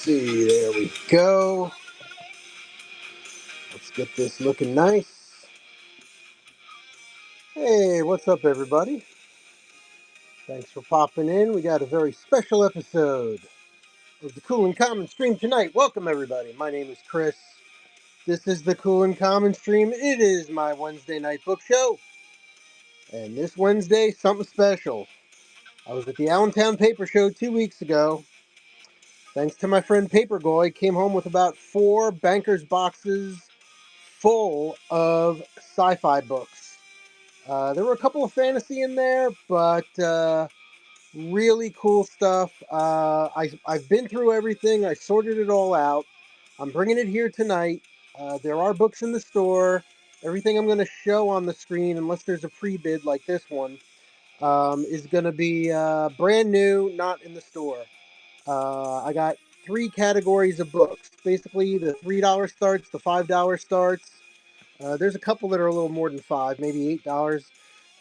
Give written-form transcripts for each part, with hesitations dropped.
see, there we go. Let's get this looking nice. Hey, what's up, everybody? Thanks for popping in. We got a very special episode of the Cool and Common Stream tonight. Welcome, everybody. My name is Chris. This is the Cool and Common Stream. It is my Wednesday night book show. And this Wednesday, something special. I was at the Allentown Paper Show 2 weeks ago. Thanks to my friend Papergoy, came home with about 4 bankers boxes full of sci-fi books. There were a couple of fantasy in there, but really cool stuff. I've been through everything. I sorted it all out. I'm bringing it here tonight. There are books in the store. Everything I'm going to show on the screen, unless there's a pre-bid like this one, is going to be brand new, not in the store. I got 3 categories of books. Basically, the $3 starts, the $5 starts. There's a couple that are a little more than 5, maybe $8.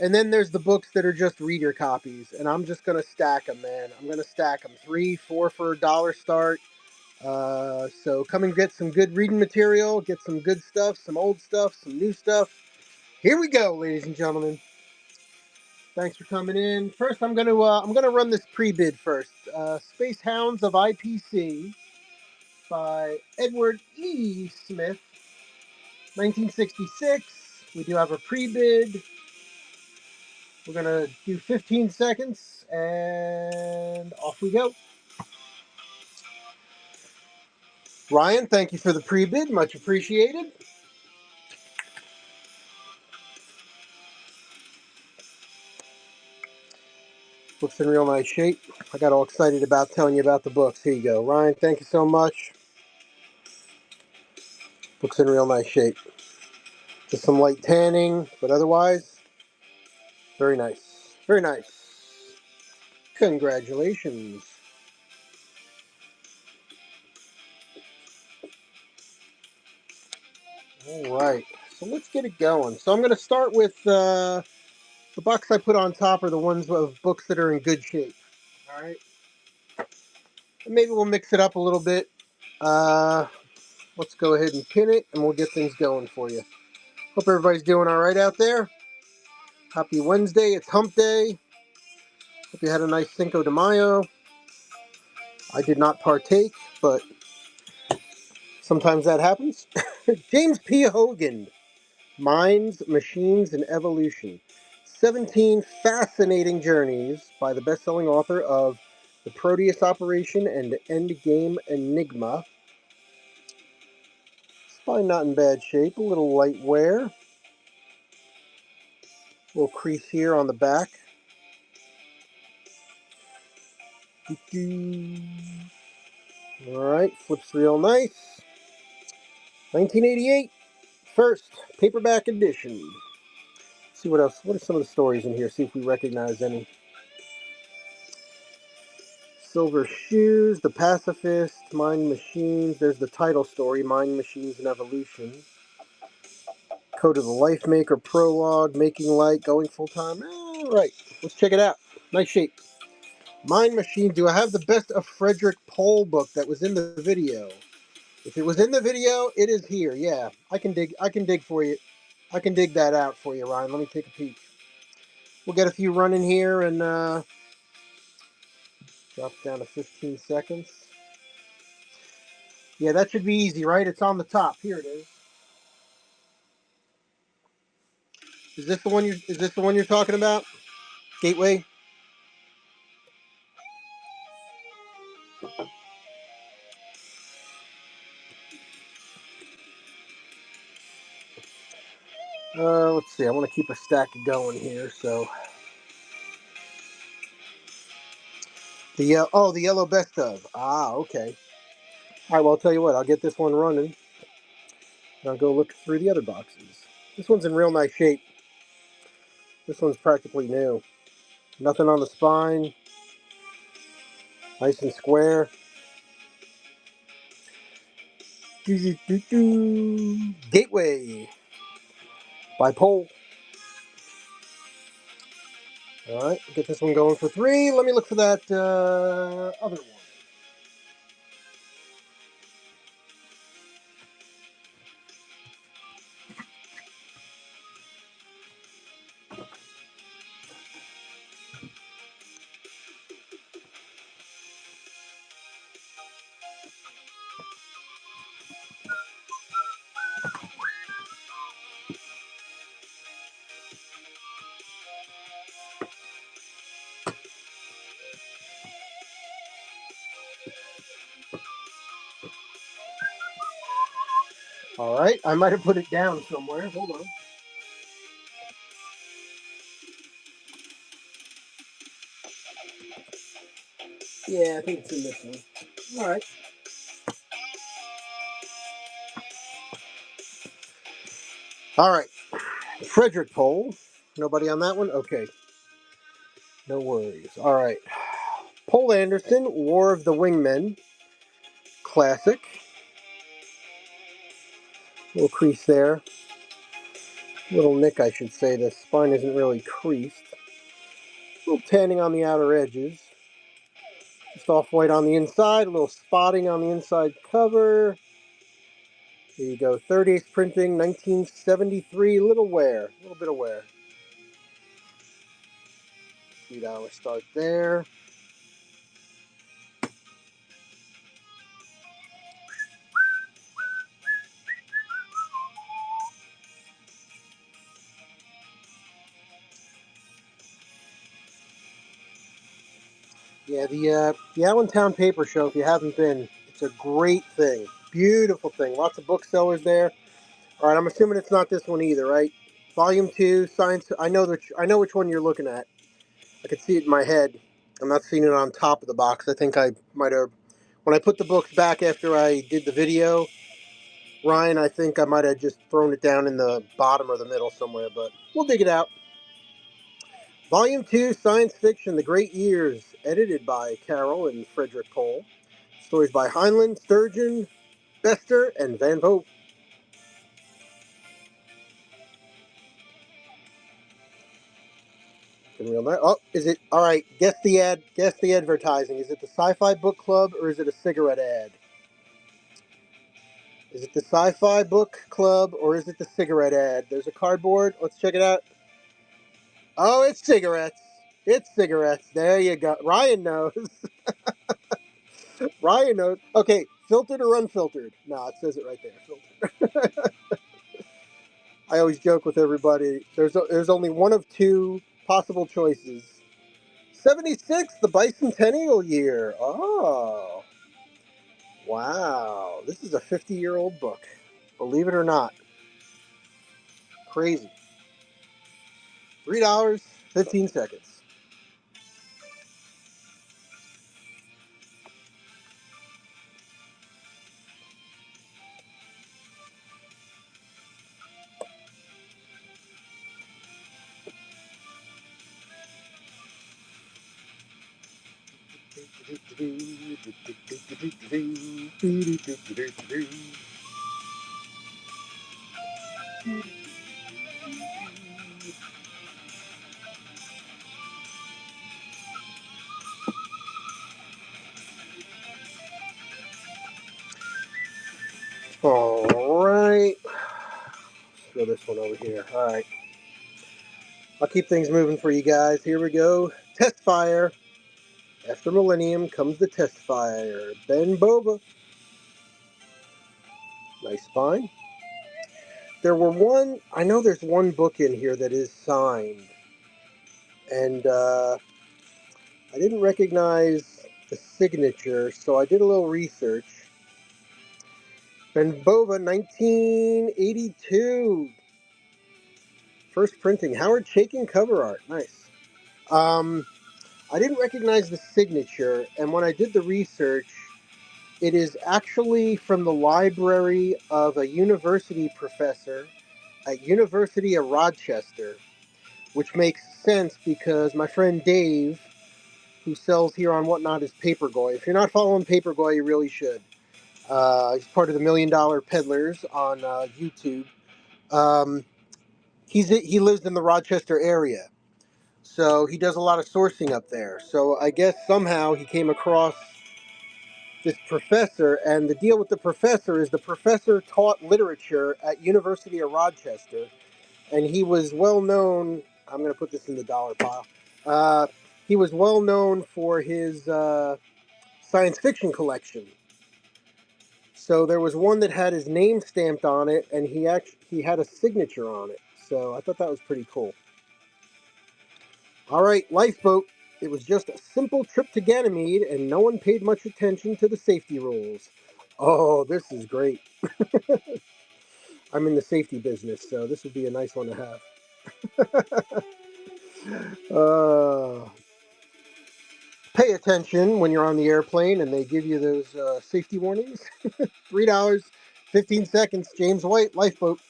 And then there's the books that are just reader copies. And I'm just going to stack them, man. I'm going to stack them. 3, 4 for $1 start. So come and get some good reading material. Get some good stuff, some old stuff, some new stuff. Here we go, ladies and gentlemen. Thanks for coming in. First, I'm gonna run this pre-bid first. Space Hounds of IPC by Edward E. Smith, 1966. We do have a pre-bid. We're gonna do 15 seconds, and off we go. Ryan, thank you for the pre-bid. Much appreciated. Book's in real nice shape. I got all excited about telling you about the books. Here you go. Ryan, thank you so much. Book's in real nice shape. Just some light tanning, but otherwise, very nice. Very nice. Congratulations. All right. So let's get it going. So I'm going to start with the box I put on top are the ones of books that are in good shape. All right. And maybe we'll mix it up a little bit. Let's go ahead and pin it, and we'll get things going for you. Hope everybody's doing all right out there. Happy Wednesday. It's hump day. Hope you had a nice Cinco de Mayo. I did not partake, but sometimes that happens. James P. Hogan, Minds, Machines, and Evolution. 17 fascinating journeys by the best-selling author of The Proteus Operation and Endgame Enigma. Spine not in bad shape, a little light wear. A little crease here on the back. Alright, flips real nice. 1988, first paperback edition. Let's see what else. What are some of the stories in here? See if we recognize any. Silver Shoes, The Pacifist, Mind Machines. There's the title story, Mind Machines and Evolution. Code of the Life Maker, Prologue, Making Light, Going Full Time. All right, let's check it out. Nice shape. Mind Machines. Do I have the Best of Frederick Pohl book that was in the video? If it was in the video, it is here. Yeah, I can dig for you. I can dig that out for you, Ryan. Let me take a peek. We'll get a few running here and drop it down to 15 seconds. Yeah, that should be easy, right? It's on the top. Here it is. Is this the one you're talking about? Gateway? Let's see. I want to keep a stack going here, so the yellow best of. Ah, okay. All right. Well, I'll tell you what. I'll get this one running, and I'll go look through the other boxes. This one's in real nice shape. This one's practically new. Nothing on the spine. Nice and square. Gateway by Pohl. All right, get this one going for 3. Let me look for that other one. All right, I might have put it down somewhere. Hold on. Yeah, I think it's in this one. All right. All right. Frederick Pohl. Nobody on that one? Okay. No worries. All right. Pohl Anderson, War of the Wingmen. Classic. Little crease there. Little nick, I should say. The spine isn't really creased. A little tanning on the outer edges. Just off-white on the inside. A little spotting on the inside cover. There you go. 38th printing, 1973. Little wear. A little bit of wear. $3 start there. Yeah, the Allentown Paper Show, if you haven't been, it's a great thing. Beautiful thing. Lots of booksellers there. All right, I'm assuming it's not this one either, right? Volume 2, Science. I know which one you're looking at. I could see it in my head. I'm not seeing it on top of the box. I think I might have, when I put the books back after I did the video, Ryan, I think I might have just thrown it down in the bottom or the middle somewhere, but we'll dig it out. Volume 2, Science Fiction, The Great Years, edited by Carol and Frederick Pohl. Stories by Heinlein, Sturgeon, Bester, and Van Vogt. Oh, is it, all right, guess the ad, guess the advertising. Is it the Sci-Fi Book Club or is it a cigarette ad? Is it the Sci-Fi Book Club or is it the cigarette ad? There's a cardboard. Let's check it out. Oh, it's cigarettes. It's cigarettes. There you go. Ryan knows. Ryan knows. Okay, filtered or unfiltered? No, it says it right there. Filtered. I always joke with everybody. There's only one of two possible choices. 76, the bicentennial year. Oh, wow. This is a 50-year-old book. Believe it or not. Crazy. $3, 15 seconds. All right. Throw this one over here. All right. I'll keep things moving for you guys. Here we go. Test fire. After Millennium comes the test fire. Ben Bova. Nice spine. I know there's one book in here that is signed. And I didn't recognize the signature, so I did a little research. Ben Bova, 1982. First printing. Howard Chaykin cover art. Nice. Um, I didn't recognize the signature, and when I did the research, it is actually from the library of a university professor at University of Rochester, which makes sense because my friend Dave, who sells here on Whatnot, is Papergoy. If you're not following Papergoy, you really should. He's part of the Million Dollar Peddlers on YouTube. Um, he lives in the Rochester area, so he does a lot of sourcing up there. So I guess somehow he came across this professor, and the deal with the professor is the professor taught literature at University of Rochester, and he was well known. I'm going to put this in the dollar pile. He was well known for his science fiction collection. So there was one that had his name stamped on it, and he had a signature on it. So I thought that was pretty cool. All right, lifeboat. It was just a simple trip to Ganymede, and no one paid much attention to the safety rules. Oh, this is great. I'm in the safety business, so this would be a nice one to have. Pay attention when you're on the airplane and they give you those safety warnings. $3, 15 seconds. James White, lifeboat.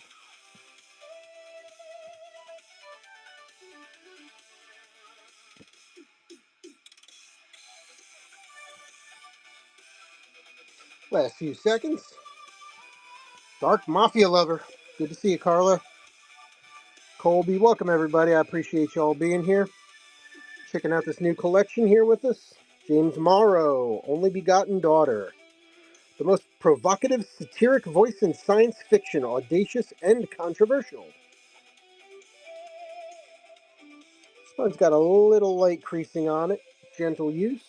Last few seconds. Dark Mafia lover. Good to see you, Carla. Colby, welcome everybody. I appreciate y'all being here. Checking out this new collection here with us. James Morrow, Only Begotten Daughter. The most provocative, satiric voice in science fiction, audacious and controversial. Spud's got a little light creasing on it. Gentle use.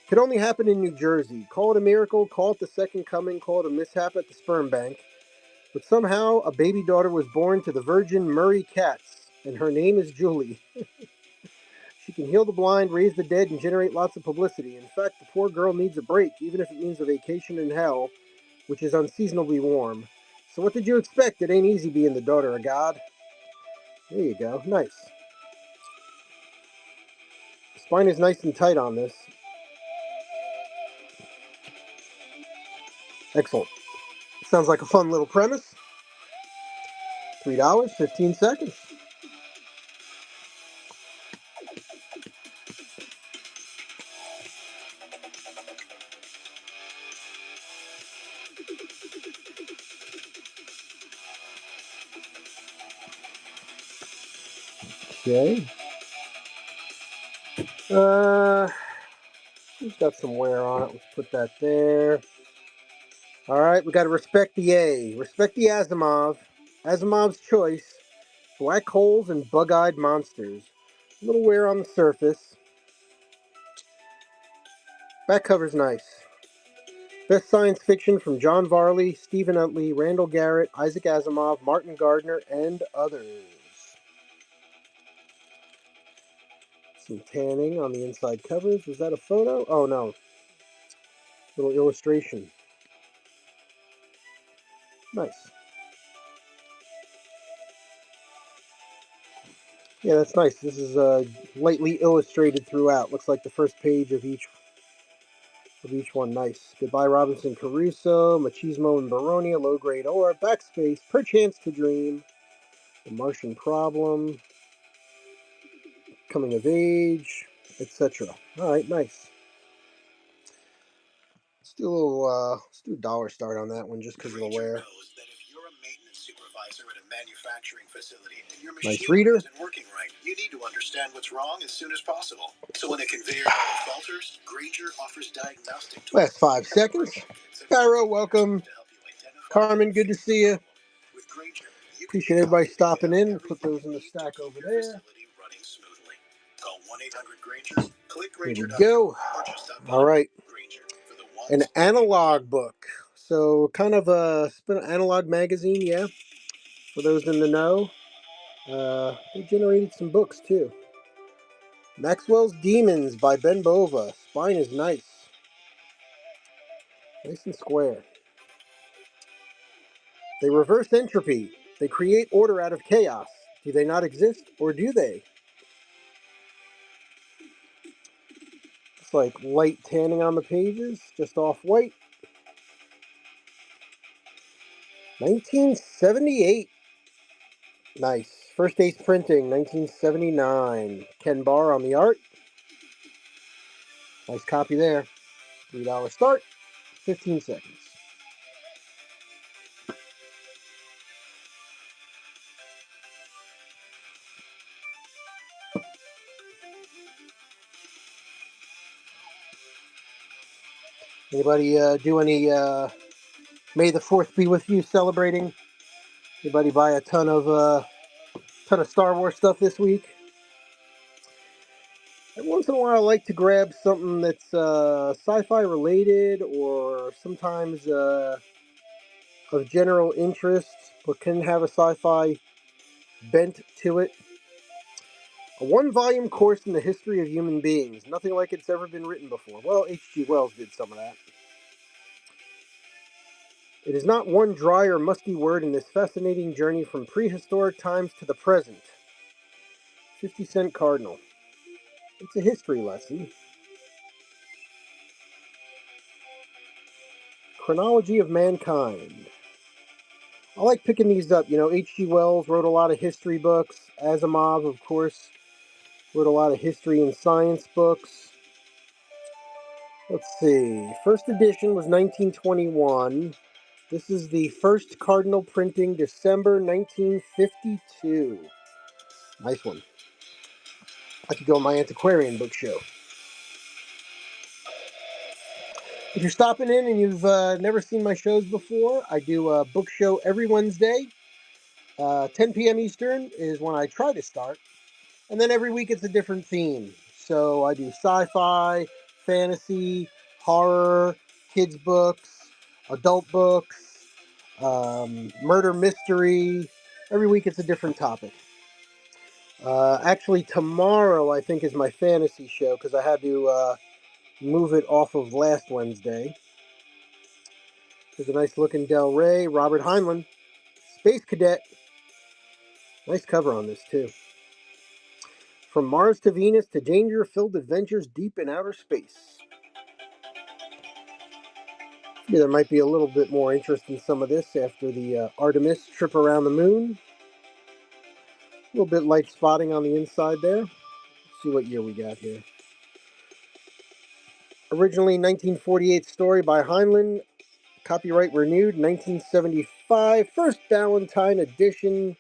Could only happen in New Jersey. Call it a miracle, call it the second coming, call it a mishap at the sperm bank. But somehow a baby daughter was born to the Virgin Murray Cats, and her name is Julie. She can heal the blind, raise the dead, and generate lots of publicity. In fact, the poor girl needs a break, even if it means a vacation in hell, which is unseasonably warm. So what did you expect? It ain't easy being the daughter of God. There you go. Nice. The spine is nice and tight on this. Excellent. Sounds like a fun little premise. $3, 15 seconds. Okay. It's got some wear on it. Let's put that there. All right, we got to respect the A. Respect the Asimov. Asimov's choice. Black holes and bug-eyed monsters. A little wear on the surface. Back cover's nice. Best science fiction from John Varley, Stephen Utley, Randall Garrett, Isaac Asimov, Martin Gardner, and others. Some tanning on the inside covers. Was that a photo? Oh, no. Little illustration. Nice. Yeah, that's nice. This is lightly illustrated throughout. Looks like the first page of each one. Nice. Goodbye, Robinson Crusoe, Machismo and Baronia, Low Grade Ore, Backspace, Perchance to Dream, The Martian Problem, Coming of Age, etc. All right, nice. Let's do a dollar start on that one just because of the wear. Nice reader. Working right. You need to understand what's wrong as soon as possible. So when a conveyor falters, Granger offers diagnostic tools. Last 5 seconds. Cairo, welcome. Carmen, good to see you. Appreciate everybody stopping in. We'll put those in the stack over there. Here we go. All right. An analog book. So kind of a analog magazine, yeah. For those in the know. They generated some books too. Maxwell's Demons by Ben Bova. Spine is nice. Nice and square. They reverse entropy. They create order out of chaos. Do they not exist, or do they? It's like light tanning on the pages, just off white. 1978. Nice. First Ace Printing, 1979. Ken Barr on the art. Nice copy there. $3 start, 15 seconds. Anybody do any May the 4th be with you celebrating? Anybody buy a ton of Star Wars stuff this week? Every once in a while I like to grab something that's sci-fi related or sometimes of general interest but can have a sci-fi bent to it. A one-volume course in the history of human beings. Nothing like it's ever been written before. Well, H.G. Wells did some of that. It is not one dry or musty word in this fascinating journey from prehistoric times to the present. 50-cent Cardinal. It's a history lesson. Chronology of Mankind. I like picking these up. You know, H.G. Wells wrote a lot of history books. Asimov, of course, wrote a lot of history and science books. Let's see. First edition was 1921. This is the first Cardinal printing, December 1952. Nice one. I could go on my antiquarian book show. If you're stopping in and you've never seen my shows before, I do a book show every Wednesday. 10 p.m. Eastern is when I try to start. And then every week it's a different theme. So I do sci-fi, fantasy, horror, kids books, adult books, murder mystery. Every week it's a different topic. Actually, tomorrow I think is my fantasy show because I had to move it off of last Wednesday. There's a nice looking Del Rey, Robert Heinlein, Space Cadet. Nice cover on this too. From Mars to Venus to danger-filled adventures deep in outer space. Yeah, there might be a little bit more interest in some of this after the Artemis trip around the moon. A little bit light spotting on the inside there. Let's see what year we got here. Originally 1948 story by Heinlein. Copyright renewed 1975. First Ballantine edition,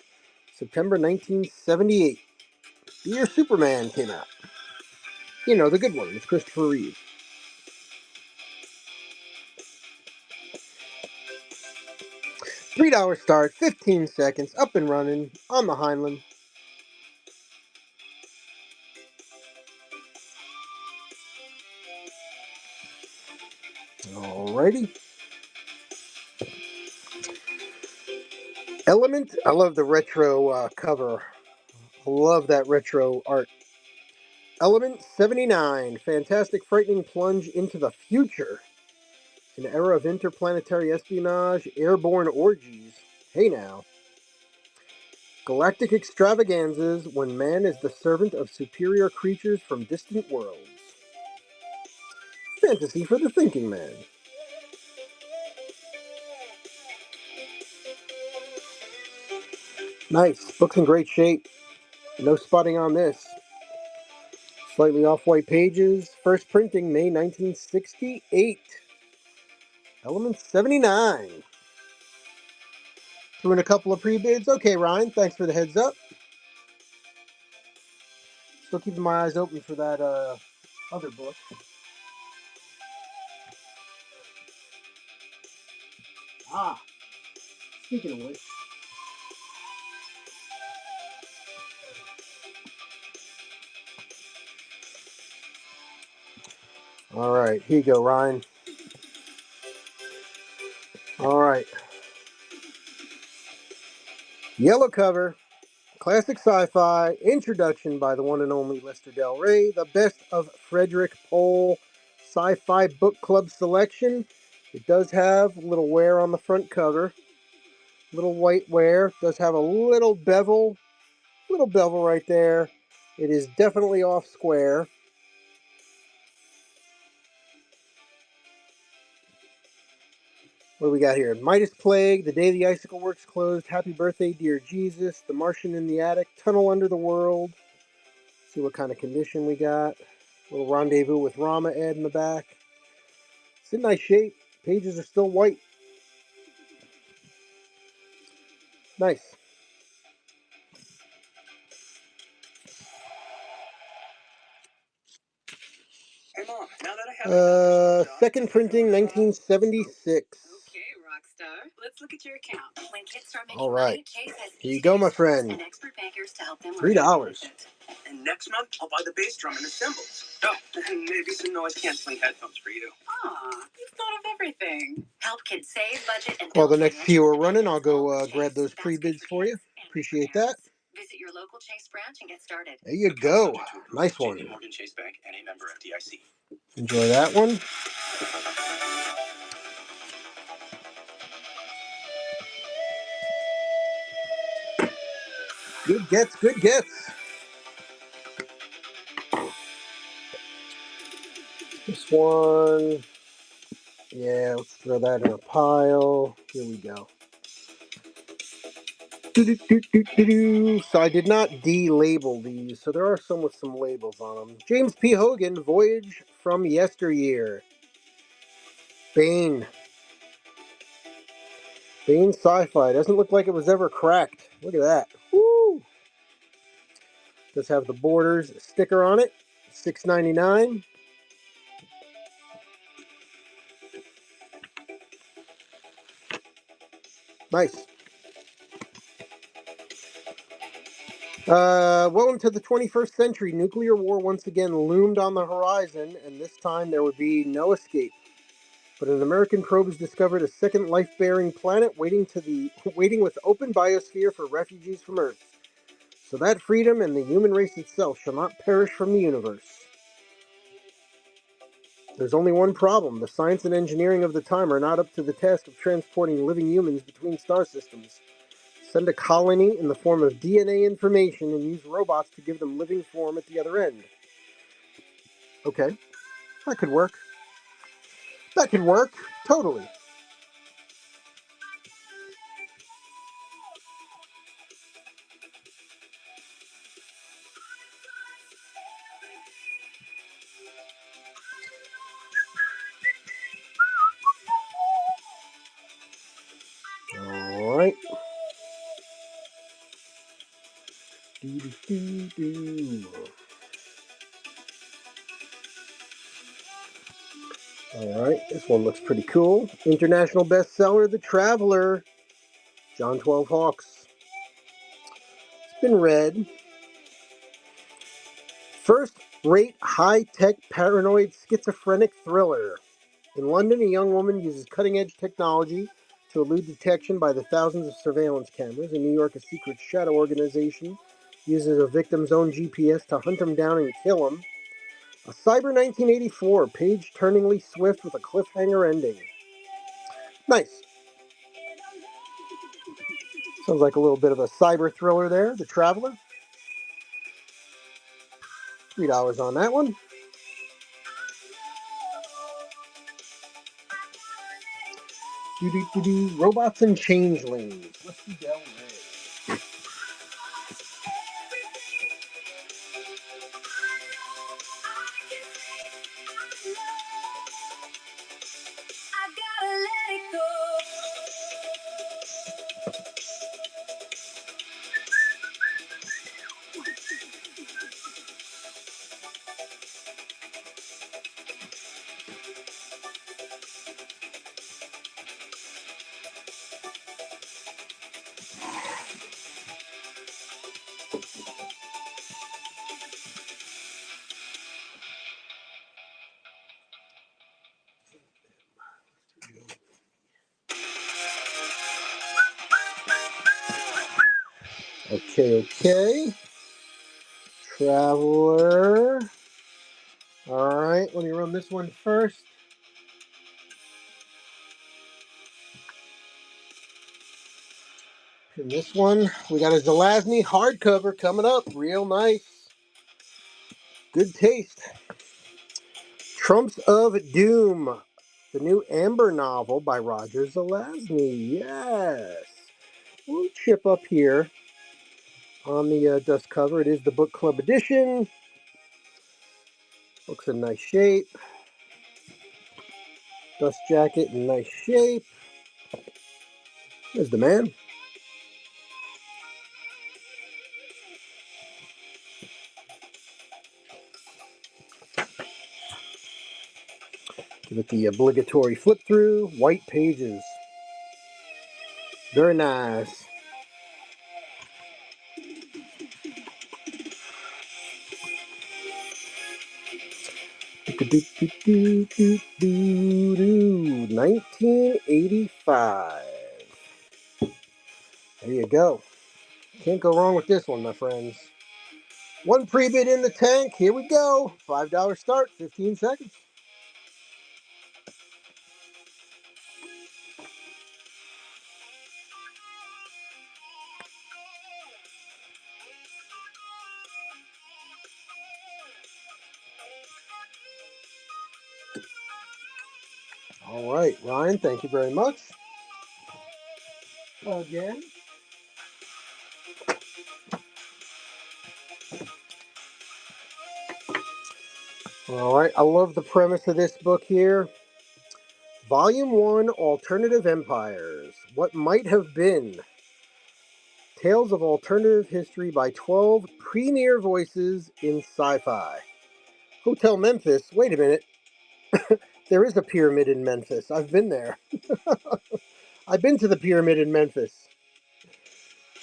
September 1978. The year Superman came out. You know, the good one with Christopher Reeve. $3 start, 15 seconds, up and running on the Heinlein. Alrighty. Element, I love the retro cover. I love that retro art. Element 79, fantastic frightening plunge into the future. An era of interplanetary espionage, airborne orgies. Hey now. Galactic extravaganzas when man is the servant of superior creatures from distant worlds. Fantasy for the thinking man. Nice. Book's in great shape. No spotting on this. Slightly off-white pages. First printing, May 1968. Element 79. Doing a couple of pre-bids. Okay, Ryan, thanks for the heads up. Still keeping my eyes open for that other book. Ah, speaking of which. All right, here you go, Ryan. All right. Yellow cover, classic sci-fi, introduction by the one and only Lester Del Rey, the best of Frederick Pohl Sci-Fi Book Club selection. It does have a little wear on the front cover, little white wear. Does have a little bevel right there. It is definitely off square. What do we got here? Midas Plague, The Day the Icicle Works Closed, Happy Birthday, Dear Jesus, The Martian in the Attic, Tunnel Under the World. See what kind of condition we got. Little Rendezvous with Rama ad in the back. It's in nice shape. Pages are still white. Nice. Hey Mom, now that I have second printing, 1976. Okay, Rockstar. Let's look at your account. When kids start making All right. money, Chase has Here you go, my friend. and expert bankers to help them $3. And next month, I'll buy the bass drum and the cymbals. Oh, and maybe some noise-canceling headphones for you. Aw, you've thought of everything. Help kids save, budget, and While the next few are running, I'll go grab those pre-bids for you. Appreciate that. Visit your local Chase branch and get started. There you go. Nice one. JP Morgan Chase Bank and a member FDIC. Enjoy that one. Good gets, good gets. This one, yeah, let's throw that in a pile. Here we go. So I did not de-label these, so there are some with some labels on them. James P. Hogan, Voyage from Yesteryear. Bane. Bane Sci-Fi. Doesn't look like it was ever cracked. Look at that. Woo! Does have the Borders sticker on it. $6.99. Nice. Welcome to the 21st century. Nuclear war once again loomed on the horizon, and this time there would be no escape. But an American probe has discovered a second life-bearing planet waiting with open biosphere for refugees from Earth. So that freedom and the human race itself shall not perish from the universe. There's only one problem. The science and engineering of the time are not up to the task of transporting living humans between star systems. Send a colony in the form of DNA information and use robots to give them living form at the other end. Okay, that could work. That could work. Totally. Alright. Alright, this one looks pretty cool. International bestseller, The Traveler. John 12 Hawks. It's been read. First rate high tech paranoid schizophrenic thriller. In London, a young woman uses cutting edge technology to elude detection by the thousands of surveillance cameras. In New York, a secret shadow organization uses a victim's own GPS to hunt him down and kill him. A cyber 1984, page turningly swift with a cliffhanger ending. Nice. Sounds like a little bit of a cyber thriller there. The Traveler. $3 on that one. Robots and Changelings. Let's see Del Rey. Okay. Traveler. Alright, let me run this one first. And this one, we got a Zelazny hardcover coming up. Real nice. Good taste. Trumps of Doom. The new Amber novel by Roger Zelazny. Yes. We'll chip up here on the dust cover. It is the book club edition. Looks in nice shape. Dust jacket in nice shape. There's the man. Give it the obligatory flip through. White pages. Very nice. Do, do, do, 1985. There you go. Can't go wrong with this one, my friends. One pre-bid in the tank. Here we go. $5 start, 15 seconds. All right, Ryan, thank you very much. Again. All right, I love the premise of this book here. Volume 1 Alternative Empires. What Might Have Been. Tales of Alternative History by 12 premier voices in sci fi. Hotel Memphis. Wait a minute. There is a pyramid in Memphis. I've been there. I've been to the pyramid in Memphis.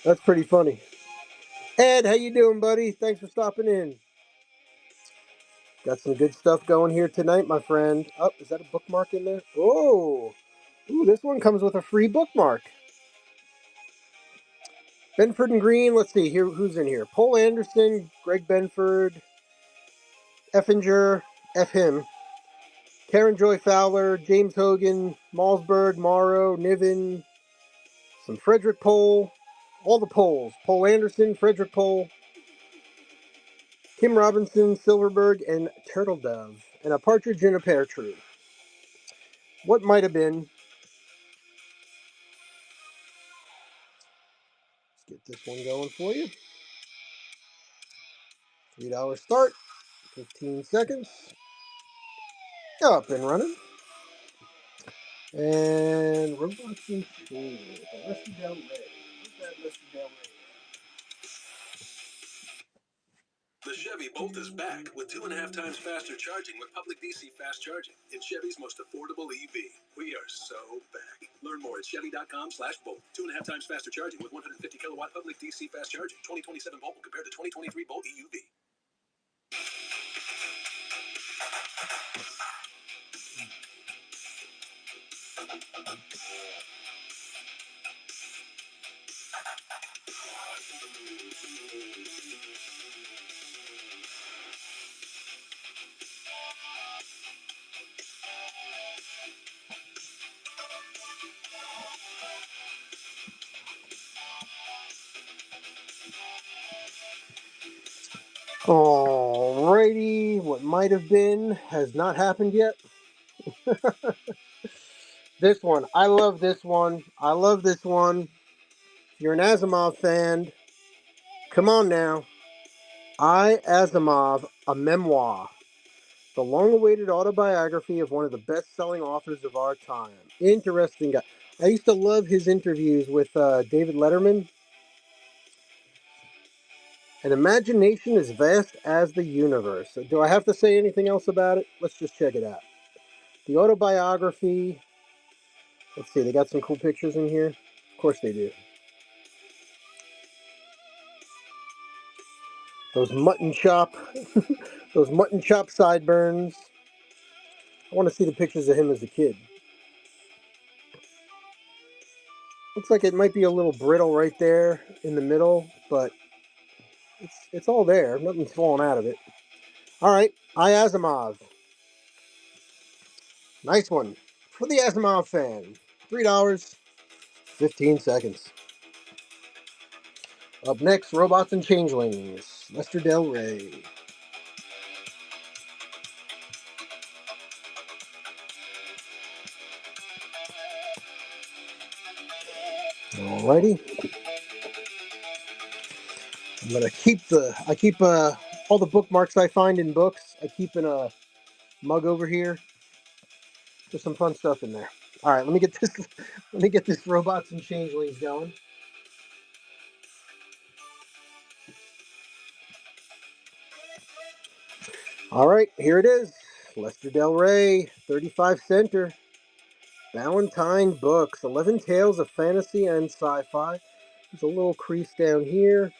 That's pretty funny. Ed, how you doing, buddy? Thanks for stopping in. Got some good stuff going here tonight, my friend. Oh, is that a bookmark in there? Oh, ooh, this one comes with a free bookmark. Benford and Green. Let's see here. Who's in here? Paul Anderson, Greg Benford, Effinger, F him. Karen Joy Fowler, James Hogan, Malsberg, Morrow, Niven, some Frederick Pohl, all the Poles. Paul Anderson, Frederick Pohl, Kim Robinson, Silverberg, and Turtle Dove, and a partridge in a pear tree. What might have been. Let's get this one going for you. $3 start, 15 seconds. Up and running. And Robots and Change. Lester Del Rey. Who's that Lester Del Rey? The Chevy Bolt is back with 2.5 times faster charging with public DC fast charging. It's Chevy's most affordable EV. We are so back. Learn more at chevy.com/Bolt. 2.5 times faster charging with 150 kilowatt public DC fast charging. 2027 Bolt compared to 2023 Bolt EUV. Alrighty, what might have been has not happened yet. This one, I love this one. I love this one. If you're an Asimov fan, come on now. I, Asimov, a memoir. The long-awaited autobiography of one of the best-selling authors of our time. Interesting guy. I used to love his interviews with David Letterman. An imagination as vast as the universe. Do I have to say anything else about it? Let's just check it out. The autobiography. Let's see, they got some cool pictures in here. Of course they do. Those mutton chop, those mutton chop sideburns. I want to see the pictures of him as a kid. Looks like it might be a little brittle right there in the middle, but it's all there. Nothing's falling out of it. All right, I Asimov. Nice one for the Asimov fan. $3, 15 seconds. Up next, Robots and Changelings. Lester Del Rey. Alrighty. I keep all the bookmarks I find in books. I keep in a mug over here. There's some fun stuff in there. All right, let me get this. Let me get this Robots and Changelings going. All right, here it is. Lester Del Rey, 35 center. Ballantine Books, 11 Tales of Fantasy and Sci-Fi. There's a little crease down here.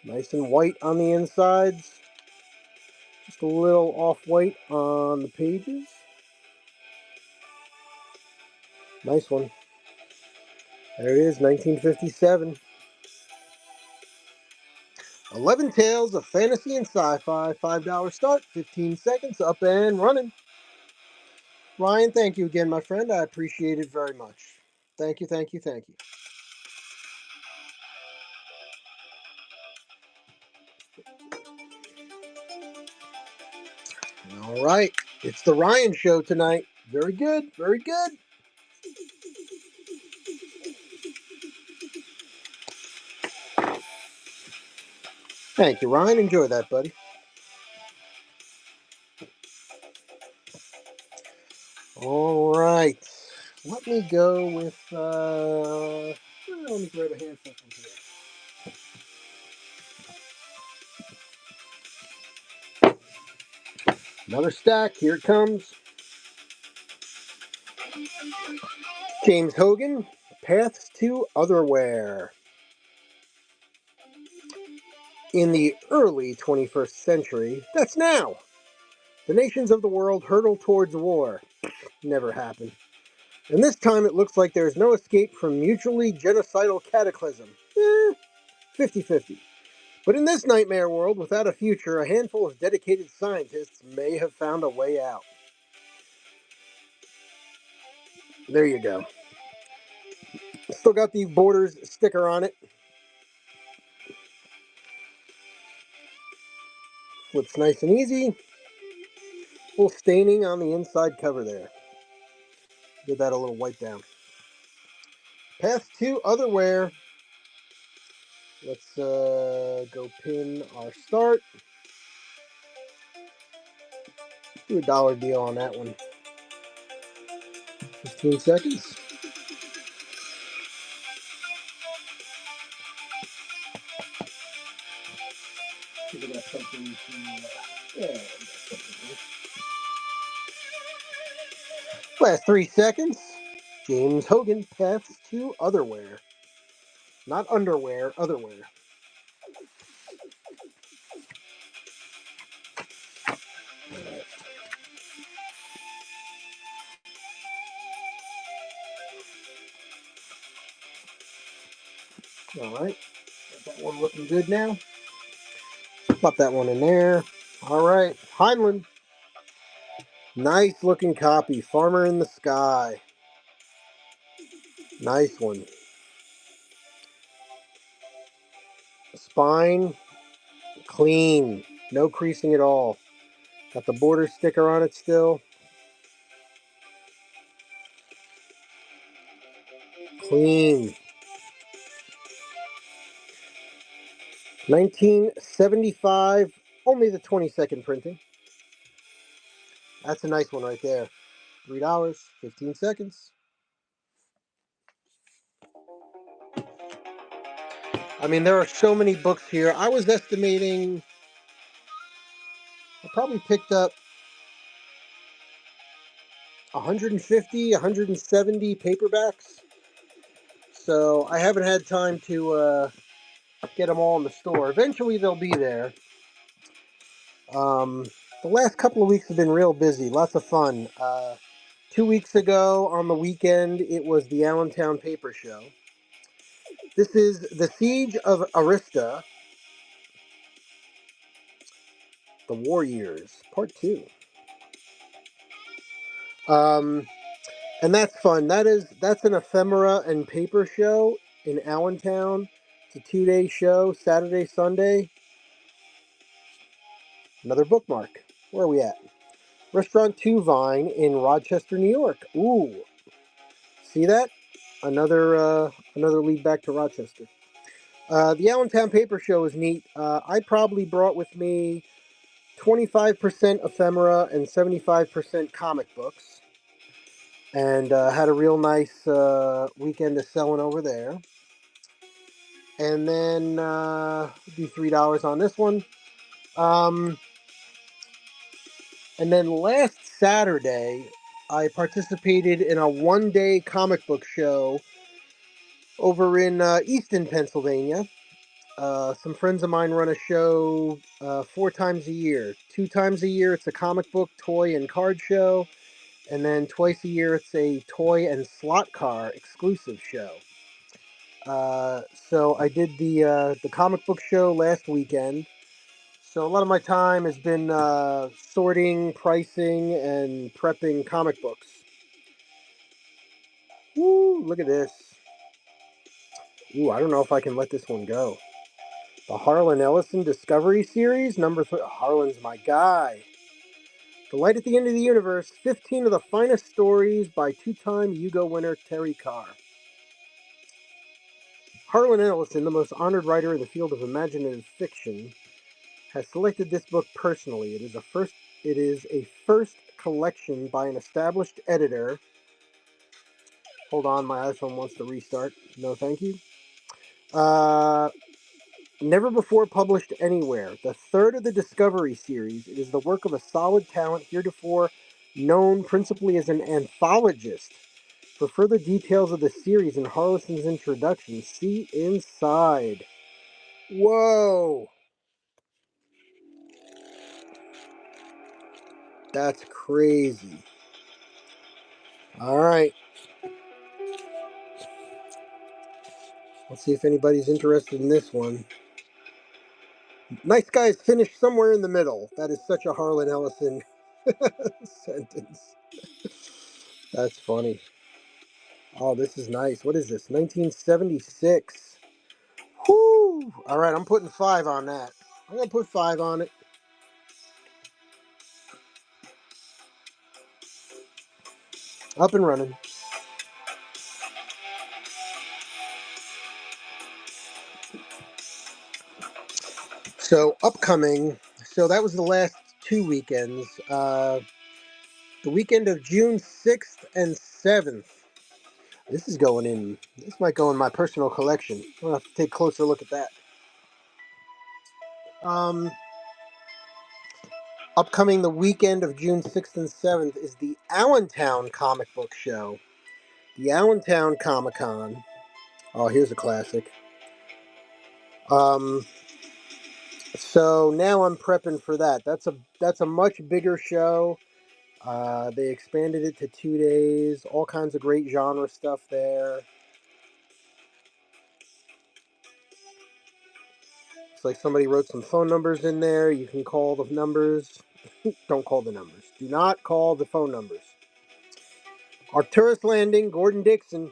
Nice and white on the insides. Just a little off-white on the pages. Nice one. There it is, 1957. 11 Tales of Fantasy and Sci-Fi, $5 start, 15 seconds, up and running. Ryan, thank you again, my friend. I appreciate it very much. Thank you, thank you, thank you. All right. It's the Ryan Show tonight. Very good. Very good. Thank you, Ryan. Enjoy that, buddy. All right. Let me go with. Let me grab a handful from here. Another stack. Here it comes. James Hogan, Paths to Otherwhere. In the early 21st century, that's now, the nations of the world hurtle towards war. Never happened. And this time it looks like there's no escape from mutually genocidal cataclysm. 50-50. But in this nightmare world without a future, a handful of dedicated scientists may have found a way out. There you go. Still got the Borders sticker on it. Flips nice and easy. Full staining on the inside cover there. Give that a little wipe down. Path to Otherwhere. Let's go pin our start. Do a dollar deal on that one. 15 seconds. See if we got something to, yeah, we got something here. Last 3 seconds. James Hogan, Paths to Otherwhere. Not underwear, otherwhere. Alright. Got that one looking good now. Pop that one in there. Alright. Heinlein. Nice looking copy. Farmer in the Sky. Nice one. Spine. Clean. No creasing at all. Got the border sticker on it still. Clean. 1975. Only the 22nd printing. That's a nice one right there. $3. 15 seconds. I mean, there are so many books here. I was estimating I probably picked up 150, 170 paperbacks. So I haven't had time to get them all in the store. Eventually they'll be there. The last couple of weeks have been real busy. Lots of fun. 2 weeks ago on the weekend, it was the Allentown Paper Show. This is The Siege of Arista, The War Years, Part 2. And that's fun. That's an ephemera and paper show in Allentown. It's a 2-day show, Saturday, Sunday. Another bookmark. Where are we at? Restaurant 2 Vine in Rochester, New York. Ooh, see that? Another lead back to Rochester. The Allentown Paper Show is neat. I probably brought with me 25% ephemera and 75% comic books, and had a real nice weekend of selling over there. And then do $3 on this one. And then last Saturday, I participated in a one-day comic book show over in Easton, Pennsylvania. Some friends of mine run a show 4 times a year. 2 times a year, it's a comic book, toy, and card show. And then twice a year, it's a toy and slot car exclusive show. So I did the comic book show last weekend. So a lot of my time has been sorting, pricing, and prepping comic books. Woo, look at this. Ooh, I don't know if I can let this one go. The Harlan Ellison Discovery Series, number 3. Harlan's my guy. The Light at the End of the Universe, 15 of the finest stories by two-time Hugo winner Terry Carr. Harlan Ellison, the most honored writer in the field of imaginative fiction, has selected this book personally. It is a first collection by an established editor. Hold on, my iPhone wants to restart. No, thank you. Uh, Never before published anywhere. The third of the Discovery series, it is the work of a solid talent heretofore known principally as an anthologist. For further details of the series and Harlison's introduction, see inside. Whoa! That's crazy. Alright, let's see if anybody's interested in this one. Nice guys finished somewhere in the middle. That is such a Harlan Ellison sentence. That's funny. Oh, this is nice. What is this? 1976. Whoo! Alright, I'm putting 5 on that. I'm going to put 5 on it. Up and running. So, upcoming. So, that was the last 2 weekends. The weekend of June 6th and 7th. This is going in. This might go in my personal collection. I'll have to take a closer look at that. Um, Upcoming the weekend of June 6th and 7th is the Allentown Comic Book Show. The Allentown Comic Con. Oh, here's a classic. Um, so now I'm prepping for that. That's a much bigger show. They expanded it to 2 days. All kinds of great genre stuff there. It's like somebody wrote some phone numbers in there. You can call the numbers. Don't call the numbers. Do not call the phone numbers. Arcturus Landing, Gordon Dixon.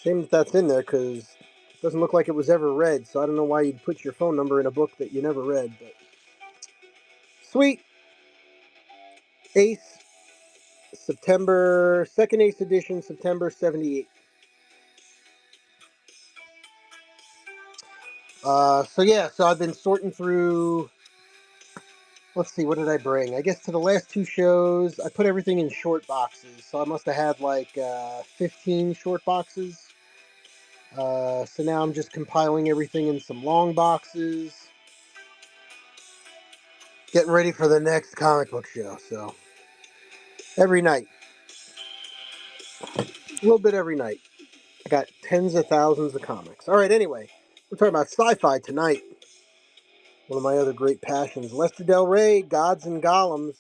Shame that that's in there because it doesn't look like it was ever read. So I don't know why you'd put your phone number in a book that you never read. But sweet. Ace, September, second Ace edition, September 78. So I've been sorting through. Let's see, what did I bring? I guess to the last 2 shows, I put everything in short boxes. So I must have had like 15 short boxes. So now I'm just compiling everything in some long boxes. Getting ready for the next comic book show. So every night, a little bit every night. I got tens of thousands of comics. All right, anyway, we're talking about sci-fi tonight. One of my other great passions. Lester Del Rey, Gods and Golems.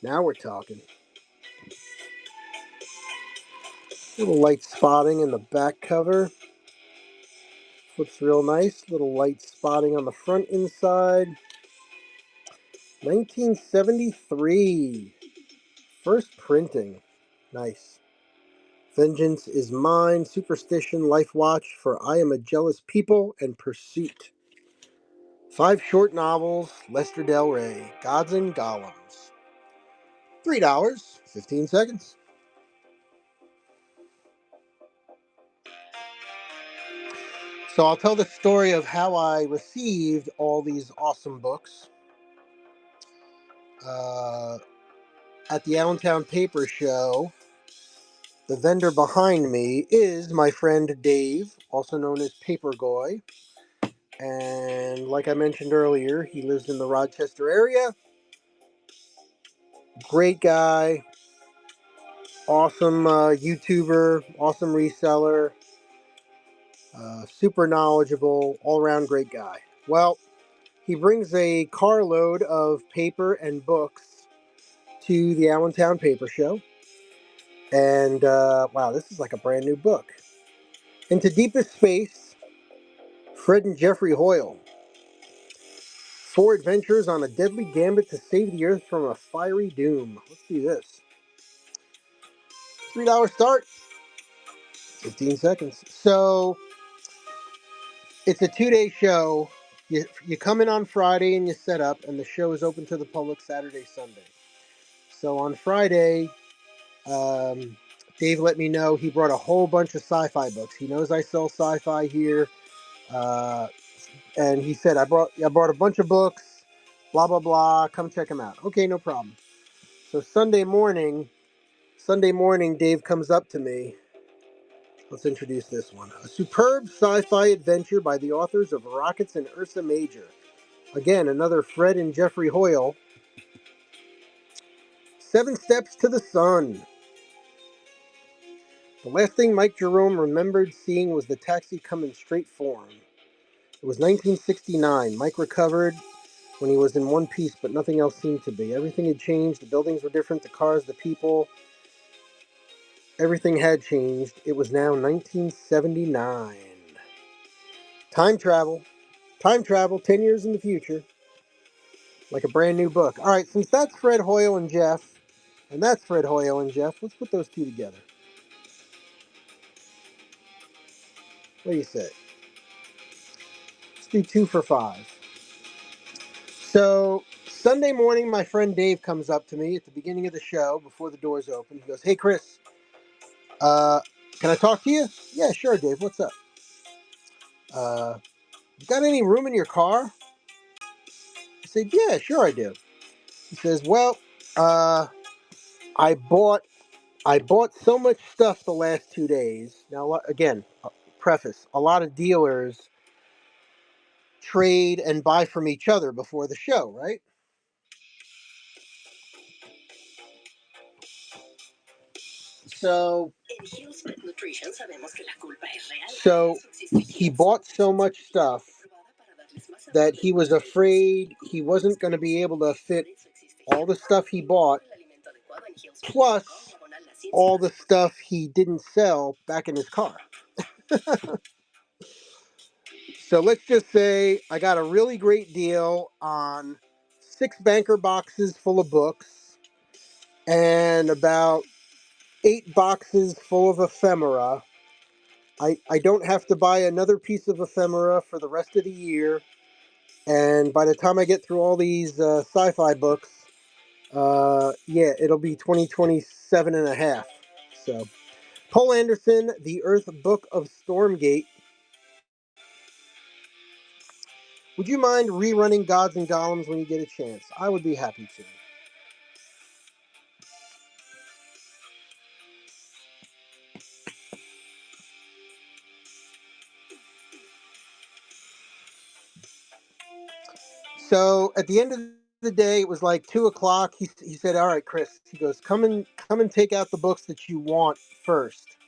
Now we're talking. Little light spotting in the back cover. Looks real nice. Little light spotting on the front inside. 1973. First printing. Nice. Vengeance is mine. Superstition. Life watch. For I am a jealous people. And Pursuit. 5 short novels. Lester Del Rey. Gods and Golems. $3. 15 seconds. So I'll tell the story of how I received all these awesome books. Uh, at the Allentown Paper Show, the vendor behind me is my friend Dave, also known as Paper Goy. And like I mentioned earlier, he lives in the Rochester area. Great guy, awesome YouTuber, awesome reseller, super knowledgeable, all around great guy. Well, he brings a carload of paper and books to the Allentown Paper Show. And wow, this is like a brand new book. Into Deepest Space, Fred and Jeffrey Hoyle. 4 adventures on a deadly gambit to save the Earth from a fiery doom. Let's do this. $3 start. 15 seconds. So, it's a 2-day show. You come in on Friday and you set up, and the show is open to the public Saturday, Sunday. So on Friday, um, Dave let me know he brought a whole bunch of sci-fi books. He knows I sell sci-fi here, uh, and he said I brought a bunch of books. Blah blah blah. Come check them out. Okay, no problem. So Sunday morning, Dave comes up to me. Let's introduce this one. A superb sci-fi adventure by the authors of Rockets and Ursa Major. Again, another Fred and Jeffrey Hoyle. 7 Steps to the Sun. The last thing Mike Jerome remembered seeing was the taxi coming straight for him. It was 1969. Mike recovered when he was in one piece, but nothing else seemed to be. Everything had changed. The buildings were different, the cars, the people. Everything had changed. It was now 1979. Time travel. Time travel, 10 years in the future. Like a brand new book. All right, since that's Fred Hoyle and Jeff, and that's Fred Hoyle and Jeff, let's put those two together. What do you say? Let's do 2 for 5. So, Sunday morning, my friend Dave comes up to me at the beginning of the show before the doors open. He goes, "Hey, Chris, uh, can I talk to you?" "Yeah, sure, Dave. What's up?" Uh, "You got any room in your car?" I said, "Yeah, sure I do." He says, "Well, uh, I bought I bought so much stuff the last 2 days." Now, again, preface: a lot of dealers trade and buy from each other before the show, right? So, he bought so much stuff that he was afraid he wasn't going to be able to fit all the stuff he bought, plus all the stuff he didn't sell back in his car. So let's just say I got a really great deal on 6 banker boxes full of books and about 8 boxes full of ephemera. I don't have to buy another piece of ephemera for the rest of the year. And by the time I get through all these sci-fi books, yeah, it'll be 2027 and a half. So, Paul Anderson, The Earth Book of Stormgate. Would you mind rerunning Gods and Golems when you get a chance? I would be happy to. So at the end of the day, it was like 2 o'clock. He said, "All right, Chris." He goes, "Come and take out the books that you want first,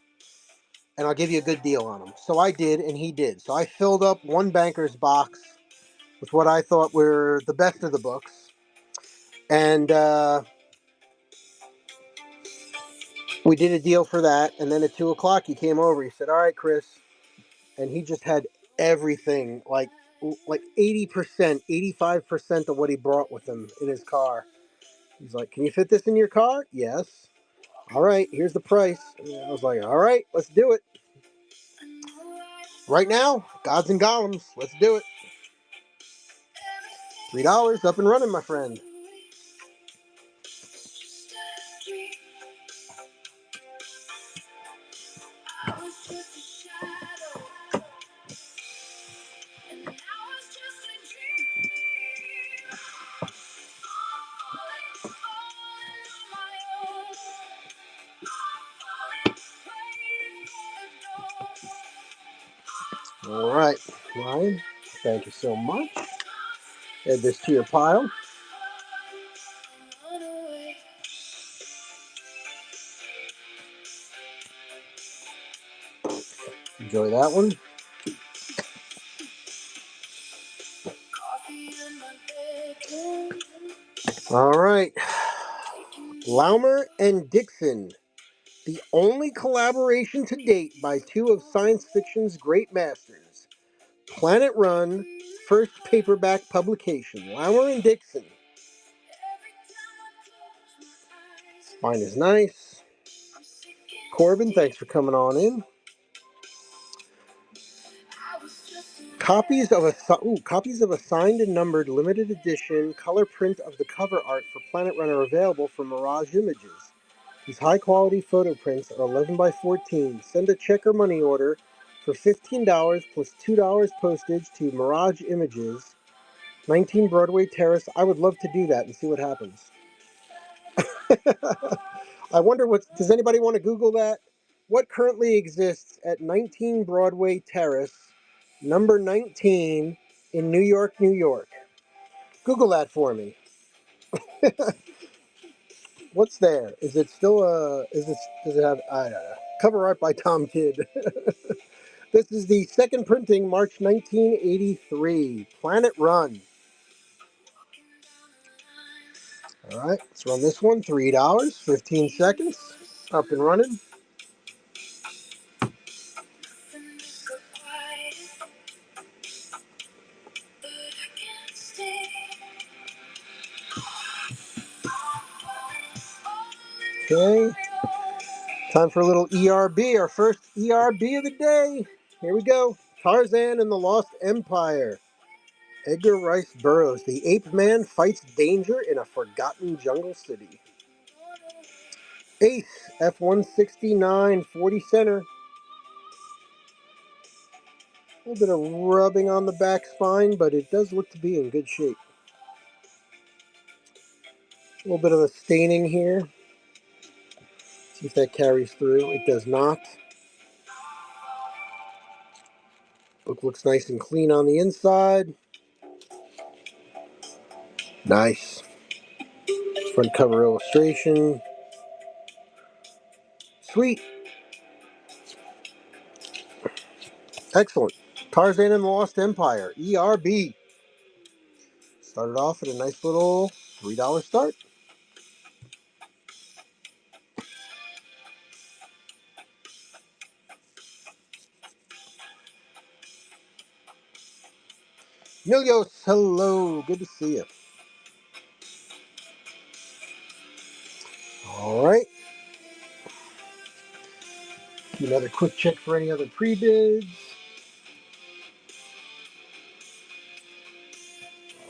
and I'll give you a good deal on them." So I did, and he did. So I filled up one banker's box with what I thought were the best of the books, and we did a deal for that. And then at 2 o'clock, he came over. He said, "All right, Chris," and he just had everything, like 80%, 85% of what he brought with him in his car. He's like, "Can you fit this in your car?" "Yes." "All right, here's the price." And I was like, "All right, let's do it. Right now, Gods and Golems, let's do it. $3 up and running, my friend." All right, Ryan, thank you so much. Add this to your pile. Enjoy that one. All right. Laumer and Dixon, the only collaboration to date by two of science fiction's great masters. Planet Run, first paperback publication. Laumer and Dixon. Spine is nice. Corbin, thanks for coming on in. Copies of a signed and numbered limited edition color print of the cover art for Planet Run are available from Mirage Images. These high-quality photo prints are 11 by 14. Send a check or money order for $15 plus $2 postage to Mirage Images, 19 Broadway Terrace. I would love to do that and see what happens. I wonder does anybody want to Google that? What currently exists at 19 Broadway Terrace, number 19 in New York, New York? Google that for me. What's there? Is it still does it have, I don't know. Cover art by Tom Kidd. This is the second printing, March 1983. Planet Run. All right, let's run this one. $3, 15 seconds. Up and running. Okay. Time for a little ERB, our first ERB of the day. Here we go. Tarzan and the Lost Empire. Edgar Rice Burroughs. The ape man fights danger in a forgotten jungle city. Ace, F-169, 40 center. A little bit of rubbing on the back spine, but it does look to be in good shape. A little bit of a staining here. See if that carries through. It does not. Book looks nice and clean on the inside. Nice. Front cover illustration. Sweet. Excellent. Tarzan and the Lost Empire, ERB. Started off at a nice little $3 start. Milios, hello. Good to see you. All right. Do another quick check for any other pre-bids.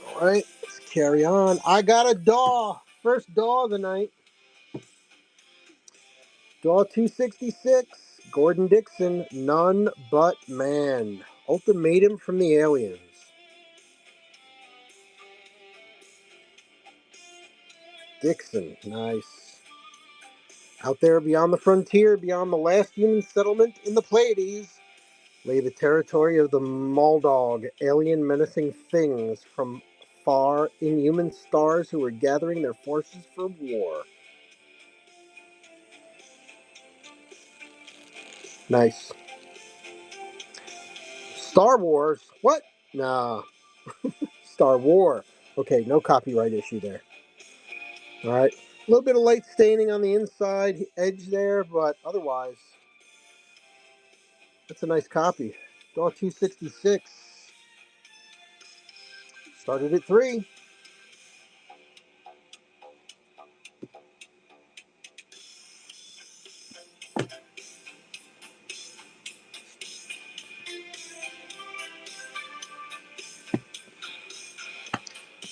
All right. Let's carry on. I got a DAW. First DAW of the night. DAW 266. Gordon Dixon. None But Man. Ultimatum from the Aliens. Dixon. Nice. Out there beyond the frontier, beyond the last human settlement in the Pleiades, lay the territory of the Moldog, alien menacing things from far inhuman stars who were gathering their forces for war. Nice. Star Wars? What? Nah. Star War. Okay, no copyright issue there. Alright. A little bit of light staining on the inside edge there, but otherwise, that's a nice copy. DAW 266. Started at 3.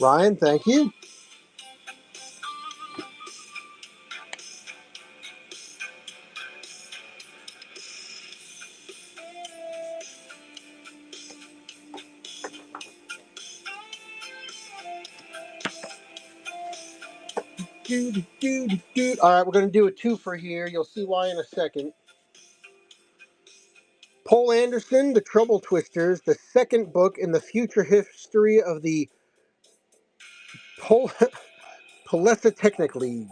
Ryan, thank you. All right, we're going to do a twofer here. You'll see why in a second. Paul Anderson, The Trouble Twisters, the second book in the future history of the Polesatechnic League.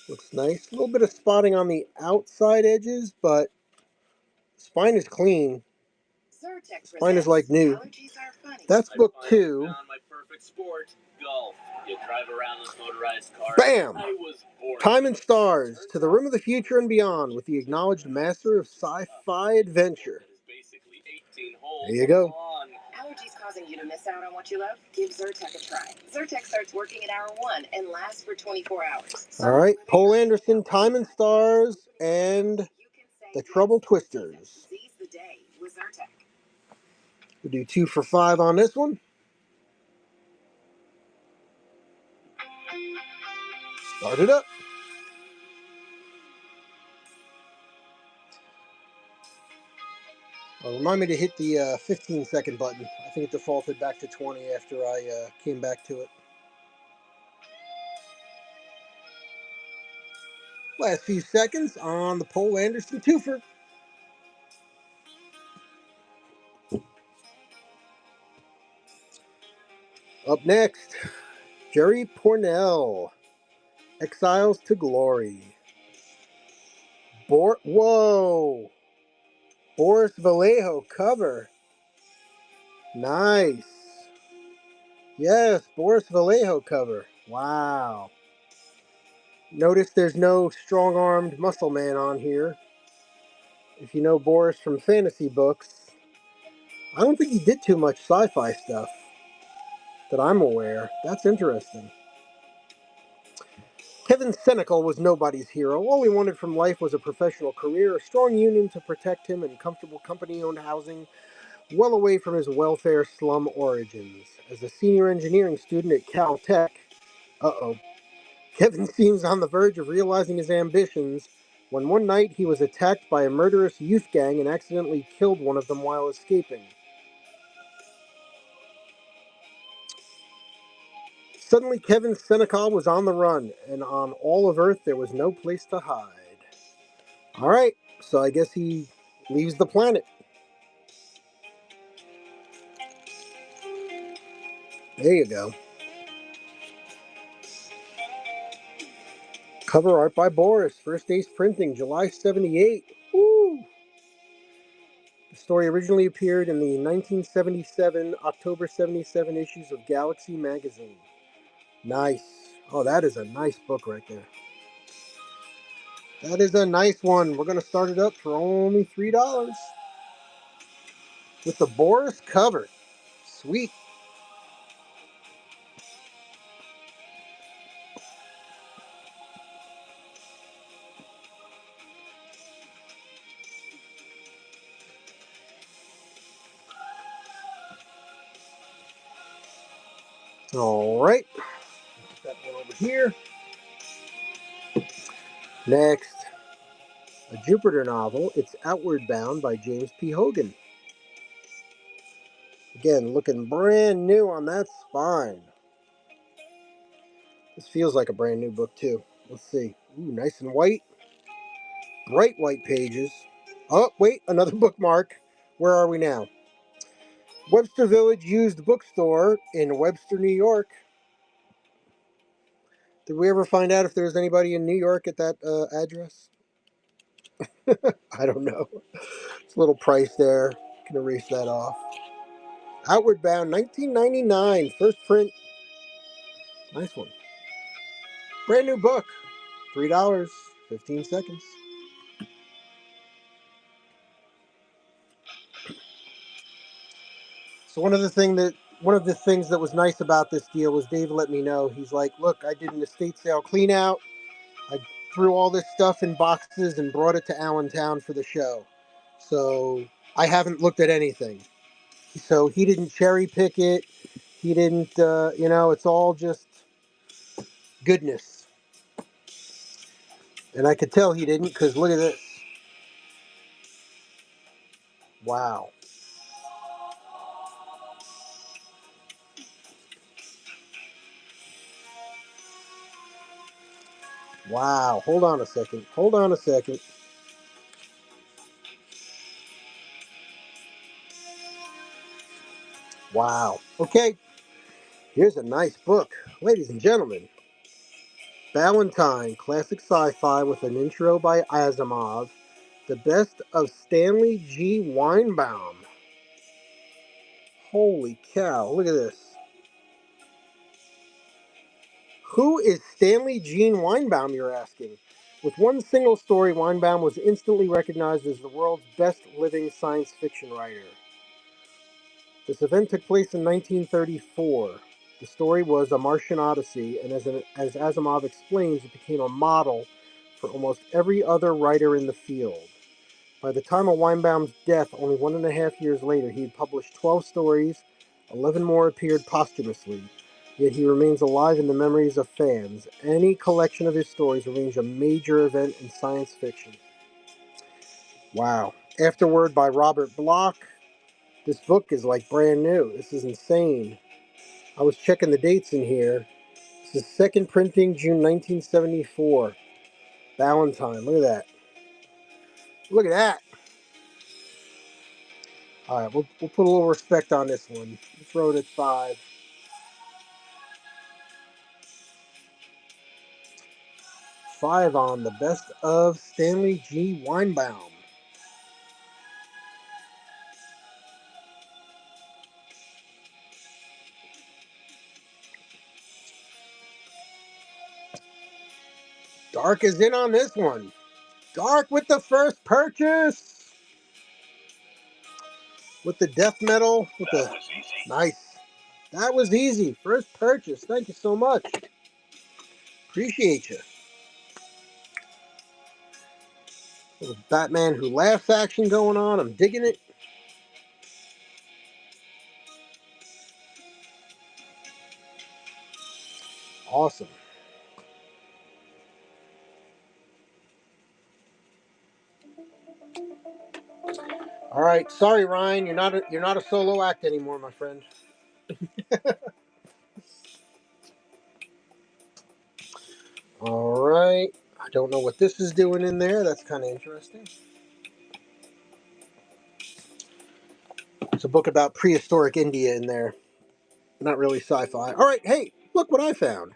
Looks nice. A little bit of spotting on the outside edges, but spine is clean. Spine is like new. That's book 2. Bam! Time and Stars, To the Rim of the Future and Beyond, with the acknowledged master of sci-fi adventure. There you go. causing you to miss out on what you love? Give Zyrtec a try. Zyrtec starts working at hour 1 and lasts for 24 hours. All right, Poul Anderson, Time and Stars, and the Trouble Twisters. Seize the day with Zyrtec. We'll do 2 for $5 on this one. Start it up. Remind me to hit the 15-second button. I think it defaulted back to 20 after I came back to it. Last few seconds on the Poul Anderson twofer. Up next, Jerry Pournelle, Exiles to Glory. Whoa! Boris Vallejo cover. Nice. Yes, Boris Vallejo cover. Wow. Notice there's no strong-armed muscle man on here. If you know Boris from fantasy books, I don't think he did too much sci-fi stuff that I'm aware. That's interesting. Kevin Senecal was nobody's hero. All he wanted from life was a professional career, a strong union to protect him, and comfortable company-owned housing well away from his welfare slum origins. As a senior engineering student at Caltech, Kevin seems on the verge of realizing his ambitions when one night he was attacked by a murderous youth gang and accidentally killed one of them while escaping. Suddenly, Kevin Senecal was on the run, and on all of Earth there was no place to hide. Alright, so I guess he leaves the planet. There you go. Cover art by Boris, First Ace Printing, July 78. Woo! The story originally appeared in the 1977, October 77 issues of Galaxy magazine. Nice. Oh, that is a nice book right there. That is a nice one. We're going to start it up for only $3 with the Boris cover. Sweet. All right. Put that one over here. Next, a Jupiter novel. It's Outward Bound by James P. Hogan. Again, looking brand new on that spine. This feels like a brand new book, too. Let's see. Ooh, nice and white. Bright white pages. Oh, wait, another bookmark. Where are we now? Webster Village Used Bookstore in Webster, New York. Did we ever find out if there was anybody in New York at that address? I don't know. It's a little price there. Can erase that off. Outward Bound, 1999, first print. Nice one. Brand new book. $3, 15 seconds. So one of the things that was nice about this deal was Dave let me know. He's like, look, I did an estate sale clean out. I threw all this stuff in boxes and brought it to Allentown for the show. So I haven't looked at anything. So he didn't cherry pick it. He didn't, it's all just goodness. And I could tell he didn't because look at this. Wow. Wow. Hold on a second. Wow. Okay. Here's a nice book. Ladies and gentlemen. Ballantine, classic sci-fi with an intro by Asimov. The best of Stanley G. Weinbaum. Holy cow. Look at this. Who is Stanley Gene Weinbaum, you're asking? With one single story, Weinbaum was instantly recognized as the world's best living science fiction writer. This event took place in 1934. The story was A Martian Odyssey, and as Asimov explains, it became a model for almost every other writer in the field. By the time of Weinbaum's death, only 1.5 years later, he had published 12 stories, 11 more appeared posthumously. Yet he remains alive in the memories of fans. Any collection of his stories remains a major event in science fiction. Wow. Afterword by Robert Bloch. This book is like brand new. This is insane. I was checking the dates in here. This is second printing, June 1974. Valentine. Look at that. Look at that. All right, we'll put a little respect on this one. Let's throw it at 5. 5 on the best of Stanley G. Weinbaum. Dark is in on this one. Dark with the first purchase. With the death metal. With the nice. That was easy. First purchase. Thank you so much. Appreciate you. Little Batman Who Laughs action going on. I'm digging it. Awesome. All right. Sorry, Ryan. You're not a solo act anymore, my friend. All right. I don't know what this is doing in there. That's kind of interesting. It's a book about prehistoric India in there. Not really sci-fi. All right. Hey, look what I found.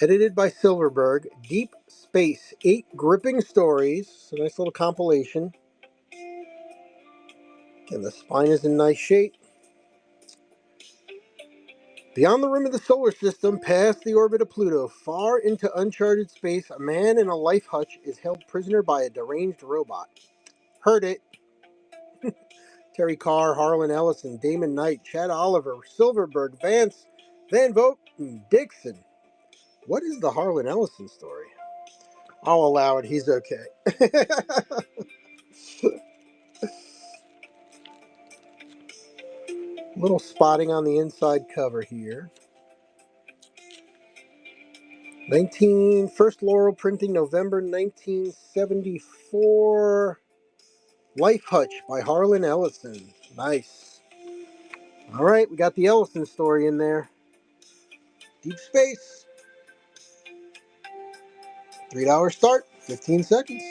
Edited by Silverberg. Deep Space. 8 gripping stories. It's a nice little compilation. And the spine is in nice shape. Beyond the rim of the solar system, past the orbit of Pluto, far into uncharted space, a man in a life hutch is held prisoner by a deranged robot. Heard it. Terry Carr, Harlan Ellison, Damon Knight, Chad Oliver, Silverberg, Vance, Van Vogt, and Dixon. What is the Harlan Ellison story? I'll allow it. He's okay. Little spotting on the inside cover here. First Laurel printing, November 1974. Life Hutch by Harlan Ellison. Nice. All right, we got the Ellison story in there. Deep Space. $3 start, 15 seconds.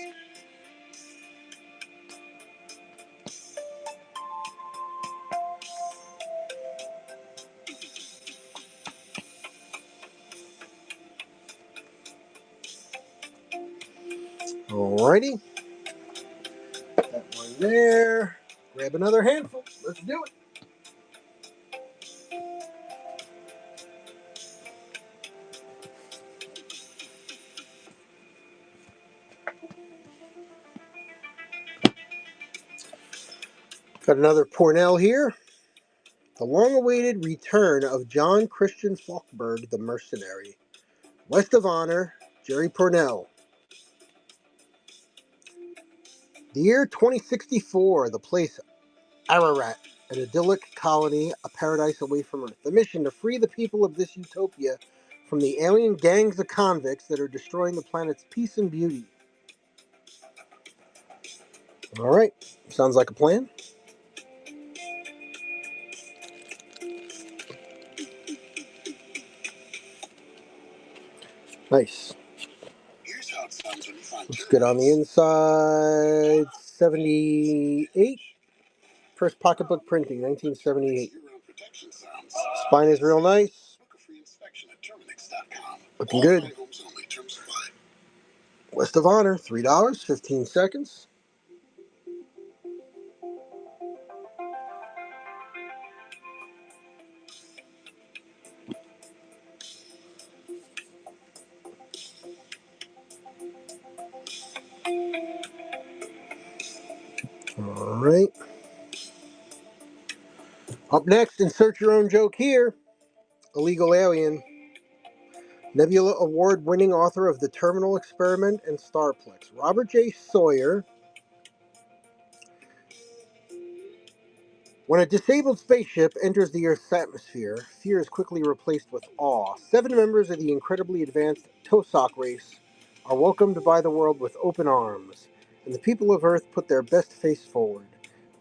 Alrighty. That one there. Grab another handful. Let's do it. Got another Pornell here. The long-awaited return of John Christian Falkberg, the Mercenary. West of Honor, Jerry Pornell. The year 2064, the place Ararat, an idyllic colony, a paradise away from Earth. The mission to free the people of this utopia from the alien gangs of convicts that are destroying the planet's peace and beauty. All right, sounds like a plan. Nice. Looks good on the inside. 78. First pocketbook printing, 1978. Spine is real nice. Looking good. West of Honor, $3, 15 seconds. All right. Up next, insert your own joke here. Illegal Alien. Nebula Award winning author of The Terminal Experiment and Starplex, Robert J. Sawyer. When a disabled spaceship enters the Earth's atmosphere, fear is quickly replaced with awe. 7 members of the incredibly advanced Tosak race are welcomed by the world with open arms, and the people of Earth put their best face forward.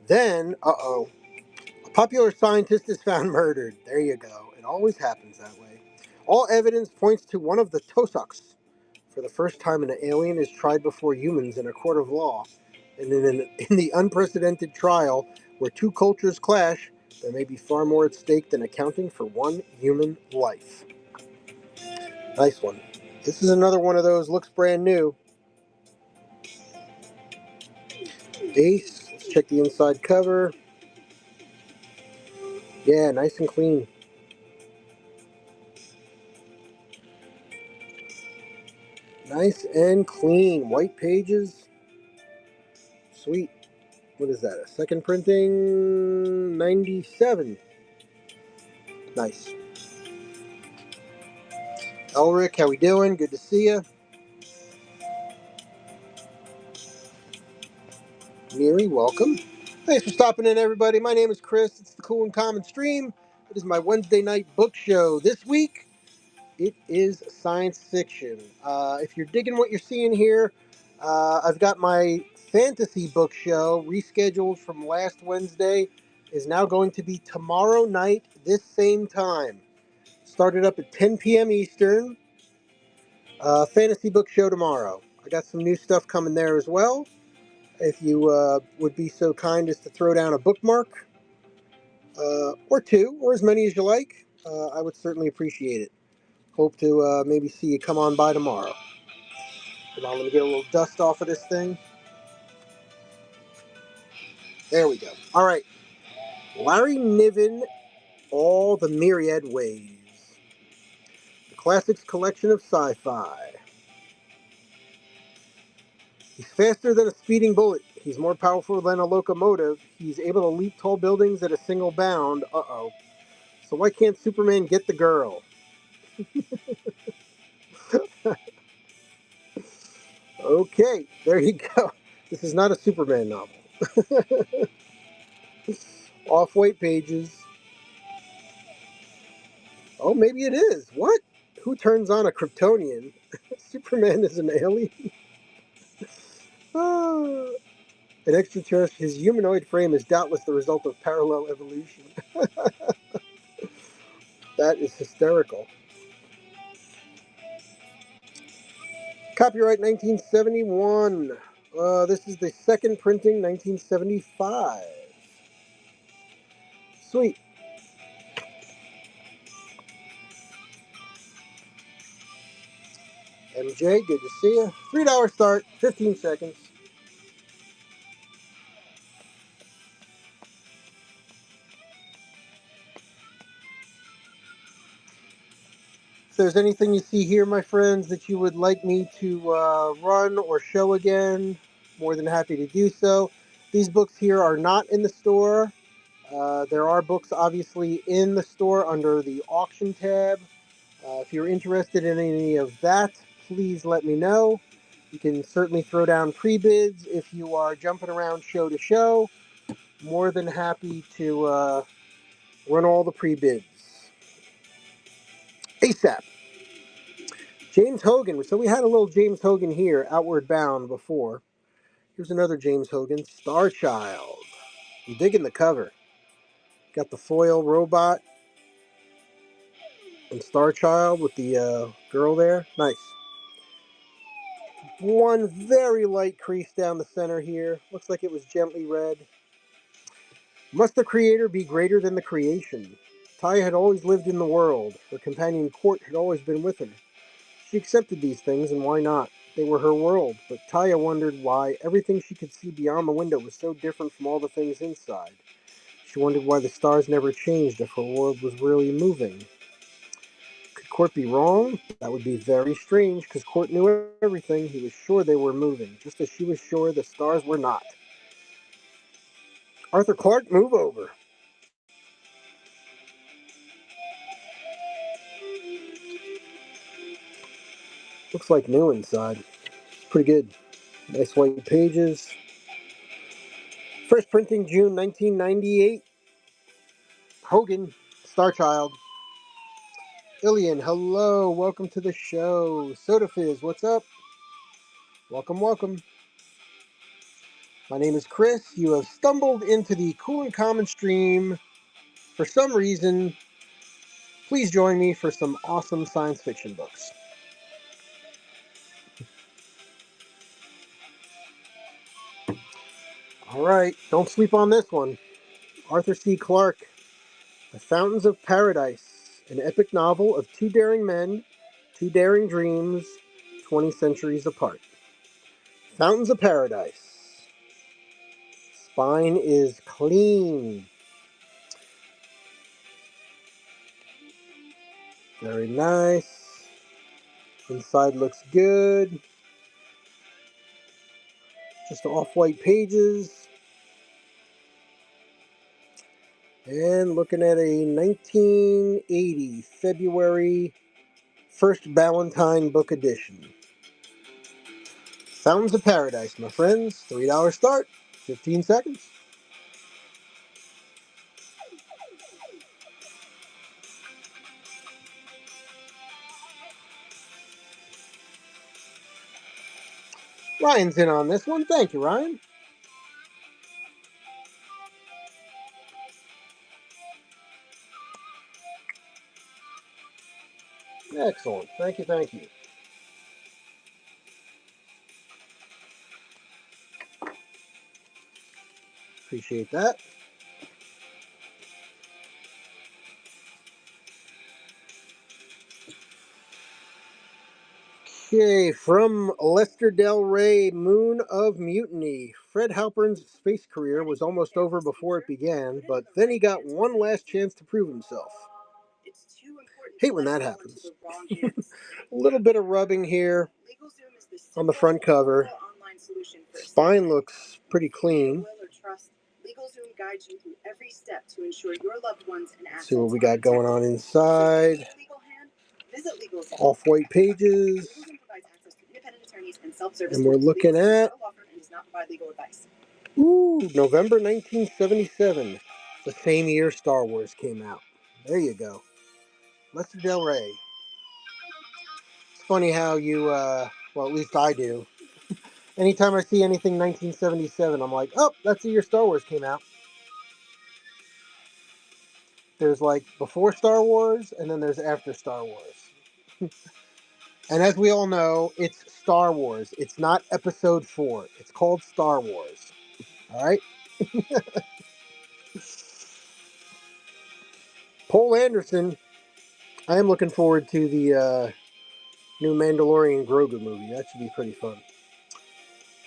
Then, a popular scientist is found murdered. There you go. It always happens that way. All evidence points to one of the Tosaks. For the first time, an alien is tried before humans in a court of law. And in the unprecedented trial where two cultures clash, there may be far more at stake than accounting for one human life. Nice one. This is another one of those, looks brand new. Ace, let's check the inside cover. Yeah, nice and clean. Nice and clean. White pages. Sweet. What is that? A second printing? 97. Nice. Elric, how we doing? Good to see you. Miri, welcome. Thanks for stopping in, everybody. My name is Chris. It's the Cool and Common Stream. It is my Wednesday night book show. This week, it is science fiction. If you're digging what you're seeing here, I've got my fantasy book show rescheduled from last Wednesday. Is now going to be tomorrow night, this same time. Started up at 10 p.m. Eastern. Fantasy book show tomorrow. I got some new stuff coming there as well. If you would be so kind as to throw down a bookmark or two, or as many as you like, I would certainly appreciate it. Hope to maybe see you come on by tomorrow. Hold on, let me get a little dust off of this thing. There we go. All right. Larry Niven, All the Myriad Ways. The Classics Collection of Sci-Fi. He's faster than a speeding bullet. He's more powerful than a locomotive. He's able to leap tall buildings at a single bound. Uh-oh. So why can't Superman get the girl? Okay, there you go. This is not a Superman novel. Off-white pages. Oh, maybe it is. What? Who turns on a Kryptonian? Superman is an alien? Ah, an extraterrestrial. His humanoid frame is doubtless the result of parallel evolution. That is hysterical. Copyright 1971. This is the second printing, 1975. Sweet. MJ, good to see you. $3 start, 15 seconds. If there's anything you see here, my friends, that you would like me to run or show again, more than happy to do so. These books here are not in the store. There are books obviously in the store under the auction tab. If you're interested in any of that, please let me know. You can certainly throw down pre-bids if you are jumping around show to show. More than happy to run all the pre-bids. ASAP. James Hogan. So we had a little James Hogan here, Outward Bound, before. Here's another James Hogan, Star Child. I'm digging the cover. Got the foil robot and Star Child with the girl there. Nice. One very light crease down the center here. Looks like it was gently red. Must the creator be greater than the creation? Taya had always lived in the world. Her companion Court had always been with her. She accepted these things, and why not? They were her world, but Taya wondered why everything she could see beyond the window was so different from all the things inside. She wondered why the stars never changed if her world was really moving. Could Court be wrong? That would be very strange, because Court knew everything. He was sure they were moving, just as she was sure the stars were not. Arthur Clarke, move over. Looks like new inside. Pretty good. Nice white pages. First printing June 1998. Hogan, Star Child. Ilian, hello. Welcome to the show. Soda Fizz, what's up? Welcome, welcome. My name is Chris. You have stumbled into the Cool and Common stream for some reason. Please join me for some awesome science fiction books. All right, don't sleep on this one. Arthur C. Clarke, The Fountains of Paradise, an epic novel of two daring men, two daring dreams, 20 centuries apart. Fountains of Paradise. Spine is clean. Very nice. Inside looks good. Just off-white pages. And looking at a 1980 February first Valentine book edition. Fountains of Paradise, my friends. $3 start, 15 seconds. Ryan's in on this one. Thank you, Ryan. Excellent. Thank you, thank you. Appreciate that. Okay, from Lester Del Rey, Moon of Mutiny. Fred Halpern's space career was almost over before it began, but then he got one last chance to prove himself. Hate when that happens. A little bit of rubbing here on the front cover. Spine looks pretty clean. See what we got going on inside. Off-white pages. And we're looking at November 1977. The same year Star Wars came out. There you go. Lester Del Rey. It's funny how you, well, at least I do. Anytime I see anything 1977, I'm like, oh, that's the year Star Wars came out. There's like before Star Wars, and then there's after Star Wars. And as we all know, it's Star Wars. It's not Episode 4. It's called Star Wars. All right? Paul Anderson. I am looking forward to the new Mandalorian Grogu movie. That should be pretty fun.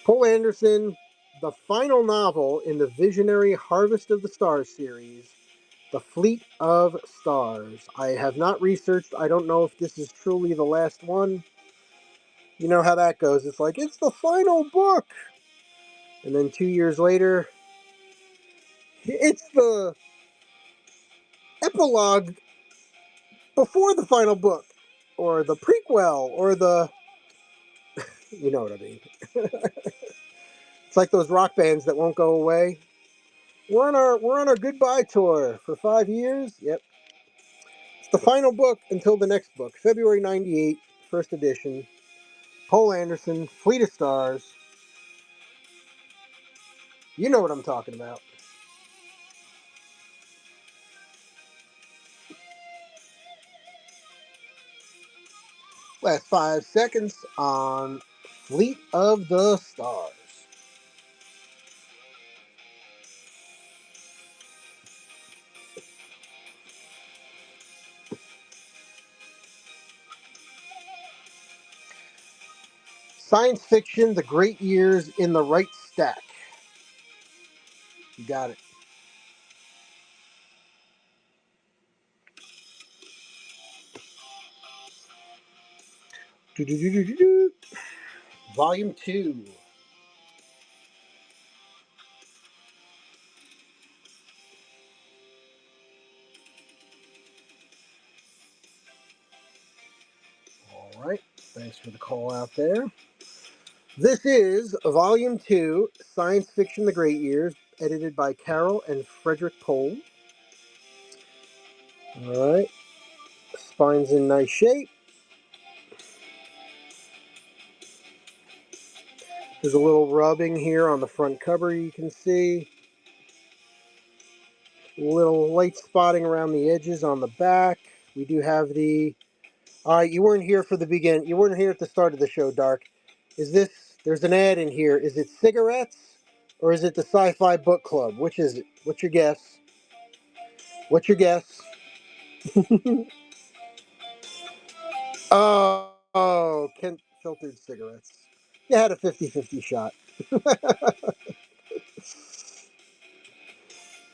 Paul Anderson, the final novel in the visionary Harvest of the Stars series, The Fleet of Stars. I have not researched. I don't know if this is truly the last one. You know how that goes. It's like, it's the final book. And then 2 years later, it's the epilogue before the final book. Or the prequel. Or the... You know what I mean. It's like those rock bands that won't go away. We're on our goodbye tour for 5 years. Yep. It's the final book until the next book. February 98, first edition. Paul Anderson, Fleet of Stars. You know what I'm talking about. Last 5 seconds on Fleet of the Stars. Science fiction, the great years in the right stack. You got it. Do-do-do-do-do-do. Volume 2. All right. Thanks for the call out there. This is Volume 2, Science Fiction The Great Years, edited by Carol and Frederick Pohl. Alright, spine's in nice shape. There's a little rubbing here on the front cover you can see. A little light spotting around the edges on the back. We do have the... you weren't here for the begin. You weren't here at the start of the show, Dark. Is this... There's an ad in here. Is it cigarettes? Or is it the Sci-Fi Book Club? Which is it? What's your guess? What's your guess? Kent filtered cigarettes. You had a 50-50 shot.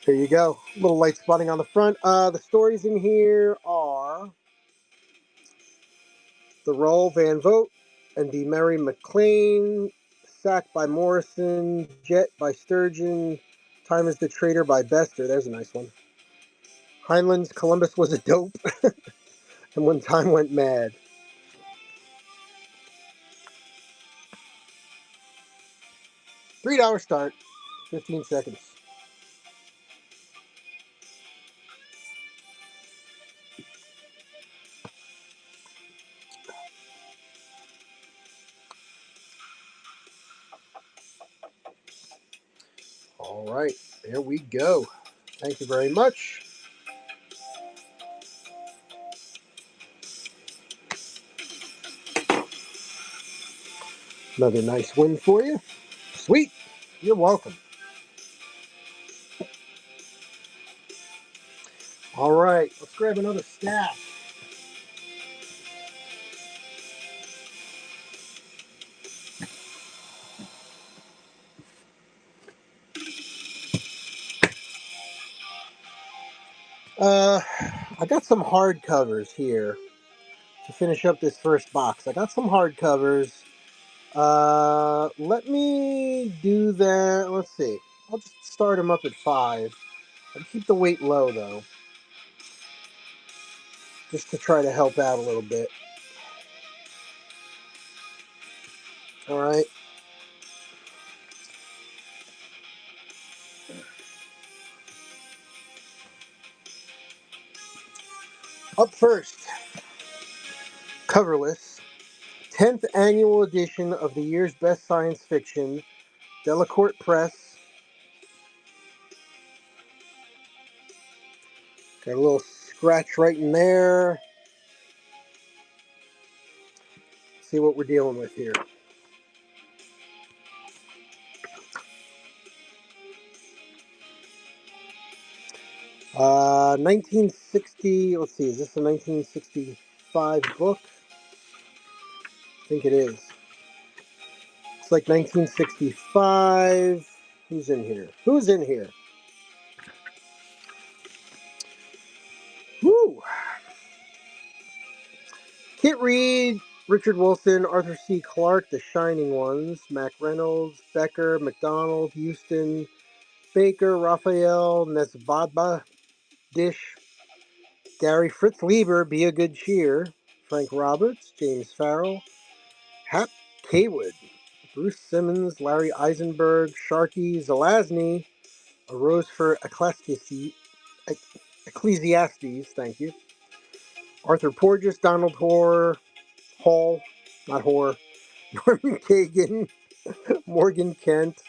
Here you go. A little light spotting on the front. The stories in here are The Roll Van Vogt and the Mary McLean, Sack by Morrison, Jet by Sturgeon, Time is the Traitor by Bester. There's a nice one. Heinlein's Columbus was a dope, and When Time Went Mad. $3 start, 15 seconds. All right, there we go. Thank you very much. Another nice win for you. Sweet. You're welcome. All right, let's grab another stack. I got some hardcovers here to finish up this first box. I got some hardcovers. Let me do that. Let's see. I'll just start them up at 5. I'll keep the weight low though, just to try to help out a little bit. All right. Up first, coverless, 10th annual edition of the year's best science fiction, Delacorte Press. Got a little scratch right in there. See what we're dealing with here. 1960. Let's see. Is this a 1965 book? I think it is. It's like 1965. Who's in here? Who's in here? Woo! Kit Reed, Richard Wilson, Arthur C. Clarke, The Shining Ones, Mac Reynolds, Becker, McDonald, Houston, Baker, Raphael, Nesvadba, Dish, Gary Fritz Lieber, Be a Good Cheer, Frank Roberts, James Farrell, Hap Kaywood, Bruce Simmons, Larry Eisenberg, Sharkey, Zelazny, A Rose for Ecclesiastes, thank you, Arthur Porges, Donald Hall, not Hoare, Norman Kagan, Morgan Kent,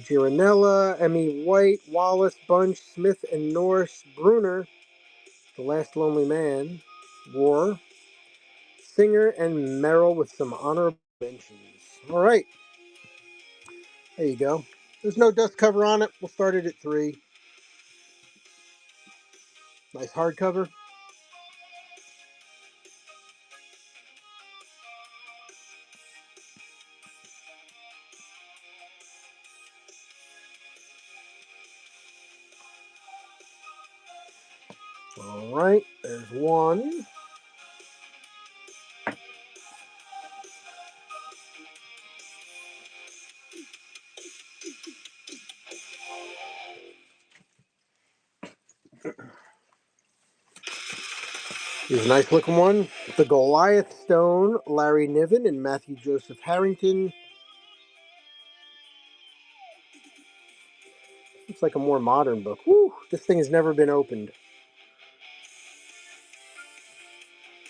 Giranella, Emmy White, Wallace, Bunch, Smith and Norris, Bruner, The Last Lonely Man, War, Singer, and Merrill with some honorable mentions. All right. There you go. There's no dust cover on it. We'll start it at 3. Nice hardcover. All right. There's one. Here's a nice looking one. The Goliath Stone, Larry Niven and Matthew Joseph Harrington. Looks like a more modern book. Woo, this thing has never been opened.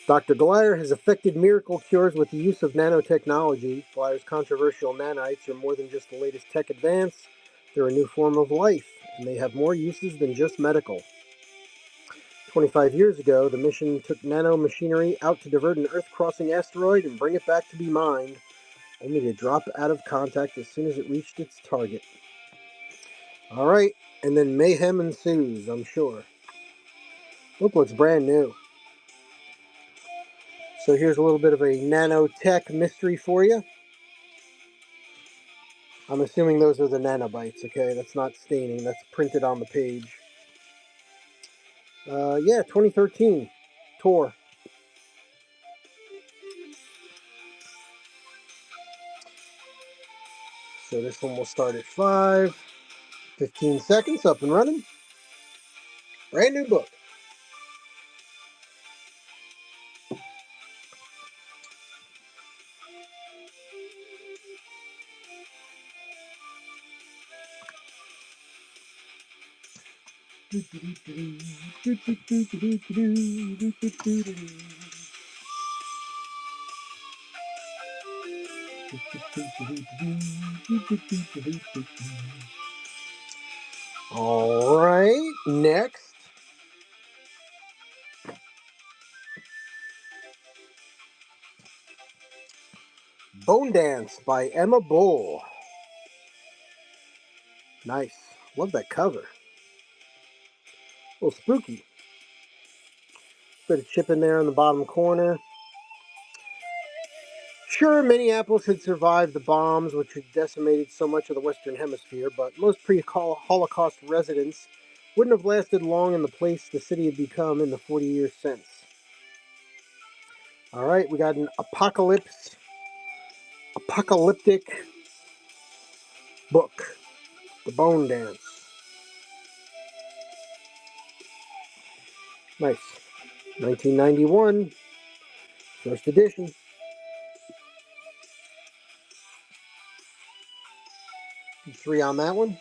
Dr. Glyer has effected miracle cures with the use of nanotechnology. Glyer's controversial nanites are more than just the latest tech advance. They're a new form of life, and they have more uses than just medical. 25 years ago, the mission took nanomachinery out to divert an Earth-crossing asteroid and bring it back to be mined, only to drop out of contact as soon as it reached its target. All right, and then mayhem ensues, I'm sure. Book looks brand new. So here's a little bit of a nanotech mystery for you. I'm assuming those are the nanobytes, okay? That's not staining, that's printed on the page. Yeah, 2013. Tor. So this one will start at 5. 15 seconds, up and running. Brand new book. All right, next. Bone Dance by Emma Bull. Nice. Love that cover. A little spooky. Bit of chip in there in the bottom corner. Sure, Minneapolis had survived the bombs which had decimated so much of the Western Hemisphere, but most pre-Holocaust residents wouldn't have lasted long in the place the city had become in the 40 years since. All right, we got an apocalyptic book, The Bone Dance. Nice. 1991, first edition. Three on that one.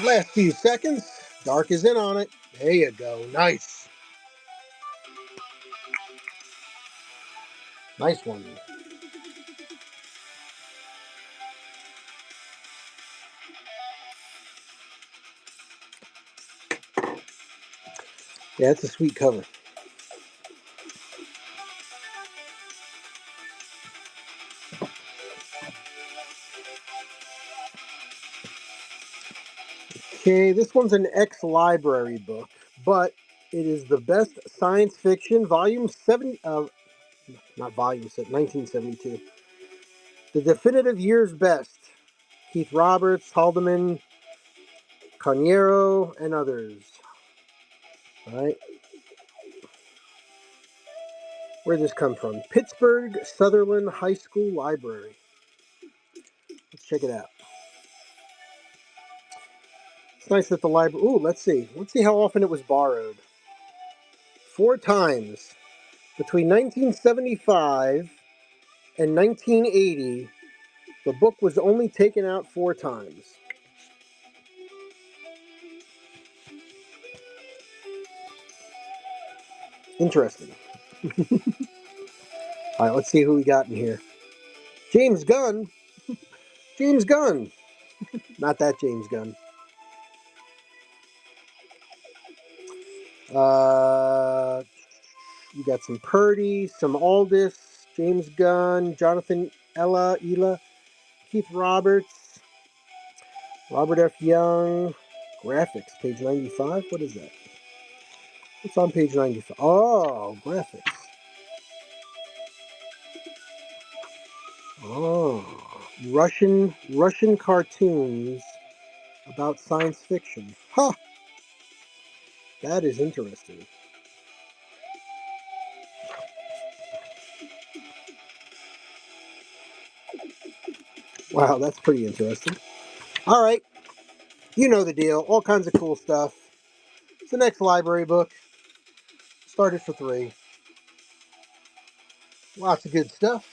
Last few seconds. Dark is in on it. There you go. Nice. Nice one. Yeah, it's a sweet cover. Okay, this one's an ex-library book, but it is the best science fiction, volume 7, not volume 7, 1972. The definitive year's best. Keith Roberts, Haldeman, Carniero, and others. All right. Where did this come from? Pittsburgh Sutherland High School Library. Let's check it out. It's nice that the library. Ooh, let's see. Let's see how often it was borrowed. 4 times. Between 1975 and 1980, the book was only taken out 4 times. Interesting. All right, let's see who we got in here. James Gunn. James Gunn. Not that James Gunn. You got some Purdy, some Aldis, James Gunn, Jonathan Ela, Keith Roberts, Robert F. Young. Graphics, page 95. What is that? What's on page 95? Oh, graphics. Oh, Russian cartoons about science fiction. Huh. That is interesting. Wow, that's pretty interesting. All right, you know the deal. All kinds of cool stuff. It's the next library book. Started for 3. Lots of good stuff.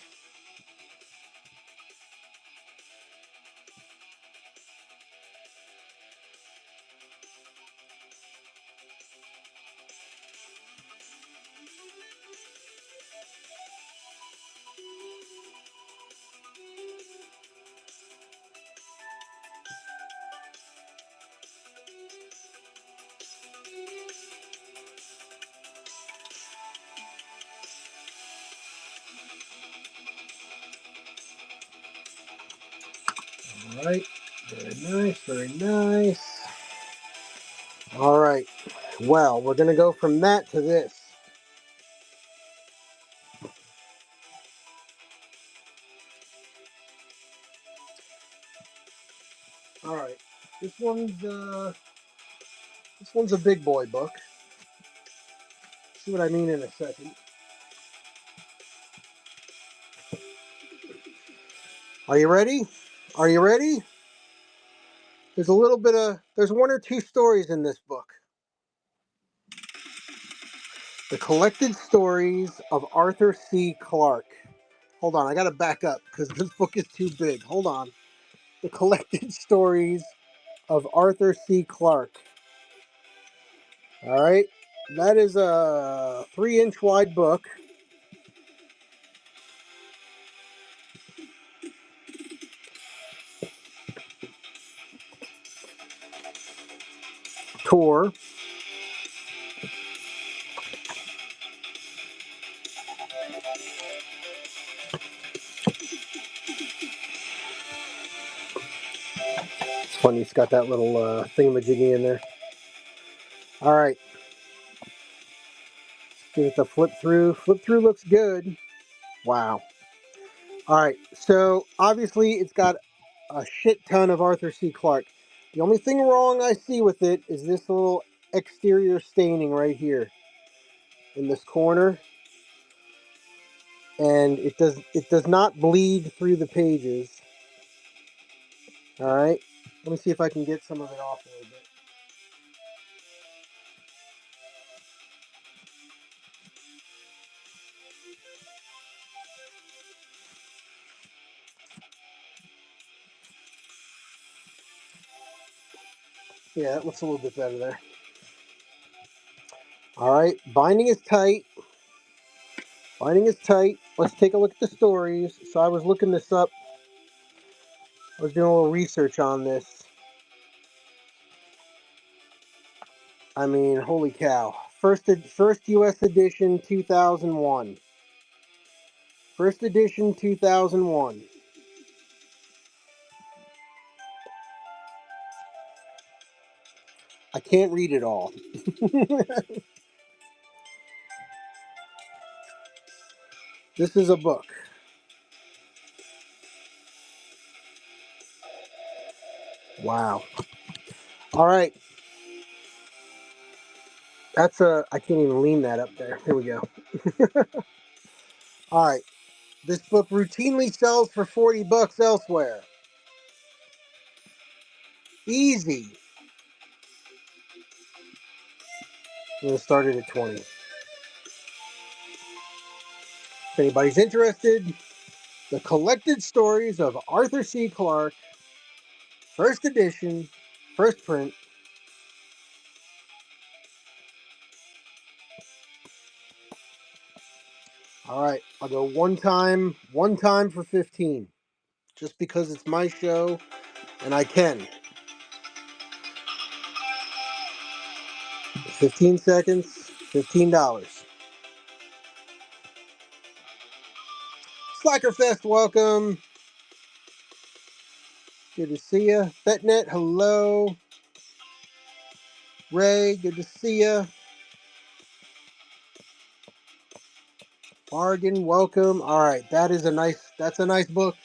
All right, very nice, very nice. All right, well, we're going to go from that to this. All right, this one's uh, this one's a big boy book. See what I mean in a second. Are you ready? Are you ready? There's 1 or 2 stories in this book. The Collected Stories of Arthur C. Clarke. Hold on, I gotta back up because this book is too big. Hold on. The Collected Stories of Arthur C. Clarke. All right. That is a 3-inch wide book. Tour. It's funny, it's got that little thingamajiggy in there. All right. Give it the flip through. Flip through looks good. Wow. All right. So obviously it's got a shit ton of Arthur C. Clarke. The only thing wrong I see with it is this little exterior staining right here in this corner, and it does not bleed through the pages. All right. Let me see if I can get some of it off a little bit. Yeah, that looks a little bit better there. All right, binding is tight. Binding is tight. Let's take a look at the stories. So I was looking this up. I was doing a little research on this. I mean, holy cow. First US edition 2001. First edition 2001. I can't read it all. This is a book. Wow. All right. I can't even lean that up there. Here we go. All right. This book routinely sells for 40 bucks elsewhere. Easy. I'm going to start it at 20. If anybody's interested, The Collected Stories of Arthur C. Clarke, first edition, first print. All right, I'll go one time for 15. Just because it's my show and I can. 15 seconds, $15. Slackerfest, welcome. Good to see you. BetNet, hello. Ray, good to see you. Bargain, welcome. All right, that's a nice book.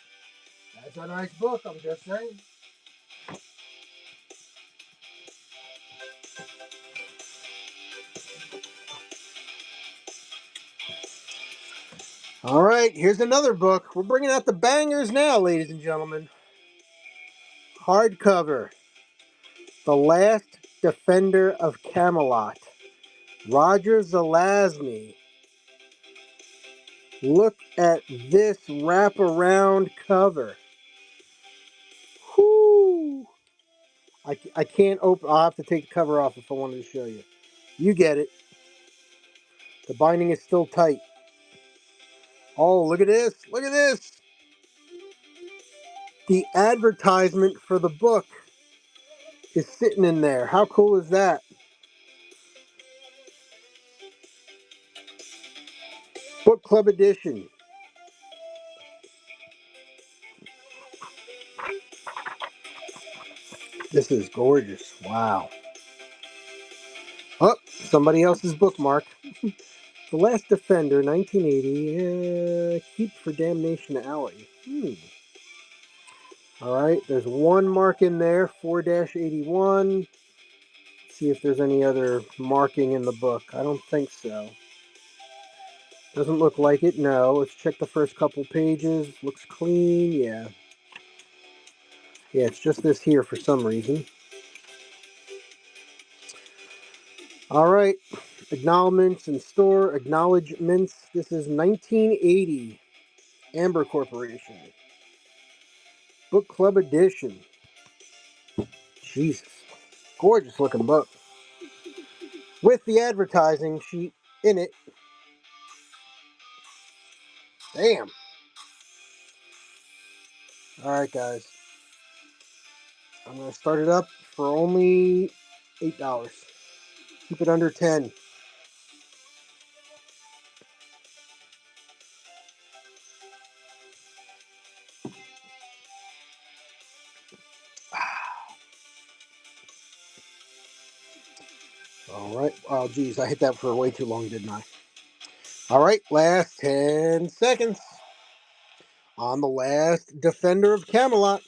That's a nice book, I'm just saying. All right, here's another book. We're bringing out the bangers now, ladies and gentlemen. Hardcover. The Last Defender of Camelot. Roger Zelazny. Look at this wraparound cover. Whoo! I can't open. I'll have to take the cover off if I wanted to show you. You get it. The binding is still tight. Oh, look at this. Look at this. The advertisement for the book is sitting in there. How cool is that? Book Club Edition. This is gorgeous. Wow. Oh, somebody else's bookmark. The Last Defender, 1980. Keep for Damnation Alley. All right, there's one mark in there, 4-81. See if there's any other marking in the book. I don't think so. Doesn't look like it, no. Let's check the first couple pages. Looks clean, yeah. Yeah, it's just this here for some reason. All right, acknowledgments and store acknowledgments. This is 1980, Amber Corporation. Book Club Edition. Jesus. Gorgeous looking book. With the advertising sheet in it. Damn. All right, guys. I'm going to start it up for only $8. Keep it under 10. All right. Oh, geez. I hit that for way too long, didn't I? All right. Last 10 seconds on the Last Defender of Camelot.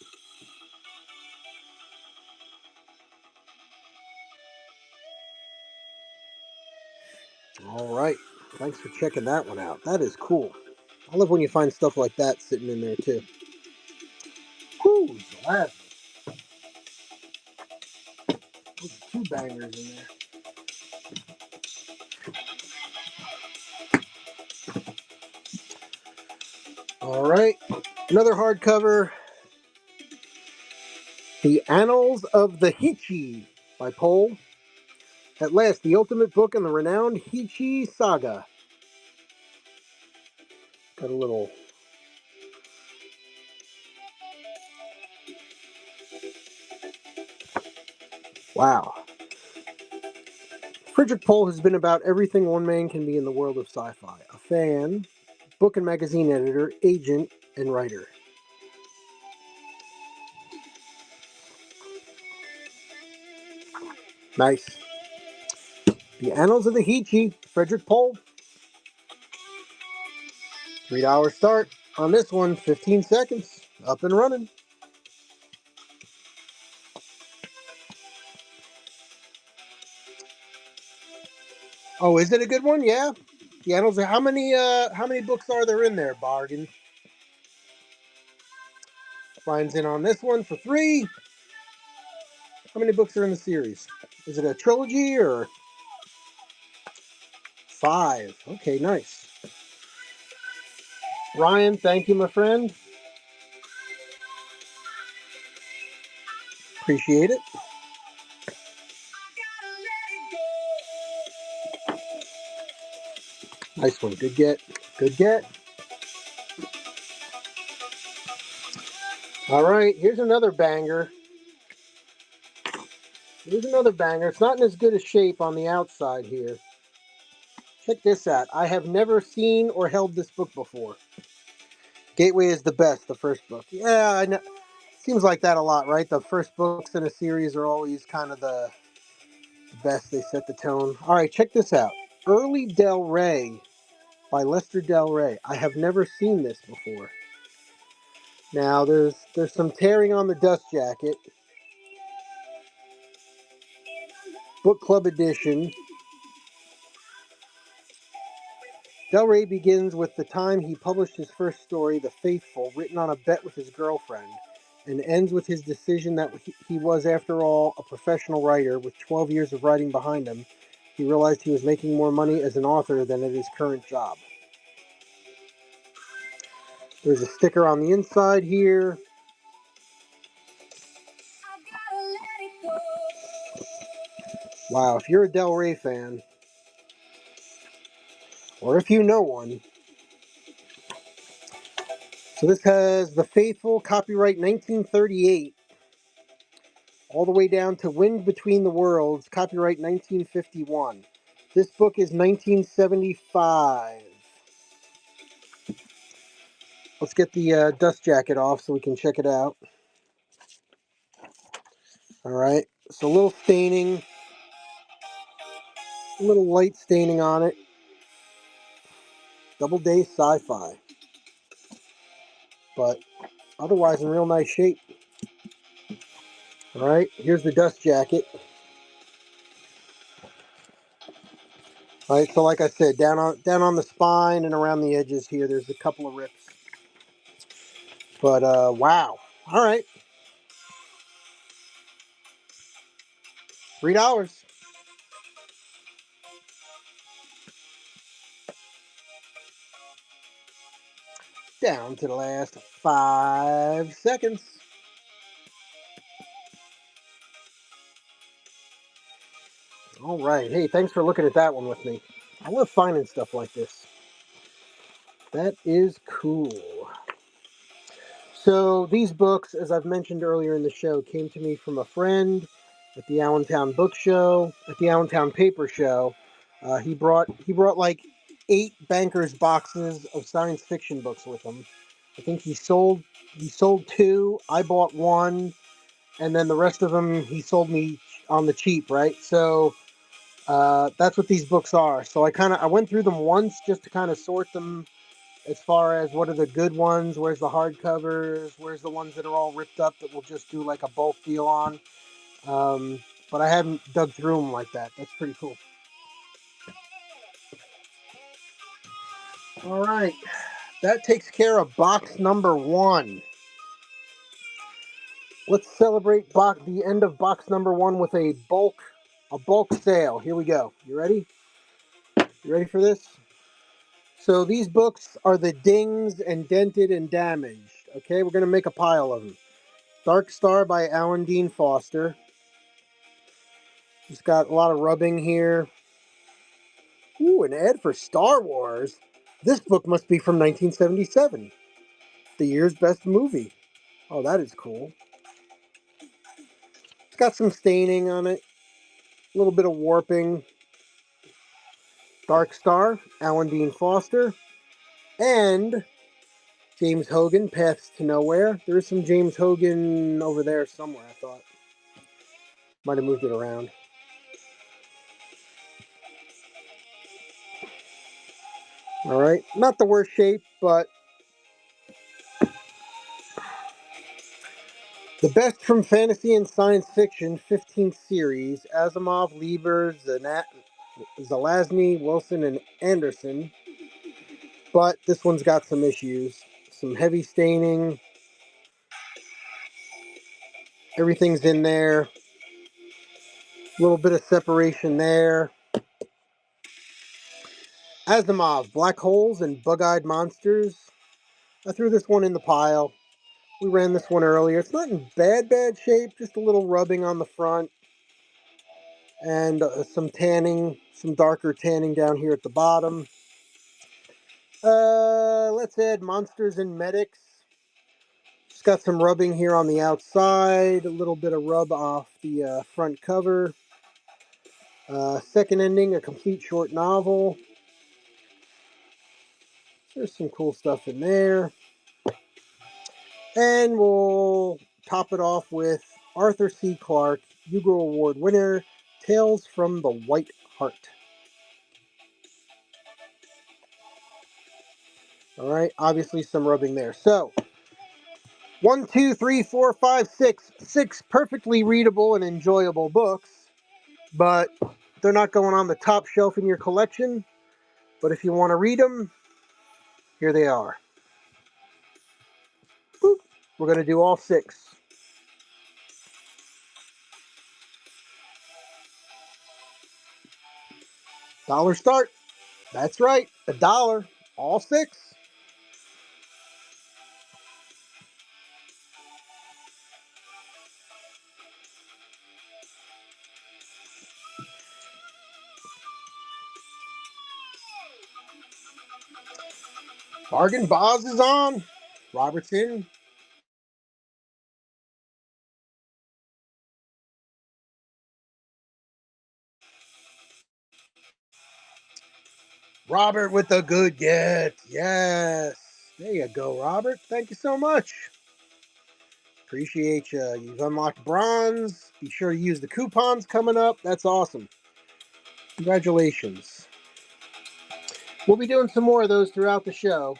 All right. Thanks for checking that one out. That is cool. I love when you find stuff like that sitting in there, too. Whew. Those are two bangers in there. All right. Another hardcover. The Annals of the Hichi by Pohl. At last, the ultimate book in the renowned Hichi saga. Got a little. Wow. Frederick Pohl has been about everything one man can be in the world of sci-fi. A fan, book and magazine editor, agent, and writer. Nice. The Annals of the Hichi, Frederick Pohl. $3 start on this one, 15 seconds. Up and running. Oh, is it a good one? Yeah. The Annals of how many books are there in there, Bargain? Brian's in on this one for 3. How many books are in the series? Is it a trilogy or 5? Okay, nice. Ryan, thank you, my friend. Appreciate it. Nice one. Good get. Good get. All right, here's another banger. Here's another banger. It's not in as good a shape on the outside here. Check this out. I have never seen or held this book before. Gateway is the best, the first book. Yeah, I know. Seems like that a lot, right? The first books in a series are always kind of the best. They set the tone. All right, check this out. Early Del Rey by Lester Del Rey. I have never seen this before. Now, there's some tearing on the dust jacket. Book Club Edition. Del Rey begins with the time he published his first story, The Faithful, written on a bet with his girlfriend, and ends with his decision that he was, after all, a professional writer with 12 years of writing behind him. He realized he was making more money as an author than at his current job. There's a sticker on the inside here. Wow, if you're a Del Rey fan, or if you know one. So this has The Faithful, copyright 1938, all the way down to Wind Between the Worlds, copyright 1951. This book is 1975. Let's get the dust jacket off so we can check it out. All right, so a little staining, a little light staining on it. Doubleday Sci-Fi, but otherwise in real nice shape. All right, here's the dust jacket. All right, so like I said, down on the spine and around the edges here, there's a couple of rips. But wow. All right, $3. Down to the last 5 seconds. All right. Hey, thanks for looking at that one with me. I love finding stuff like this. That is cool. So these books, as I've mentioned earlier in the show, came to me from a friend at the Allentown Book Show, at the Allentown Paper Show. He brought like 8 bankers boxes of science fiction books with him. I think he sold 2. I bought 1, and then the rest of them he sold me on the cheap, right? So that's what these books are. So I went through them once just to kind of sort them as far as what are the good ones, where's the hardcovers, where's the ones that are all ripped up that we'll just do like a bulk deal on. But I haven't dug through them like that. That's pretty cool. All right, that takes care of box number 1. Let's celebrate the end of box number 1 with a bulk sale. Here we go. You ready? You ready for this? So these books are the Dings and Dented and Damaged. Okay, we're gonna make a pile of them. Dark Star by Alan Dean Foster. It's got a lot of rubbing here. Ooh, an ad for Star Wars. This book must be from 1977, the year's best movie. Oh, that is cool. It's got some staining on it, a little bit of warping. Dark Star, Alan Dean Foster, and James Hogan, Paths to Nowhere. There's some James Hogan over there somewhere, I thought. Might have moved it around. All right, not the worst shape, but the best from fantasy and science fiction, 15th series, Asimov, Lieber, Zelazny, Wilson, and Anderson. But this one's got some issues. Some heavy staining. Everything's in there. A little bit of separation there. Asimov, Black Holes and Bug-Eyed Monsters. I threw this one in the pile. We ran this one earlier. It's not in bad shape, just a little rubbing on the front. And some tanning, some darker tanning down here at the bottom. Let's add Monsters and Medics. Just got some rubbing here on the outside, a little bit of rub off the front cover. Second ending, a complete short novel. There's some cool stuff in there. And we'll top it off with Arthur C. Clarke, Hugo Award winner, Tales from the White Heart. All right, obviously some rubbing there. So, 1, 2, 3, 4, 5, 6. 6 perfectly readable and enjoyable books, but they're not going on the top shelf in your collection. But if you want to read them, here they are. Boop. We're going to do all 6. Dollar start. That's right. $1. All 6. Bargain Boz is on. Robertson. Robert with the good get. Yes. There you go, Robert. Thank you so much. Appreciate you. You've unlocked bronze. Be sure to use the coupons coming up. That's awesome. Congratulations. We'll be doing some more of those throughout the show.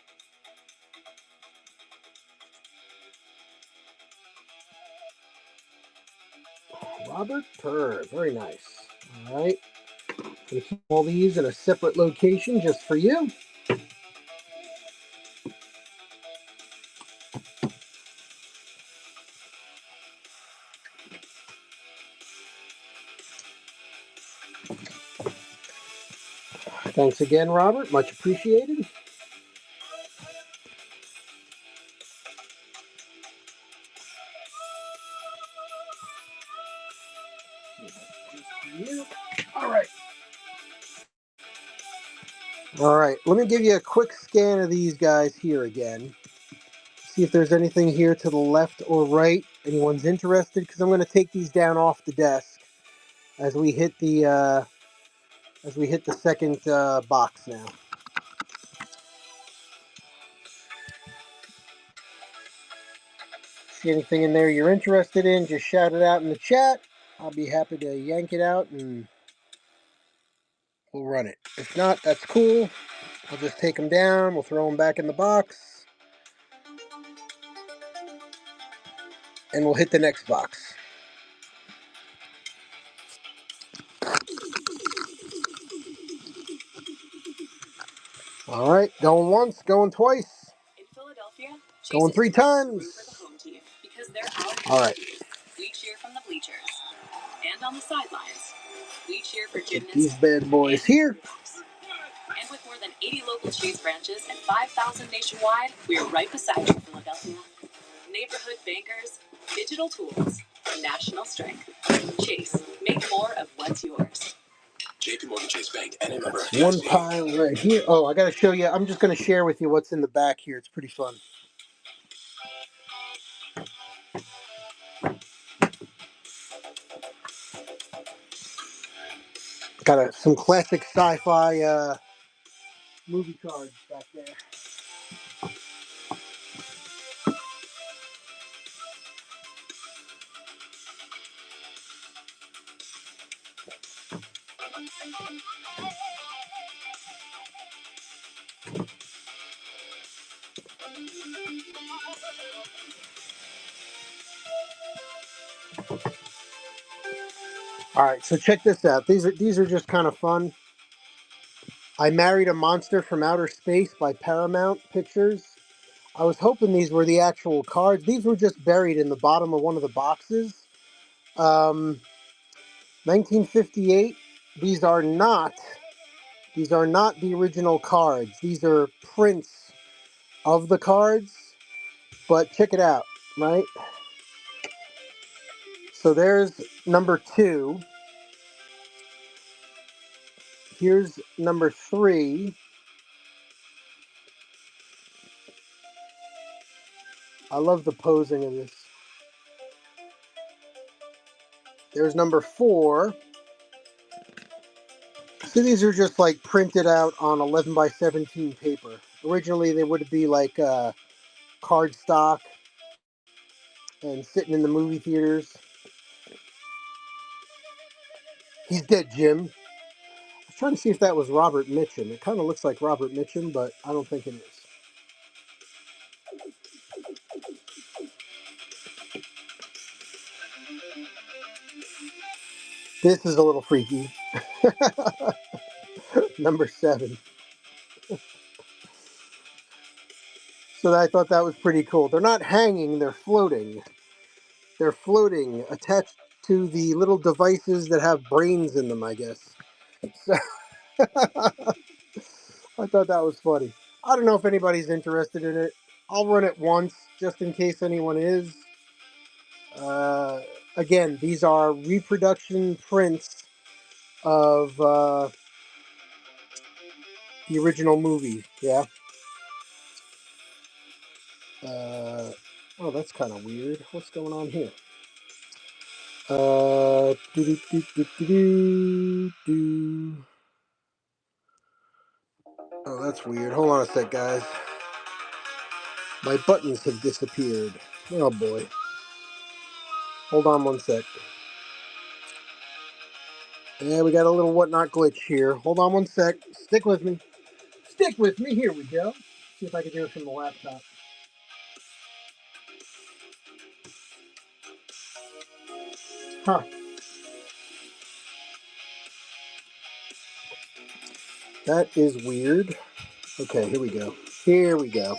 Robert Purr. Very nice. All right. We keep all these in a separate location just for you. Thanks again, Robert. Much appreciated. All right. All right. Let me give you a quick scan of these guys here again. See if there's anything here to the left or right. Anyone's interested? Because I'm going to take these down off the desk as we hit the second box now. See anything in there you're interested in? Just shout it out in the chat. I'll be happy to yank it out and we'll run it. If not, that's cool. I'll just take them down. We'll throw them back in the box. And we'll hit the next box. All right, going once, going twice. In Philadelphia, going 3 times. All right. We cheer from the bleachers and on the sidelines. We cheer for gymnasts. These bad boys here. And with more than 80 local Chase branches and 5,000 nationwide, we're right beside you, Philadelphia. Neighborhood bankers, digital tools, national strength. Chase, make more of what's yours. JP Morgan Chase Bank and a member of one pile right here. Oh, I got to show you. I'm just going to share with you what's in the back here. It's pretty fun. Got some classic sci-fi movie cards back there. All right, so check this out. These are just kind of fun. I Married a Monster from Outer Space by Paramount Pictures. I was hoping these were the actual cards. These were just buried in the bottom of one of the boxes. 1958. These are not the original cards. These are prints of the cards. But check it out, right? So there's number 2. Here's number 3. I love the posing of this. There's number 4. So these are just like printed out on 11 by 17 paper. Originally they would be like card stock and sitting in the movie theaters. He's dead, Jim. I was trying to see if that was Robert Mitchum. It kind of looks like Robert Mitchum, but I don't think it is. This is a little freaky. Number 7. So I thought that was pretty cool. They're not hanging, they're floating. They're floating, attached to the little devices that have brains in them, I guess. So I thought that was funny. I don't know if anybody's interested in it. I'll run it once, just in case anyone is. Uh, Again, these are reproduction prints of the original movie. Yeah. Oh, that's kind of weird. What's going on here? Do do do do do do do. Oh, that's weird. Hold on a sec, guys. My buttons have disappeared. Oh boy. Hold on one sec. Yeah, we got a little whatnot glitch here. Hold on one sec. Stick with me. Stick with me. Here we go. See if I can do it from the laptop. Huh. That is weird. Okay, here we go. Here we go.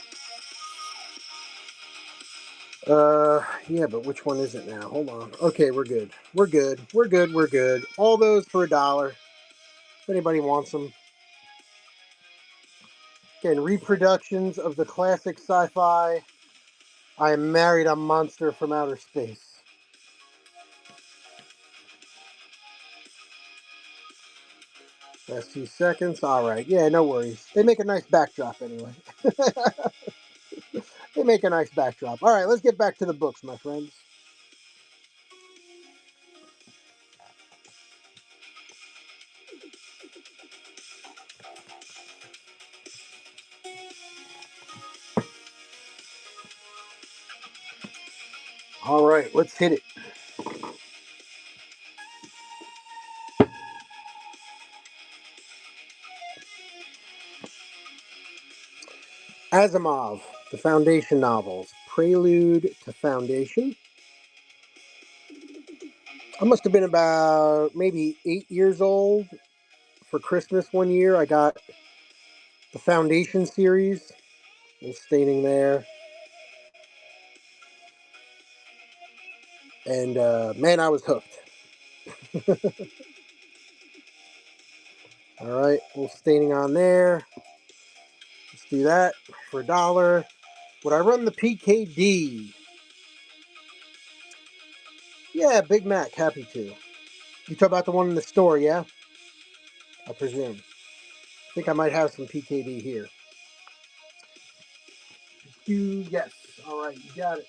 Yeah, but which one is it now? Hold on. Okay, we're good. We're good. We're good. We're good. All those for $1. If anybody wants them. Again, reproductions of the classic sci-fi I Am Married a Monster from Outer Space. Last 2 seconds. All right. Yeah, no worries. They make a nice backdrop anyway. They make a nice backdrop. All right, let's get back to the books, my friends. All right, let's hit it. Asimov, the Foundation novels. Prelude to Foundation. I must have been about maybe 8 years old. For Christmas one year, I got the Foundation series. A little staining there. And man, I was hooked. All right, a little staining on there. Let's do that for $1. Would I run the PKD? Yeah, Big Mac, happy to. You talk about the one in the store, yeah? I presume. I think I might have some PKD here. Yes. All right, you got it.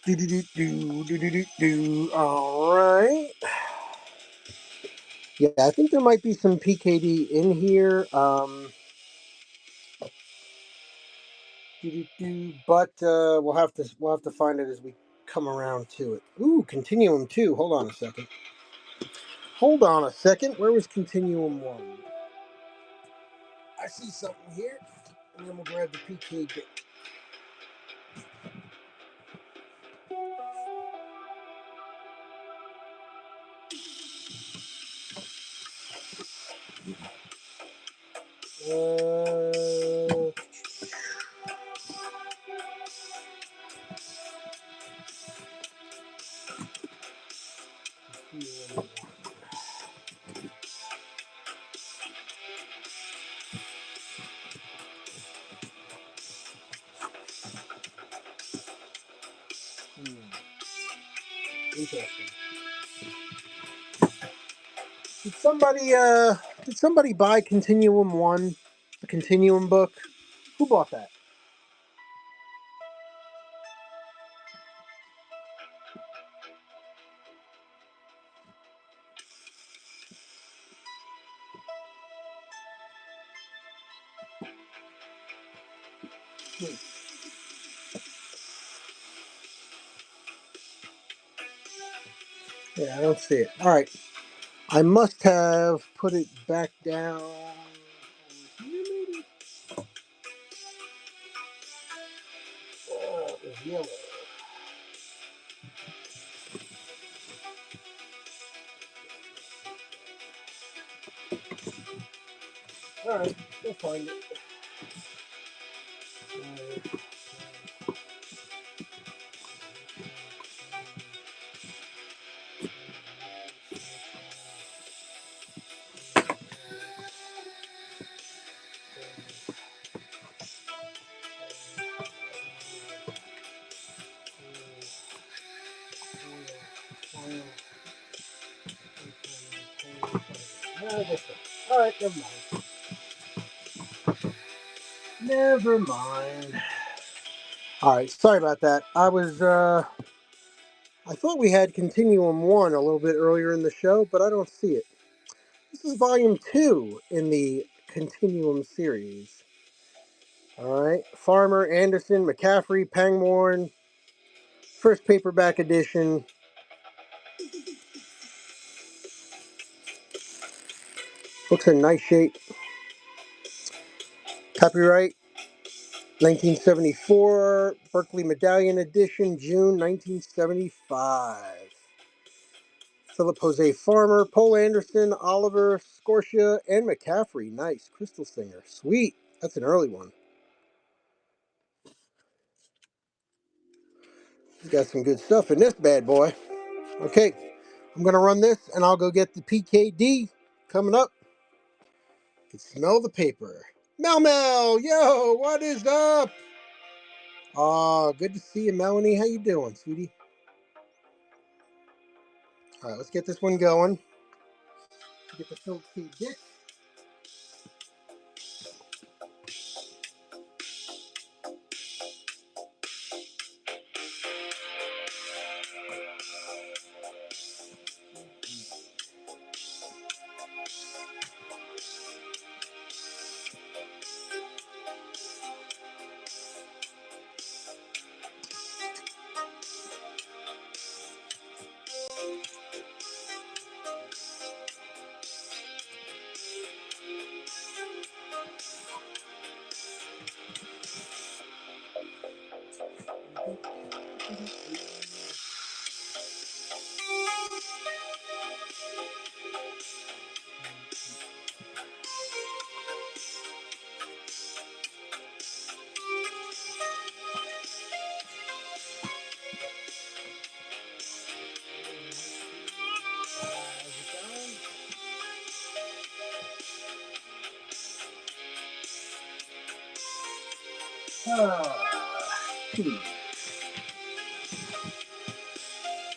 Do do do do do do do do. All right. Yeah, I think there might be some PKD in here. But we'll have to find it as we come around to it. Ooh, Continuum 2. Hold on a second. Hold on a second. Where was Continuum 1? I see something here. And then we'll grab the PKD. Uh, Interesting. Did somebody buy Continuum 1? The Continuum book? Who bought that? Hmm. Yeah, I don't see it. All right. I must have put it back down over here, maybe? Alright, we'll find it. Alright. Alright, never mind. Never mind. Alright, sorry about that. I thought we had Continuum 1 a little bit earlier in the show, but I don't see it. This is volume 2 in the Continuum series. Alright, Farmer, Anderson, McCaffrey, Pangborn, first paperback edition. Books in nice shape. Copyright 1974, Berkeley Medallion Edition, June 1975. Philip Jose Farmer, Paul Anderson, Oliver, Scorsia, and McCaffrey. Nice. Crystal Singer. Sweet. That's an early one. He's got some good stuff in this bad boy. Okay, I'm going to run this and I'll go get the PKD coming up. You can smell the paper. Mel, yo, what is up? Oh, good to see you, Melanie. How you doing, sweetie? All right, let's get this one going. Get the Phil K. Dick.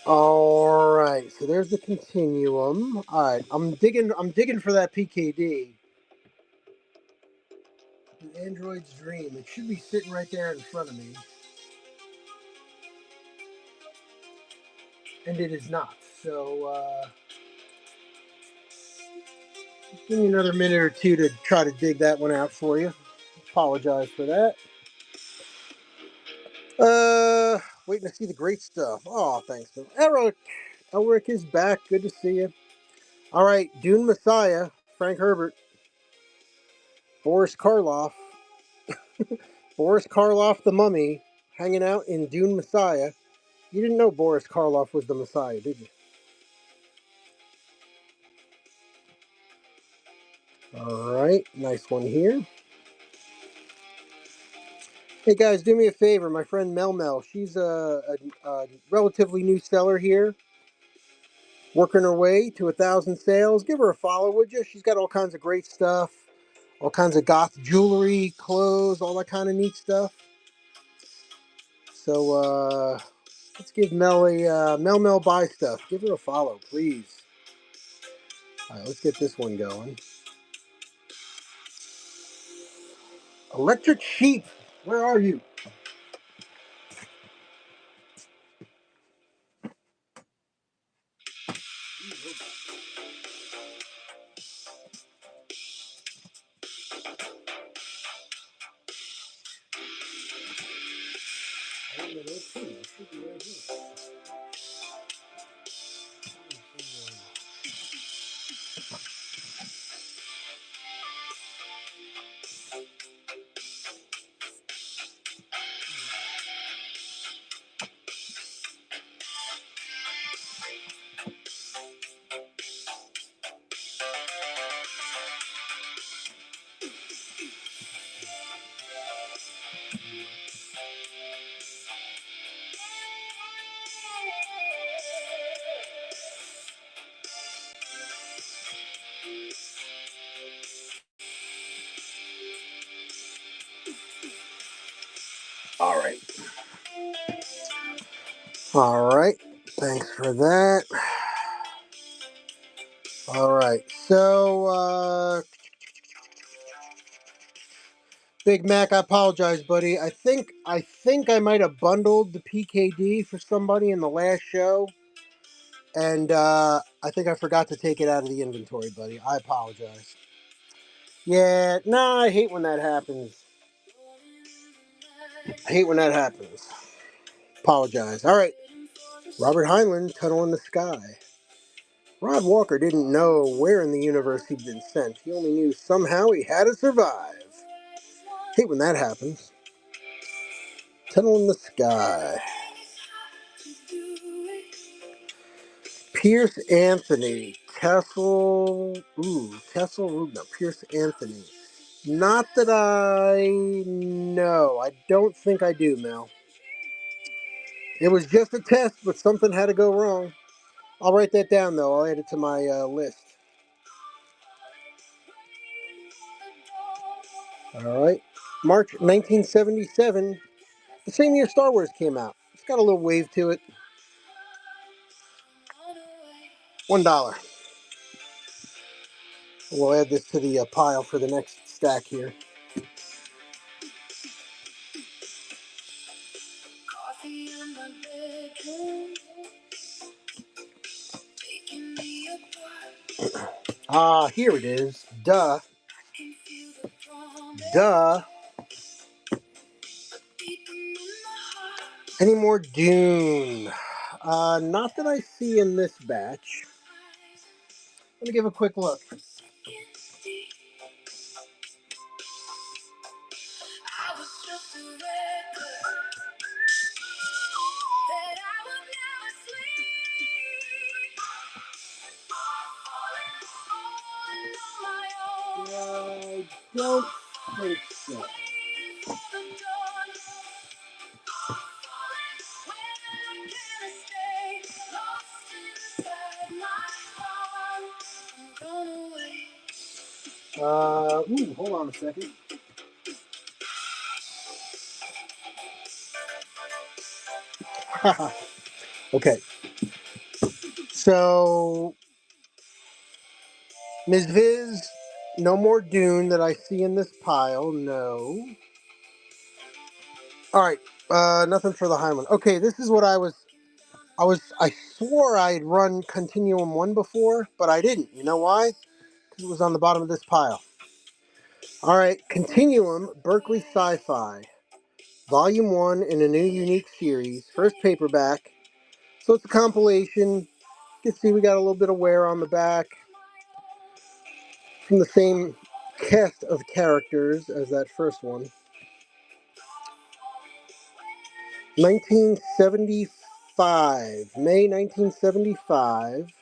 All right, so there's the continuum. All right, I'm digging for that PKD. The Android's Dream. It should be sitting right there in front of me, and it is not. So give me another minute or two to try to dig that one out for you. Apologize for that. Waiting to see the great stuff. Oh, thanks, Phil. Elric is back. Good to see you. All right, Dune Messiah, Frank Herbert, Boris Karloff, Boris Karloff the Mummy, hanging out in Dune Messiah. You didn't know Boris Karloff was the Messiah, did you? All right, nice one here. Hey guys, do me a favor. My friend Mel, she's a relatively new seller here, working her way to 1,000 sales. Give her a follow, would you? She's got all kinds of great stuff, all kinds of goth jewelry, clothes, all that kind of neat stuff. So let's give Mel a Mel buy stuff. Give her a follow, please. All right, let's get this one going. Electric Sheep, where are you? All right. Thanks for that. All right. So, Big Mac, I apologize, buddy. I think I might have bundled the PKD for somebody in the last show, and I think I forgot to take it out of the inventory, buddy. I apologize. Yeah, nah, I hate when that happens. I hate when that happens. Apologize. All right. Robert Heinlein, Tunnel in the Sky. Rod Walker didn't know where in the universe he'd been sent. He only knew somehow he had to survive. Hate when that happens. Tunnel in the Sky. Pierce Anthony. Kessel Rubin. Pierce Anthony. Not that I know. I don't think I do, Mel. It was just a test, but something had to go wrong. I'll write that down, though. I'll add it to my list. All right. March 1977. The same year Star Wars came out. It's got a little wave to it. $1. We'll add this to the pile for the next stack here. Here it is. Duh. Duh. Any more Dune? Not that I see in this batch. Let me give a quick look. I don't think so. Hold on a second. Okay. So, Ms. Viz, no more Dune that I see in this pile. No. All right. Nothing for the Heinlein. Okay, this is what I swore I'd run Continuum 1 before, but I didn't. You know why? Because it was on the bottom of this pile. All right, Continuum, Berkeley Sci-Fi. Volume 1 in a new unique series. First paperback. So it's a compilation. You can see we got a little bit of wear on the back. From the same cast of characters as that first one. 1975. May 1975.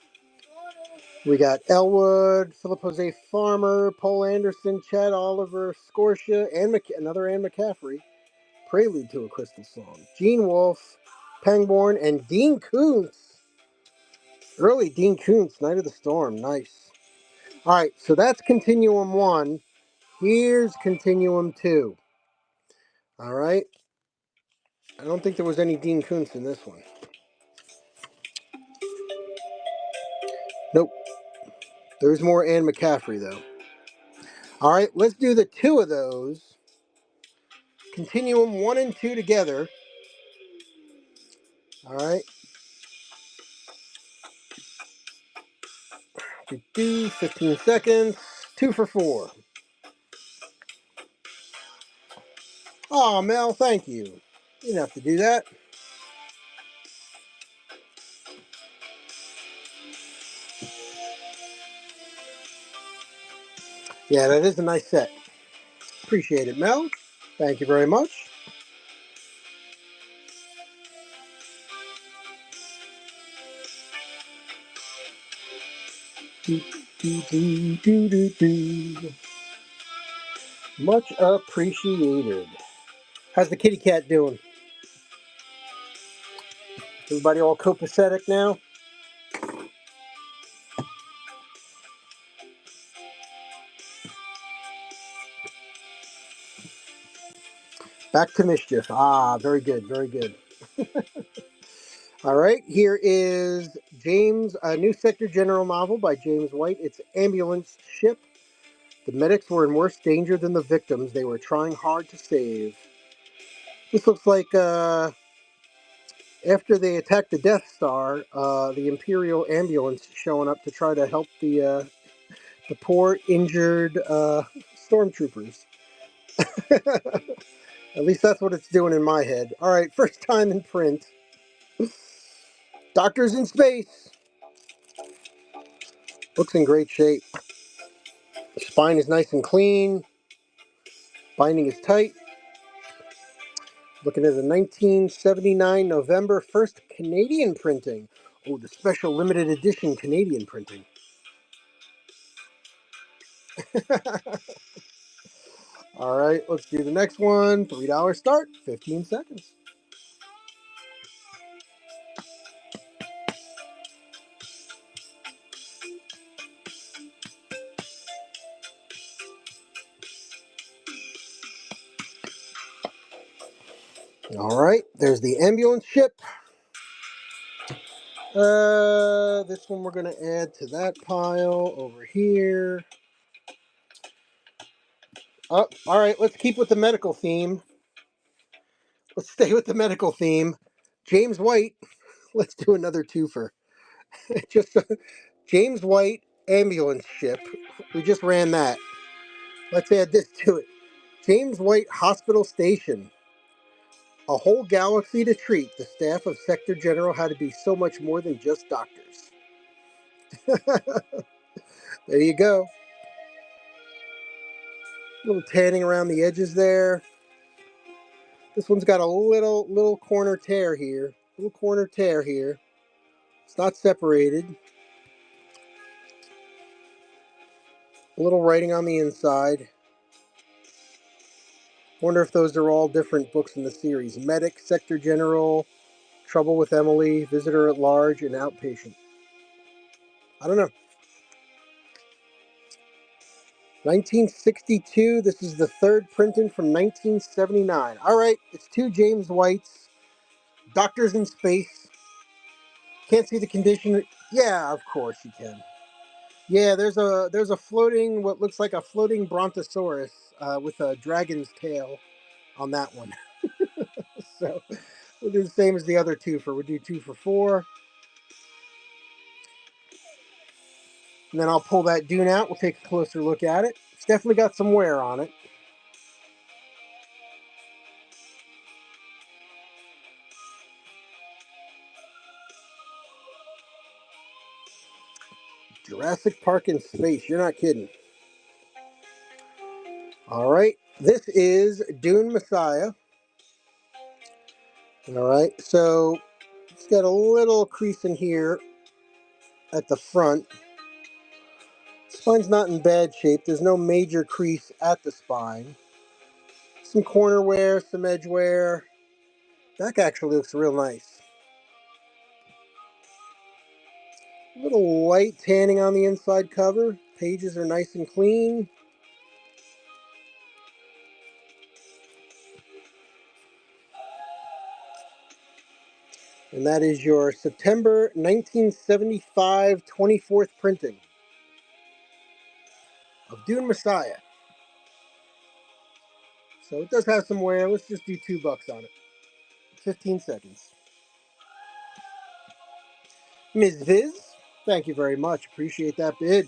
We got Elwood, Philip Jose Farmer, Paul Anderson, Chad Oliver, Scotia, another Anne McCaffrey, Prelude to a Crystal Song, Gene Wolfe, Pangborn, and Dean Koontz. Early Dean Koontz, Night of the Storm, nice. All right, so that's Continuum 1. Here's Continuum 2. All right. I don't think there was any Dean Koontz in this one. Nope. There's more Anne McCaffrey, though. All right, let's do the two of those. Continuum 1 and 2 together. All right. 15 seconds. 2 for 4. Oh, Mel, thank you. You didn't have to do that. Yeah, that is a nice set. Appreciate it, Mel. Thank you very much. Do, do, do, do, do, do. Much appreciated. How's the kitty cat doing? Everybody all copacetic now? Back to mischief. Very good, very good. All right, here is James, a new Sector General novel by James White. It's Ambulance Ship. The medics were in worse danger than the victims they were trying hard to save. This looks like after they attacked the Death Star, the Imperial ambulance showing up to try to help the poor injured stormtroopers. At least that's what it's doing in my head. All right, first time in print. Doctors in Space. Book's in great shape. The spine is nice and clean. Binding is tight. Looking at a 1979 November 1st Canadian printing. Oh, the special limited edition Canadian printing. All right, let's do the next one. $3 start, 15 seconds. All right, there's the ambulance ship. This one we're going to add to that pile over here. Oh, all right, let's keep with the medical theme. Let's stay with the medical theme. James White, let's do another twofer. Just James White ambulance ship. We just ran that. Let's add this to it. James White Hospital Station. A whole galaxy to treat. The staff of Sector General had to be so much more than just doctors. There you go. A little tanning around the edges there. This one's got a little corner tear here. Little corner tear here. It's not separated. A little writing on the inside. Wonder if those are all different books in the series. Medic, Sector General, Trouble with Emily, Visitor at Large, and Outpatient. I don't know. 1962. This is the third printing from 1979. All right, it's two James Whites. Doctors in Space. Can't see the condition. Yeah, of course you can. Yeah, there's a floating, what looks like a floating brontosaurus with a dragon's tail on that one. So we'll do the same as the other two for. We'll do 2 for $4. And then I'll pull that dune out. We'll take a closer look at it. It's definitely got some wear on it. Jurassic Park in space. You're not kidding. All right. This is Dune Messiah. All right. So it's got a little crease in here at the front. Spine's not in bad shape. There's no major crease at the spine. Some corner wear, some edge wear. Back actually looks real nice. A little light tanning on the inside cover. Pages are nice and clean. And that is your September 1975 24th printing of Dune Messiah. So it does have some wear. Let's just do $2 on it. 15 seconds. Ms. Viz, thank you very much. Appreciate that bid.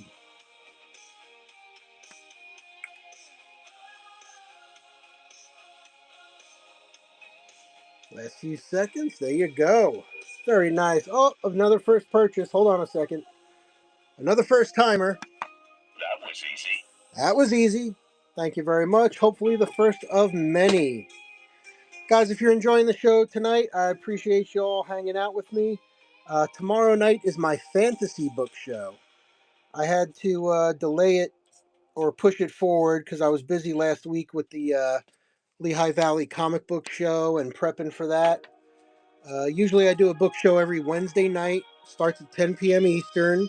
Last few seconds. There you go. Very nice. Oh, another first purchase. Hold on a second. Another first timer. That was easy. That was easy. Thank you very much. Hopefully the first of many. Guys, if you're enjoying the show tonight, I appreciate you all hanging out with me. Tomorrow night is my fantasy book show. I had to delay it or push it forward because I was busy last week with the Lehigh Valley Comic Book Show and prepping for that. Usually I do a book show every Wednesday night. Starts at 10 p.m. Eastern.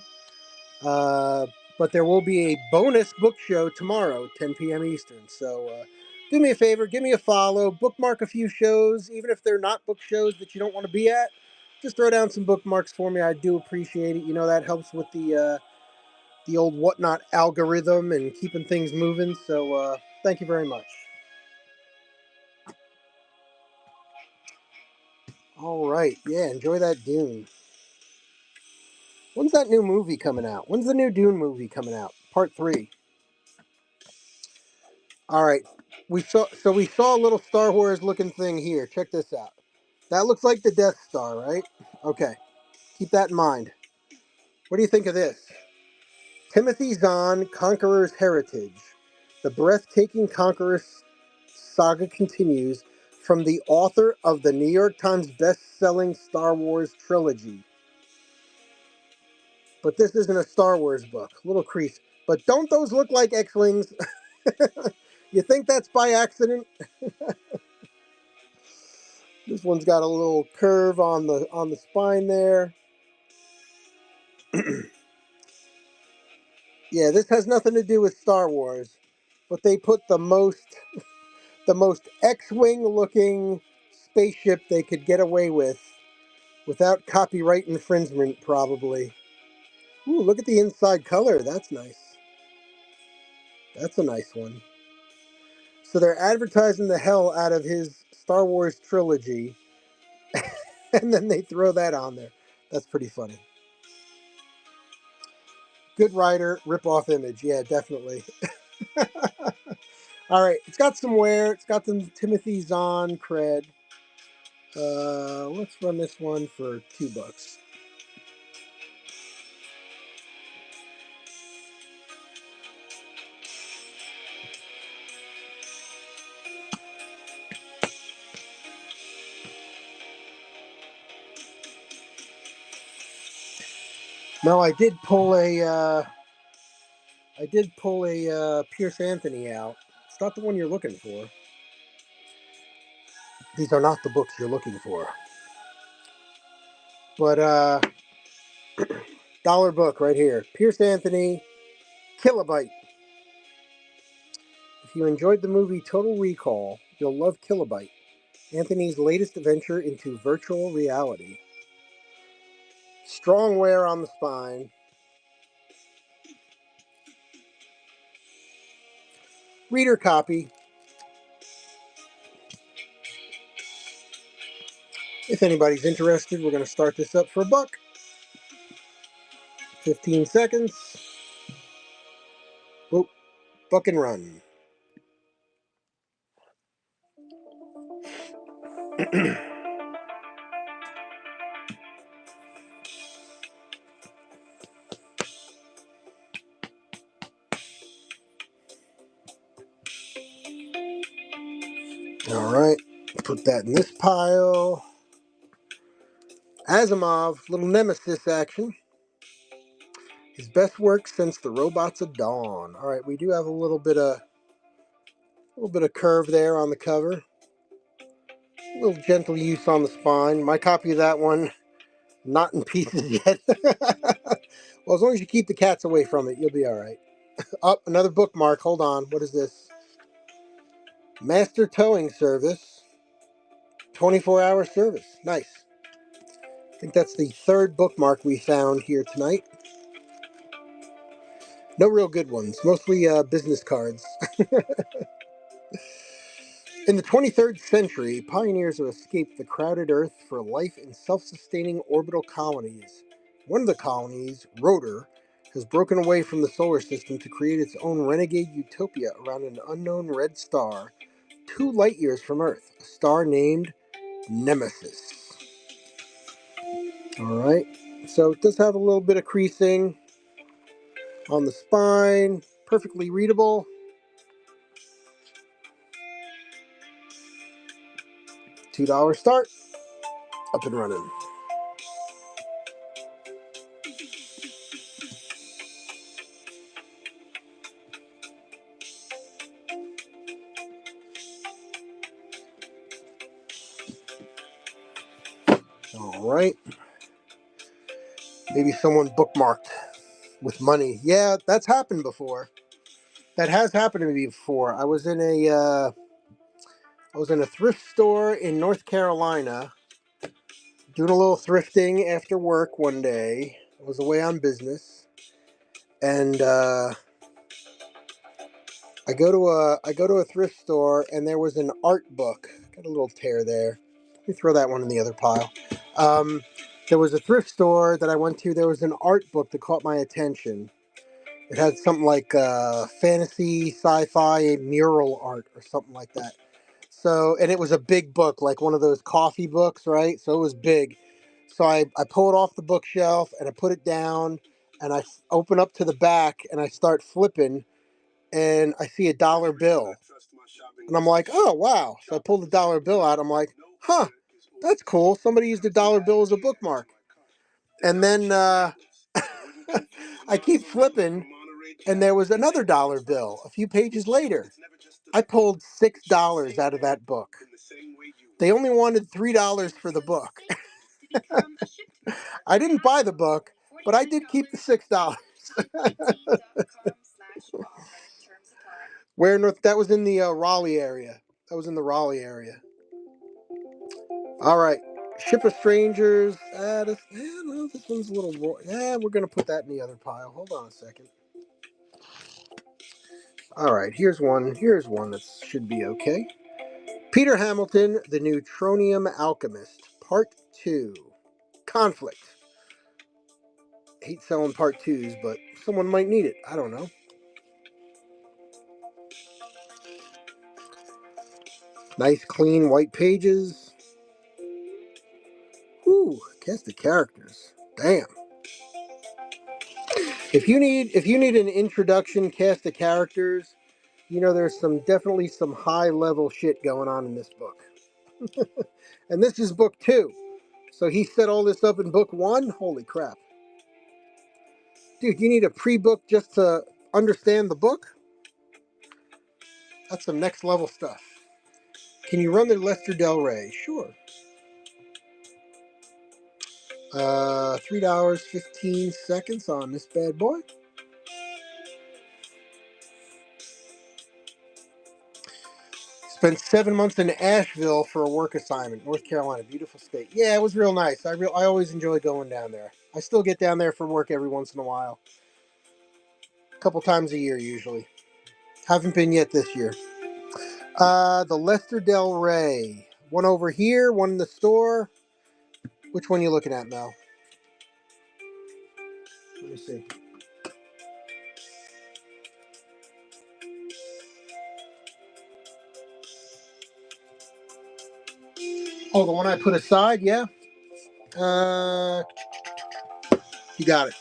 But there will be a bonus book show tomorrow, 10 p.m. Eastern. So do me a favor, give me a follow, bookmark a few shows, even if they're not book shows that you don't want to be at. just throw down some bookmarks for me. I do appreciate it. You know, that helps with the old whatnot algorithm and keeping things moving. So thank you very much. All right, yeah, enjoy that Dune. When's that new movie coming out? When's the new Dune movie coming out? Part 3. All right, we saw a little Star Wars looking thing here. Check this out. That looks like the Death Star, right? Okay, keep that in mind. What do you think of this? Timothy Zahn, Conqueror's Heritage. The breathtaking Conqueror saga continues from the author of the New York Times best-selling Star Wars trilogy. But this isn't a Star Wars book. Little crease. But don't those look like X-Wings? You think that's by accident? This one's got a little curve on the spine there. Yeah, this has nothing to do with Star Wars, but they put the most X-wing looking spaceship they could get away with without copyright infringement, probably. Ooh, look at the inside color. That's nice. That's a nice one. So they're advertising the hell out of his Star Wars trilogy, and then they throw that on there. That's pretty funny. Good writer, rip-off image. Yeah, definitely. All right, it's got some wear. It's got some Timothy Zahn cred. Let's run this one for $2. Now I did pull a Pierce Anthony out. It's not the one you're looking for. These are not the books you're looking for. But dollar book right here. Pierce Anthony, Kilobyte. If you enjoyed the movie Total Recall, you'll love Kilobyte, Anthony's latest venture into virtual reality. Strong wear on the spine. Reader copy. If anybody's interested, we're going to start this up for $1. 15 seconds. Boop. Buck and run. All right. Put that in this pile. Asimov, little nemesis action. His best work since the Robots of Dawn. All right, we do have a little bit of curve there on the cover. A little gentle use on the spine. My copy of that one, not in pieces yet. Well, as long as you keep the cats away from it, you'll be all right. Up, another bookmark. Hold on. What is this? Master Towing Service. 24-hour service. Nice. I think that's the third bookmark we found here tonight. No real good ones. Mostly business cards. In the 23rd century, pioneers have escaped the crowded Earth for life in self-sustaining orbital colonies. One of the colonies, Rotor, has broken away from the solar system to create its own renegade utopia around an unknown red star 2 light-years from Earth, a star named Nemesis. Alright, so it does have a little bit of creasing on the spine, perfectly readable. $2 start, up and running. Alright, maybe someone bookmarked with money. Yeah, that's happened before. That has happened to me before. I was in a thrift store in North Carolina doing a little thrifting after work one day. I was away on business, and I go to a thrift store, and there was an art book. Got a little tear there. Let me throw that one in the other pile. Um, there was a thrift store that I went to. There was an art book that caught my attention. It had something like fantasy, sci-fi, mural art, or something like that. So, and it was a big book, like one of those coffee books, right? So it was big. So I pull it off the bookshelf and I put it down, and I open up to the back and I start flipping, and I see a dollar bill. And I'm like, oh, wow. So I pull the dollar bill out. I'm like, huh, that's cool. Somebody used a dollar bill as a bookmark. And then I keep flipping, and there was another dollar bill a few pages later. I pulled $6 out of that book. They only wanted $3 for the book. I didn't buy the book, but I did keep the $6. Where North? That was in the Raleigh area. That was in the Raleigh area. All right. Ship of Strangers. No, this one's a little more. Yeah, we're gonna put that in the other pile. Hold on a second. All right. Here's one. Here's one that should be okay. Peter Hamilton, The Neutronium Alchemist, Part 2. Conflict. Hate selling Part 2s, but someone might need it. I don't know. Nice, clean, white pages. Ooh, cast of characters. Damn. If you need an introduction cast of characters, there's definitely some high level shit going on in this book. And this is book 2. So he set all this up in book 1? Holy crap. Dude, you need a pre-book just to understand the book? That's some next level stuff. Can you run the Lester Del Rey? Sure. $3 15 seconds on this bad boy. Spent 7 months in Asheville for a work assignment, North Carolina, beautiful state. Yeah, it was real nice. I always enjoy going down there. I still get down there for work every once in a while, a couple times a year usually. Haven't been yet this year. The Lester Del Rey, one over here, one in the store. Which one are you looking at, Mel? Let me see. Oh, the one I put aside, yeah. Uh, you got it.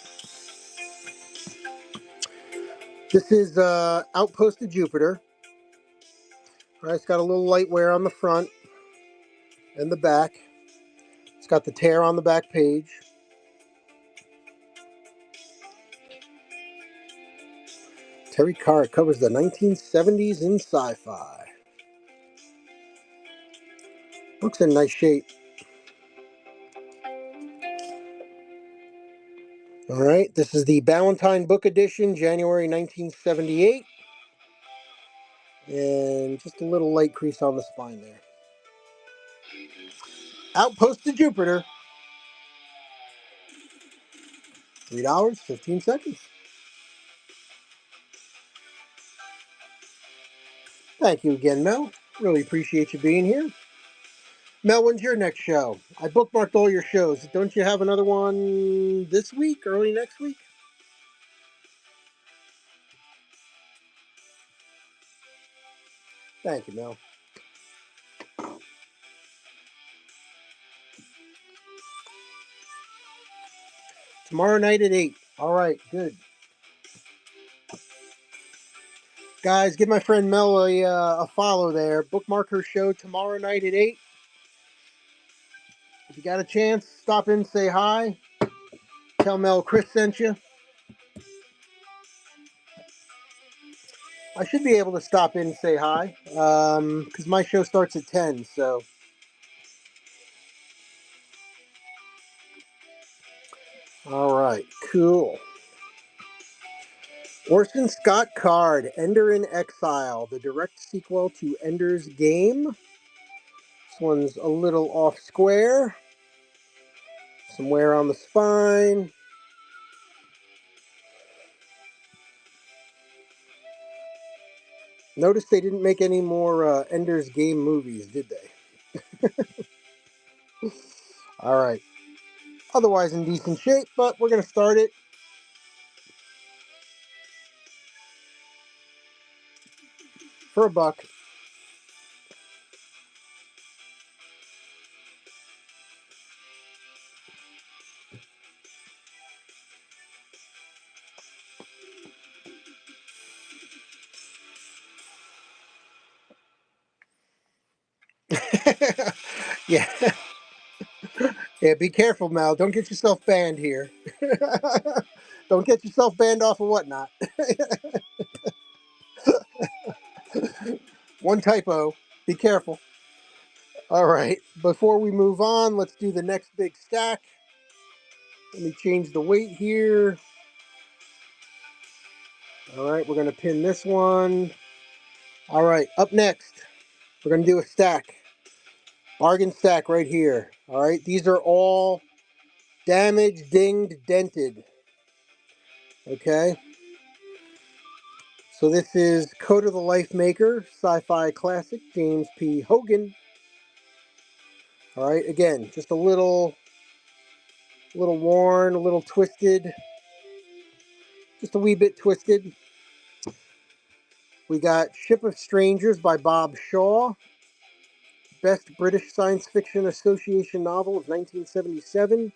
This is Outpost of Jupiter. All right, it's got a little light wear on the front and the back. It's got the tear on the back page. Terry Carr covers the 1970s in sci-fi. Book's in nice shape. All right, this is the Ballantine Book Edition, January 1978. And just a little light crease on the spine there. Outpost to Jupiter. $3 15 seconds. Thank you again, Mel. Really appreciate you being here. Mel, when's your next show? I bookmarked all your shows. Don't you have another one this week, early next week? Thank you, Mel. Tomorrow night at 8. All right, good. Guys, give my friend Mel a follow there. Bookmark her show tomorrow night at 8. If you got a chance, stop in, say hi. Tell Mel Chris sent you. I should be able to stop in and say hi, because my show starts at 10, so. All right, cool. Orson Scott Card, Ender in Exile, the direct sequel to Ender's Game. This one's a little off square. Some wear on the spine. Notice they didn't make any more Ender's Game movies, did they? All right. Otherwise in decent shape, but we're going to start it. For $1. Yeah. Yeah, be careful, Mal. Don't get yourself banned here. Don't get yourself banned off of whatnot. One typo. Be careful. All right. Before we move on, let's do the next big stack. Let me change the weight here. All right, we're going to pin this one. All right, up next, we're going to do a stack. Bargain stack right here. All right, these are all damaged, dinged, dented. Okay. So this is Code of the Life Maker, Sci-Fi Classic, James P. Hogan. All right, again, just a little worn, a little twisted, just a wee bit twisted. We got Ship of Strangers by Bob Shaw, Best British Science Fiction Association novel of 1977.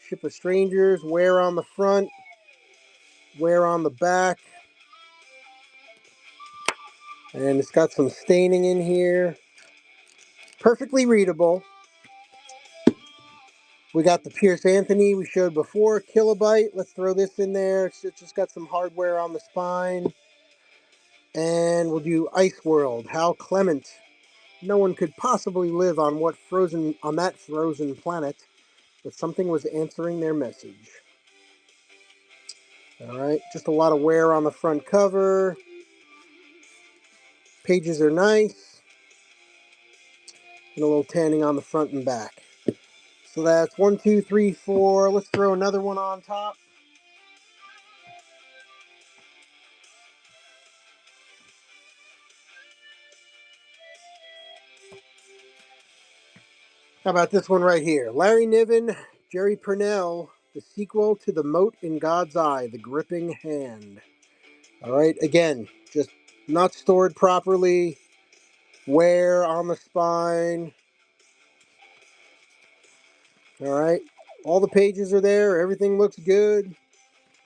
Ship of Strangers, wear on the front, wear on the back, and it's got some staining in here. Perfectly readable. We got the Pierce Anthony we showed before, Kilobyte. Let's throw this in there. It's just got some hardware on the spine. And we'll do Ice World, Hal Clement. No one could possibly live on that frozen planet, but something was answering their message. All right, just a lot of wear on the front cover. Pages are nice. And a little tanning on the front and back. So that's 1, 2, 3, 4. Let's throw another one on top. How about this one right here? Larry Niven, Jerry Purnell, the sequel to The Mote in God's Eye, The Gripping Hand. All right, again, just not stored properly. Wear on the spine. All right, all the pages are there. Everything looks good.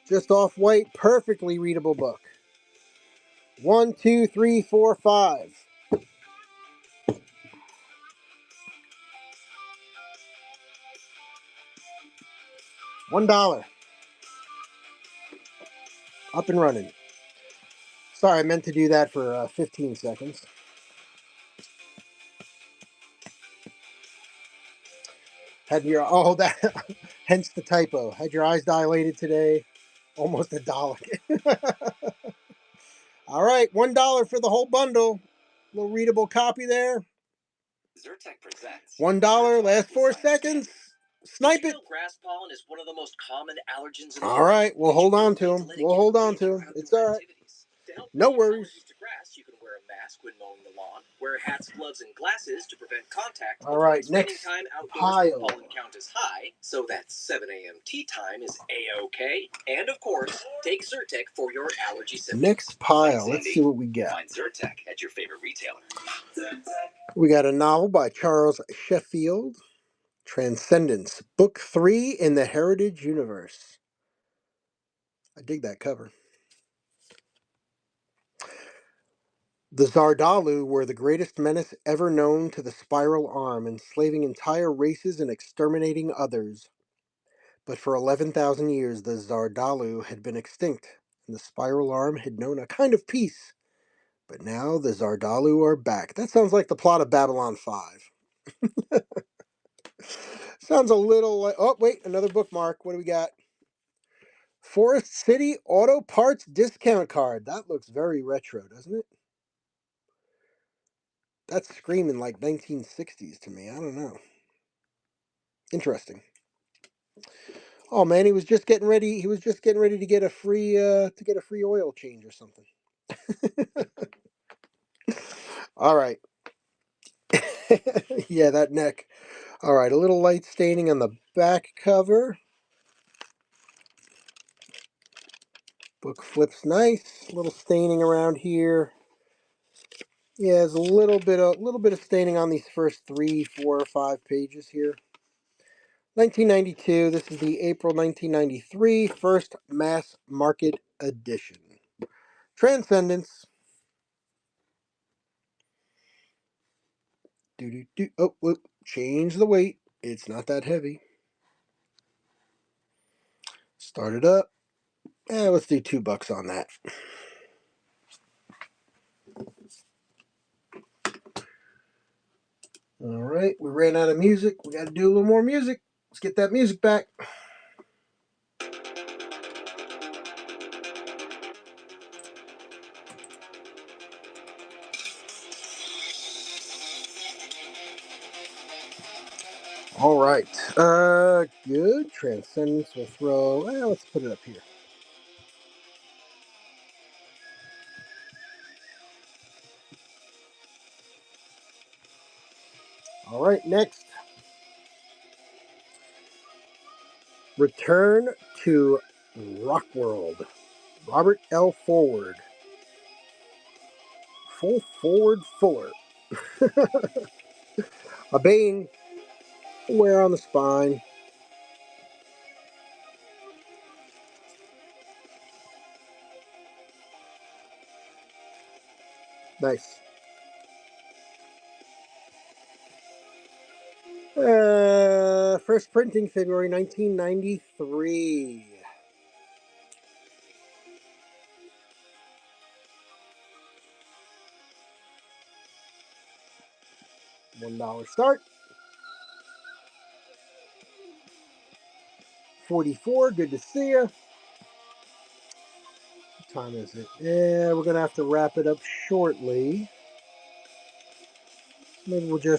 Just off white, perfectly readable book. 1, 2, 3, 4, 5. $1. Up and running. Sorry, I meant to do that for 15 seconds. Had your that hence the typo. Had your eyes dilated today. Almost $1. All right, $1 for the whole bundle. Little readable copy there. Zyrtec presents $1. Last 4 seconds. Snipe it. Grass pollen is one of the most common allergens in the All world. right, we'll hold on to him. We'll hold on to him. It's all right. No worries. To grass, you can wear a mask when mowing the lawn, wear hats, gloves, and glasses to prevent contact. All right, Spending next time outdoors pile. when pollen count is high, so that 7 a.m. tea time is a-okay. And of course, take Zyrtec for your allergy symptoms. Next pile. Let's see what we got. Find Zyrtec at your favorite retailer. We got a novel by Charles Sheffield, Transcendence, Book 3 in the Heritage Universe. I dig that cover. The Zardalu were the greatest menace ever known to the spiral arm, enslaving entire races and exterminating others. But for 11,000 years, the Zardalu had been extinct, and the spiral arm had known a kind of peace. But now the Zardalu are back. That sounds like the plot of Babylon 5. Sounds a little like... Oh, wait, another bookmark. What do we got? Forest City Auto Parts Discount Card. That looks very retro, doesn't it? That's screaming like 1960s to me. I don't know. Interesting. Oh man, he was just getting ready. He was just getting ready to get a free oil change or something. All right. Yeah, that neck. All right, a little light staining on the back cover. Book flips nice. A little staining around here. Yeah, there's a little bit of staining on these first 3, 4, or 5 pages here. 1992. This is the April 1993 first mass market edition. Transcendence. Do do do. Oh, whoop. Change the weight. It's not that heavy. Start it up. Let's do $2 on that. All right, we ran out of music. We got to do a little more music. Let's get that music back. All right. Good. Transcendence. We'll throw. Let's put it up here. All right. Next, Return to Rockworld. Robert L. Forward. Full forward Fuller. Obeying wear on the spine. Nice. First printing February 1993. $1 start. 44. Good to see you. What time is it? Yeah, we're gonna have to wrap it up shortly. Maybe we'll do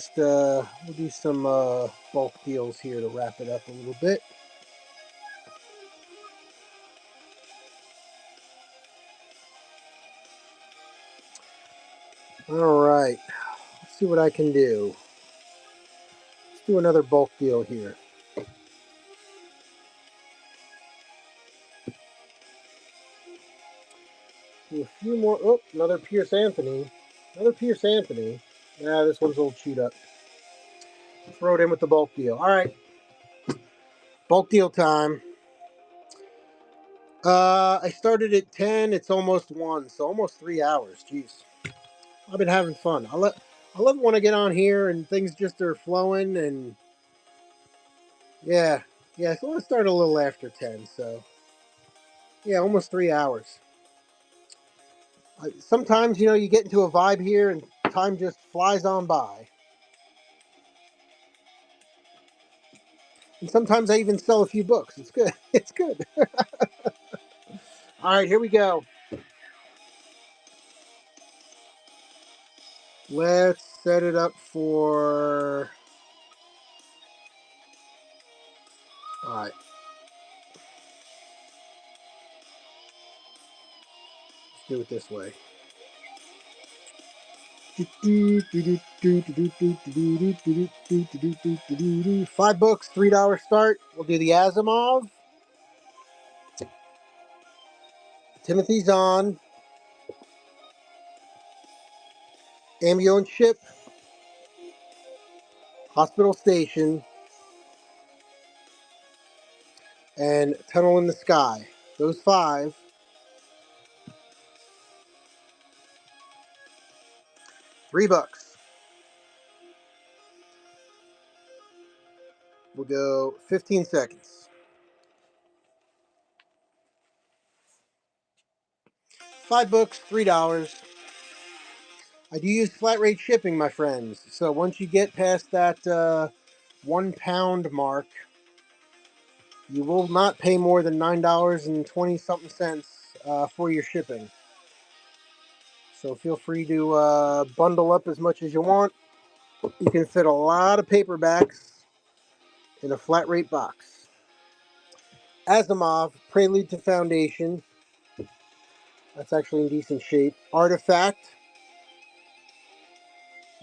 some bulk deals here to wrap it up a little bit. All right. Let's see what I can do. Let's do another bulk deal here. Do a few more. Oh, another Pierce Anthony. Another Pierce Anthony. Yeah, this one's a little chewed up. Throw it in with the bulk deal. All right. Bulk deal time. I started at 10. It's almost 1, so almost 3 hours. Jeez. I've been having fun. I love when I get on here and things just are flowing and yeah. Yeah, so let's start a little after 10. So, yeah, almost 3 hours. Sometimes, you get into a vibe here and time just flies on by. And sometimes I even sell a few books. It's good. It's good. All right, here we go. Let's set it up for. All right, let's do it this way. Five books, $3 start. We'll do the Asimov, Timothy Zahn, Ambulance Ship, Hospital Station, and Tunnel in the Sky. Those 5, $3. We'll go 15 seconds. 5 books, $3. I do use flat rate shipping, my friends. So once you get past that £1 mark, you will not pay more than $9.20 something cents for your shipping. So feel free to bundle up as much as you want. You can fit a lot of paperbacks in a flat rate box. Asimov, Prelude to Foundation. That's actually in decent shape. Artifact,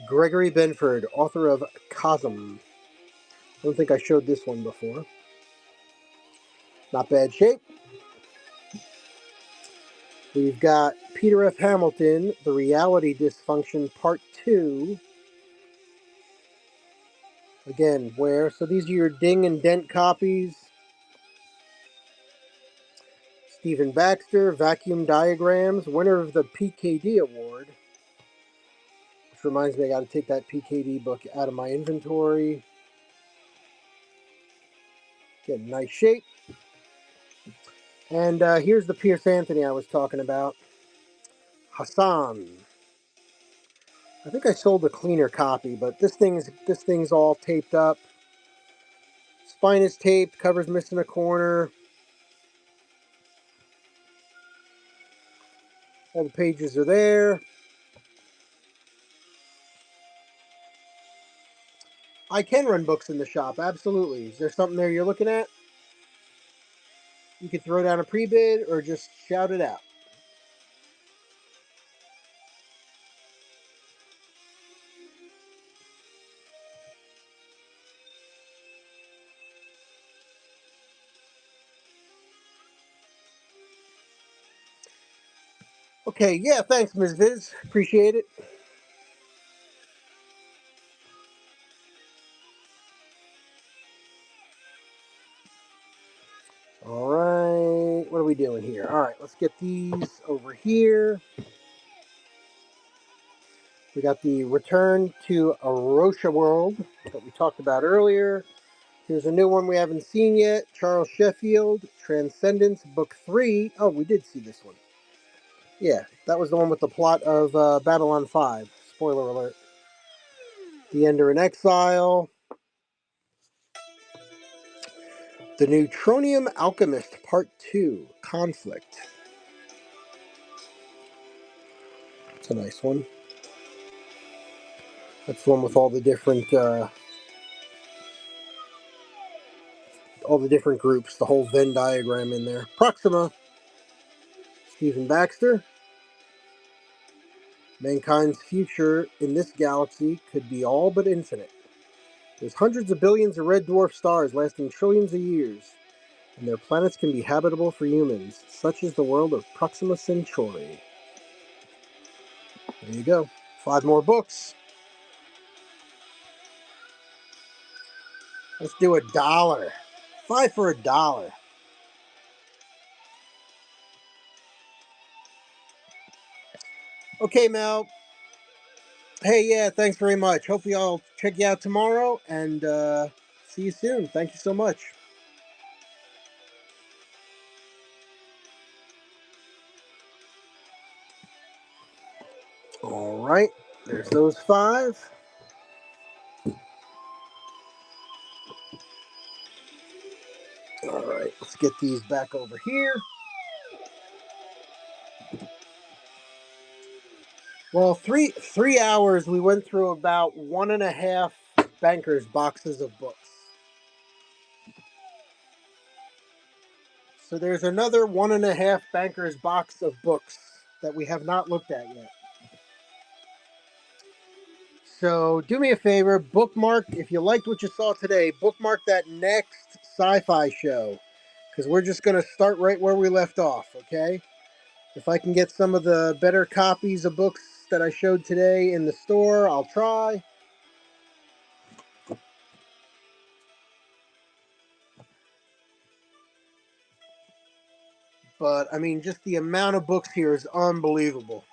Gregory Benford, author of Cosm. I don't think I showed this one before. Not bad shape. We've got Peter F. Hamilton, The Reality Dysfunction, Part 2. Again, where? So these are your ding and dent copies. Stephen Baxter, Vacuum Diagrams, winner of the PKD Award. Which reminds me, I got to take that PKD book out of my inventory. Get in nice shape. And here's the Pierce Anthony I was talking about. Hassan. I think I sold a cleaner copy, but this thing's all taped up. Spine is taped, cover's missing a corner. All the pages are there. I can run books in the shop, absolutely. Is there something there you're looking at? You can throw down a pre-bid or just shout it out. Okay, yeah, thanks, Ms. Viz. Appreciate it. All right, what are we doing here? All right, let's get these over here. We got the Return to Arosha World that we talked about earlier. Here's a new one we haven't seen yet. Charles Sheffield, Transcendence, Book 3. Oh, we did see this one. Yeah, that was the one with the plot of Babylon 5. Spoiler alert. The Ender in Exile. The Neutronium Alchemist, Part 2, Conflict. It's a nice one. That's the one with all the different groups, the whole Venn diagram in there. Proxima, Stephen Baxter. Mankind's future in this galaxy could be all but infinite. There's hundreds of billions of red dwarf stars lasting trillions of years, and their planets can be habitable for humans. Such is the world of Proxima Centauri. There you go. 5 more books. Let's do $1. 5 for $1. Okay, Mel. Hey, yeah, thanks very much. Hopefully I'll check you out tomorrow, and see you soon. Thank you so much. All right, there's those 5. All right, let's get these back over here. Well, three hours we went through about 1.5 bankers boxes of books. So there's another 1.5 bankers box of books that we have not looked at yet. So do me a favor, bookmark, if you liked what you saw today, bookmark that next sci-fi show. Because we're just going to start right where we left off, okay? If I can get some of the better copies of books that I showed today in the store, I'll try. But, I mean, just the amount of books here is unbelievable.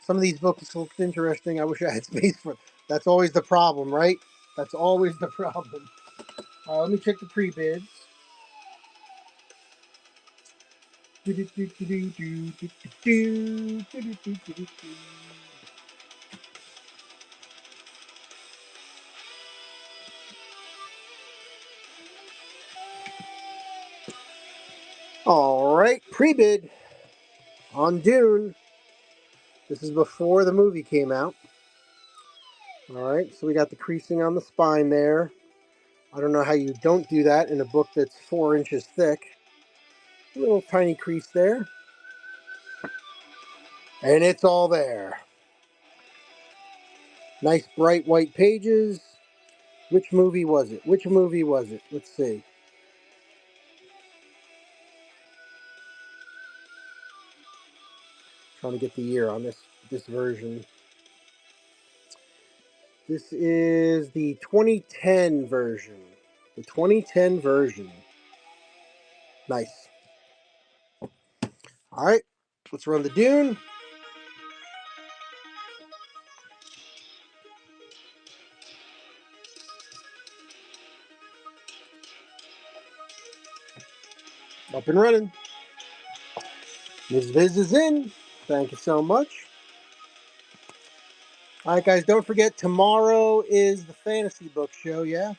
Some of these books look interesting. I wish I had space for them. That's always the problem, right? That's always the problem. Let me check the pre-bids. All right, pre-bid on Dune. This is before the movie came out. All right, so we got the creasing on the spine there. I don't know how you don't do that in a book that's 4 inches thick. A little tiny crease there. And it's all there. Nice bright white pages. Which movie was it? Which movie was it? Let's see. Trying to get the year on this version. This is the 2010 version. The 2010 version. Nice. All right, let's run the Dune. Up and running. Ms. Viz is in. Thank you so much. All right, guys, don't forget tomorrow is the fantasy book show, yeah?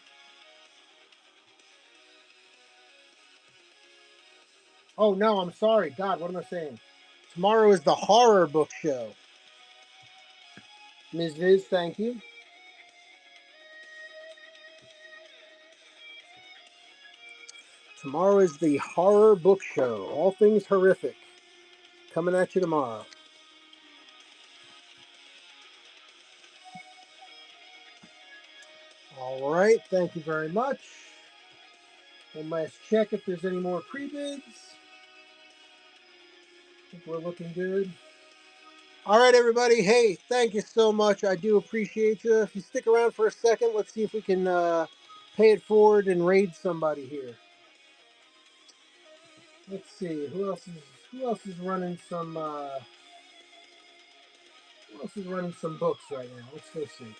Oh, no, I'm sorry. God, what am I saying? Tomorrow is the horror book show. Ms. Viz, thank you. Tomorrow is the horror book show. All things horrific. Coming at you tomorrow. All right, thank you very much. One last check if there's any more pre-bids. I think we're looking good. All right, everybody. Hey, thank you so much. I do appreciate you. If you stick around for a second, let's see if we can pay it forward and raid somebody here. Let's see who else is running some who else is running some books right now. Let's go see.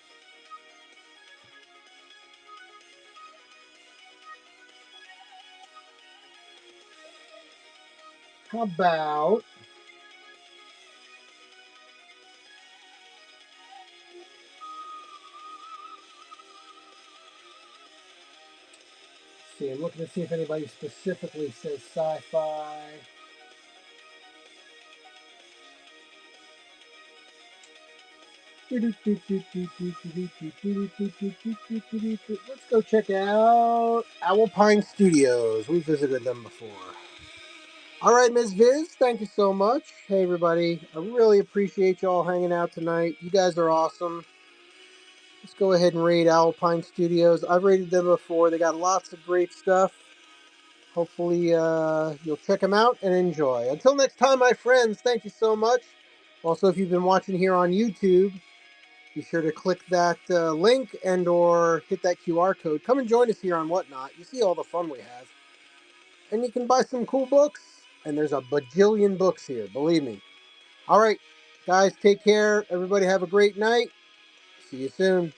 How about see? I'm looking to see if anybody specifically says sci-fi. Let's go check out Pine Studios. We visited them before. All right, Ms. Viz, thank you so much. Hey, everybody. I really appreciate y'all hanging out tonight. You guys are awesome. Let's go ahead and raid Pine Studios. I've rated them before. They got lots of great stuff. Hopefully, you'll check them out and enjoy. Until next time, my friends, thank you so much. Also, if you've been watching here on YouTube, be sure to click that link and or hit that QR code. Come and join us here on Whatnot. You see all the fun we have. And you can buy some cool books. And there's a bajillion books here, believe me. All right, guys, take care. Everybody have a great night. See you soon.